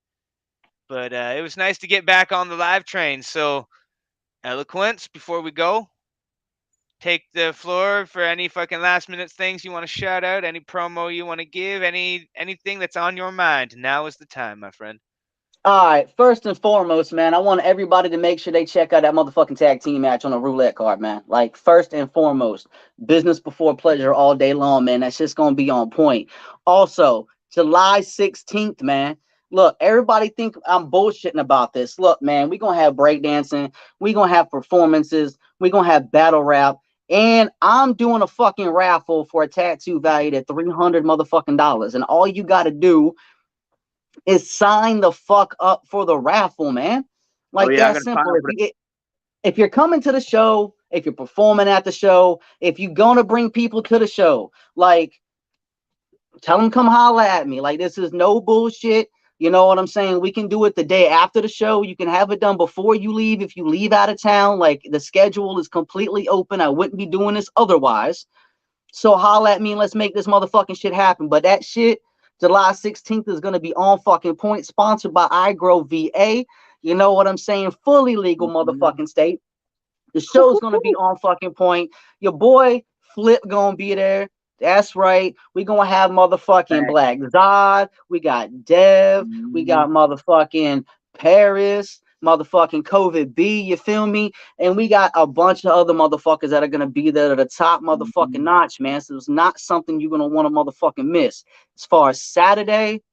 B: But it was nice to get back on the live train. So, Eloquence, before we go, take the floor for any fucking last minute things you want to shout out, any promo you want to give, anything that's on your mind. Now is the time, my friend.
C: All right, first and foremost, man, I want everybody to make sure they check out that motherfucking tag team match on the roulette card, man. Like, first and foremost, business before pleasure all day long, man. That's just going to be on point. Also, July 16th, man. Look, everybody think I'm bullshitting about this. Look, man, we're going to have breakdancing. We're going to have performances. We're going to have battle rap. And I'm doing a fucking raffle for a tattoo valued at $300 motherfucking dollars. And all you got to do is sign the fuck up for the raffle, man. Like, that's simple. If you're coming to the show, if you're performing at the show, if you're gonna bring people to the show, like, tell them come holla at me. Like, this is no bullshit. You know what I'm saying? We can do it the day after the show. You can have it done before you leave. If you leave out of town, like, the schedule is completely open. I wouldn't be doing this otherwise. So holla at me and let's make this motherfucking shit happen. But that shit, July 16th is going to be on fucking point, sponsored by iGrow VA. You know what I'm saying? Fully legal motherfucking state. The show's going to be on fucking point. Your boy Flip going to be there. That's right. We going to have motherfucking Black Zod. We got Dev. We got motherfucking Paris. Motherfucking COVID B, you feel me? And we got a bunch of other motherfuckers that are gonna be there at the top motherfucking notch, man. So it's not something you're gonna want to motherfucking miss. As far as Saturday,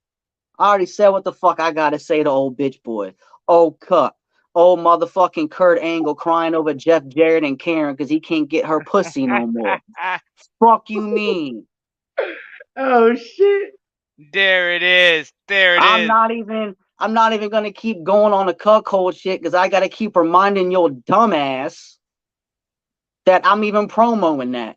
C: I already said what the fuck I gotta say to old bitch boy. Old Cup. Old motherfucking Kurt Angle crying over Jeff Jarrett and Karen because he can't get her pussy no more. Fuck you mean?
D: Oh shit.
B: There it is. There it is.
C: I'm not even gonna keep going on the cuckold shit because I gotta keep reminding your dumbass that I'm even promoing that.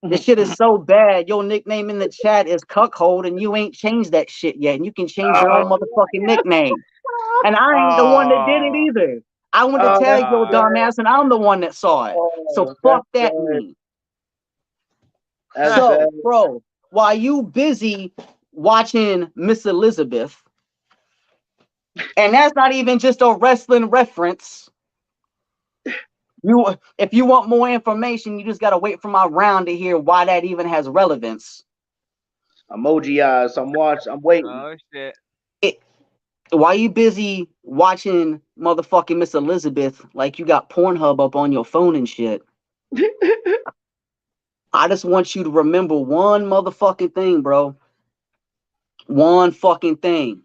C: This shit is so bad. Your nickname in the chat is Cuckold, and you ain't changed that shit yet. And you can change your own
D: Oh,
C: motherfucking nickname. And I ain't the one that did it
B: Oh,
C: either. I went to
D: oh,
C: tag
D: that's
C: your
B: uh,
D: bad.
C: dumbass, and I'm the one that saw it. So
D: Oh, that's
C: fuck that
D: bad.
C: me.
D: That's
C: So,
D: bad.
C: bro, while you busy watching Miss Elizabeth, and that's not even just a wrestling reference. If you want more information, you just gotta wait for my round to hear why that even has relevance.
D: Emoji eyes. I'm watching. I'm waiting.
B: oh shit.
C: It, why you busy watching motherfucking Miss Elizabeth like you got Pornhub up on your phone and shit? I just want you to remember one motherfucking thing, bro. One fucking thing.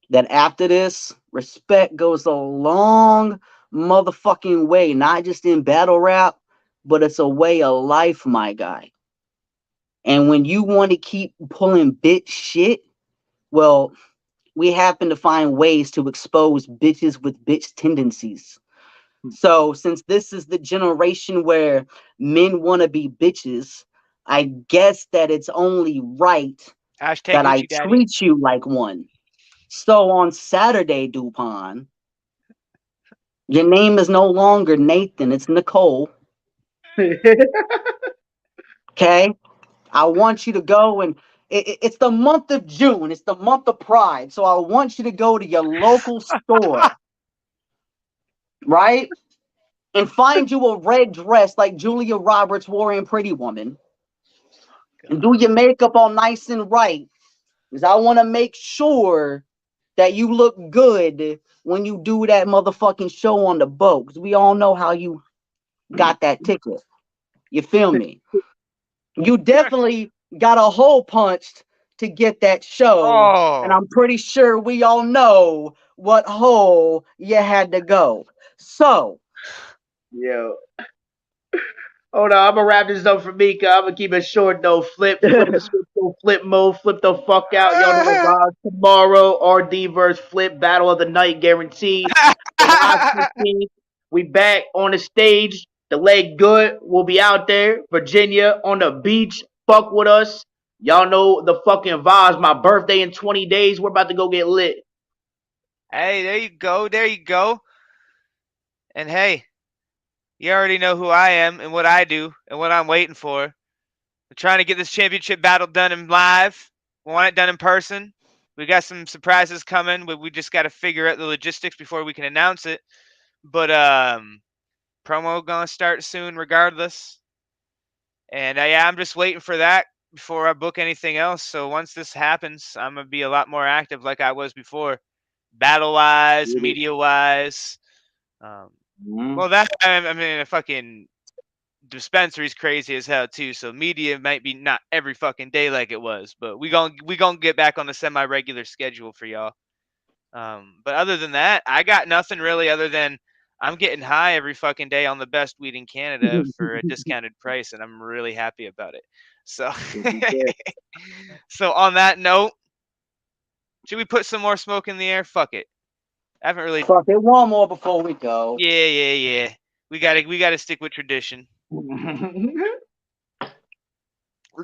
C: That after this, respect goes a long motherfucking way, not just in battle rap, but it's a way of life, my guy. And when you want to keep pulling bitch shit, well, we happen to find ways to expose bitches with bitch tendencies. So, since this is the generation where men want to be bitches, I guess that it's only right
B: Hashtag
C: that I
B: Gucci Daddy.
C: treat you like one. So, on Saturday, Dupont, your name is no longer Nathan, it's Nicole. Okay? I want you to go and it's the month of June. It's the month of Pride. So I want you to go to your local store, right? And find you a red dress like Julia Roberts wore in Pretty Woman. And do your makeup all nice and right. Because I want to make sure that you look good when you do that motherfucking show on the boat. Because we all know how you got that ticket. You feel me? You definitely got a hole punched to get that show. And
B: Oh,
C: I'm pretty sure we all know what hole you had to go. So,
D: Yo. Hold on, I'm gonna wrap this up for me, cause I'm gonna keep it short though. Flip mode, flip the fuck out. Y'all know the vibes tomorrow. RD versus Flip, battle of the night guaranteed. July 16th, we back on the stage. The leg good. We'll be out there, Virginia, on the beach. Fuck with us. Y'all know the fucking vibes. My birthday in 20 days. We're about to go get lit.
B: hey, there you go. There you go. And hey, you already know who I am and what I do and what I'm waiting for. We're trying to get this championship battle done in live. We want it done in person. We got some surprises coming. We just got to figure out the logistics before we can announce it. But promo gonna start soon, regardless. And yeah, I'm just waiting for that before I book anything else. So once this happens, I'm gonna be a lot more active like I was before, battle wise, media wise. Well, that I mean, a fucking dispensary's crazy as hell too. So media might be not every fucking day like it was, but we gonna get back on the semi-regular schedule for y'all. But other than that, I got nothing really other than I'm getting high every fucking day on the best weed in Canada for a discounted price, and I'm really happy about it. So, so on that note, should we put some more smoke in the air? Fuck it. I haven't really.
C: fuck it, one more before we go.
B: Yeah. We gotta stick with tradition. We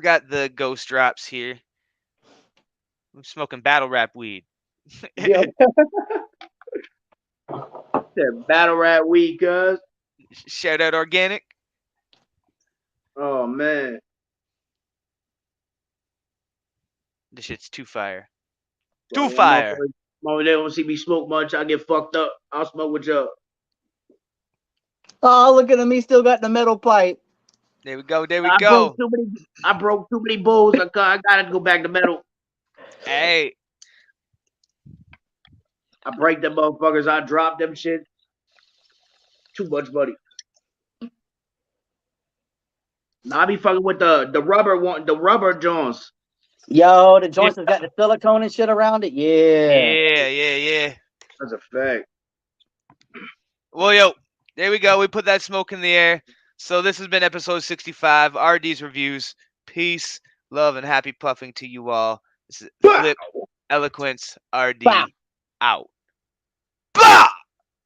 B: got the ghost drops here. I'm smoking battle rap weed.
D: Yeah. Battle rap week, cuz.
B: Shout out organic.
D: Oh man.
B: This shit's too fire.
D: Well,
B: Too
D: yeah,
B: fire.
D: motherfuckers, they don't see me smoke much. I get fucked up. I'll smoke with y'all.
C: Oh, look at him. He still got the metal pipe.
B: There we go. There we
D: I broke
B: go.
D: too many. I broke too many bowls. I gotta go back to metal.
B: Hey.
D: I break them motherfuckers. I drop them shit. Too much money. Now I be fucking with the rubber one, the rubber joints.
C: Yo, the joints have got the silicone and shit around it. Yeah.
B: Yeah.
D: That's a fact.
B: Well, yo, there we go. We put that smoke in the air. So this has been episode 65, RD's Reviews. Peace, love, and happy puffing to you all. This is Flip Eloquence RD
C: Bah.
B: out. Bah!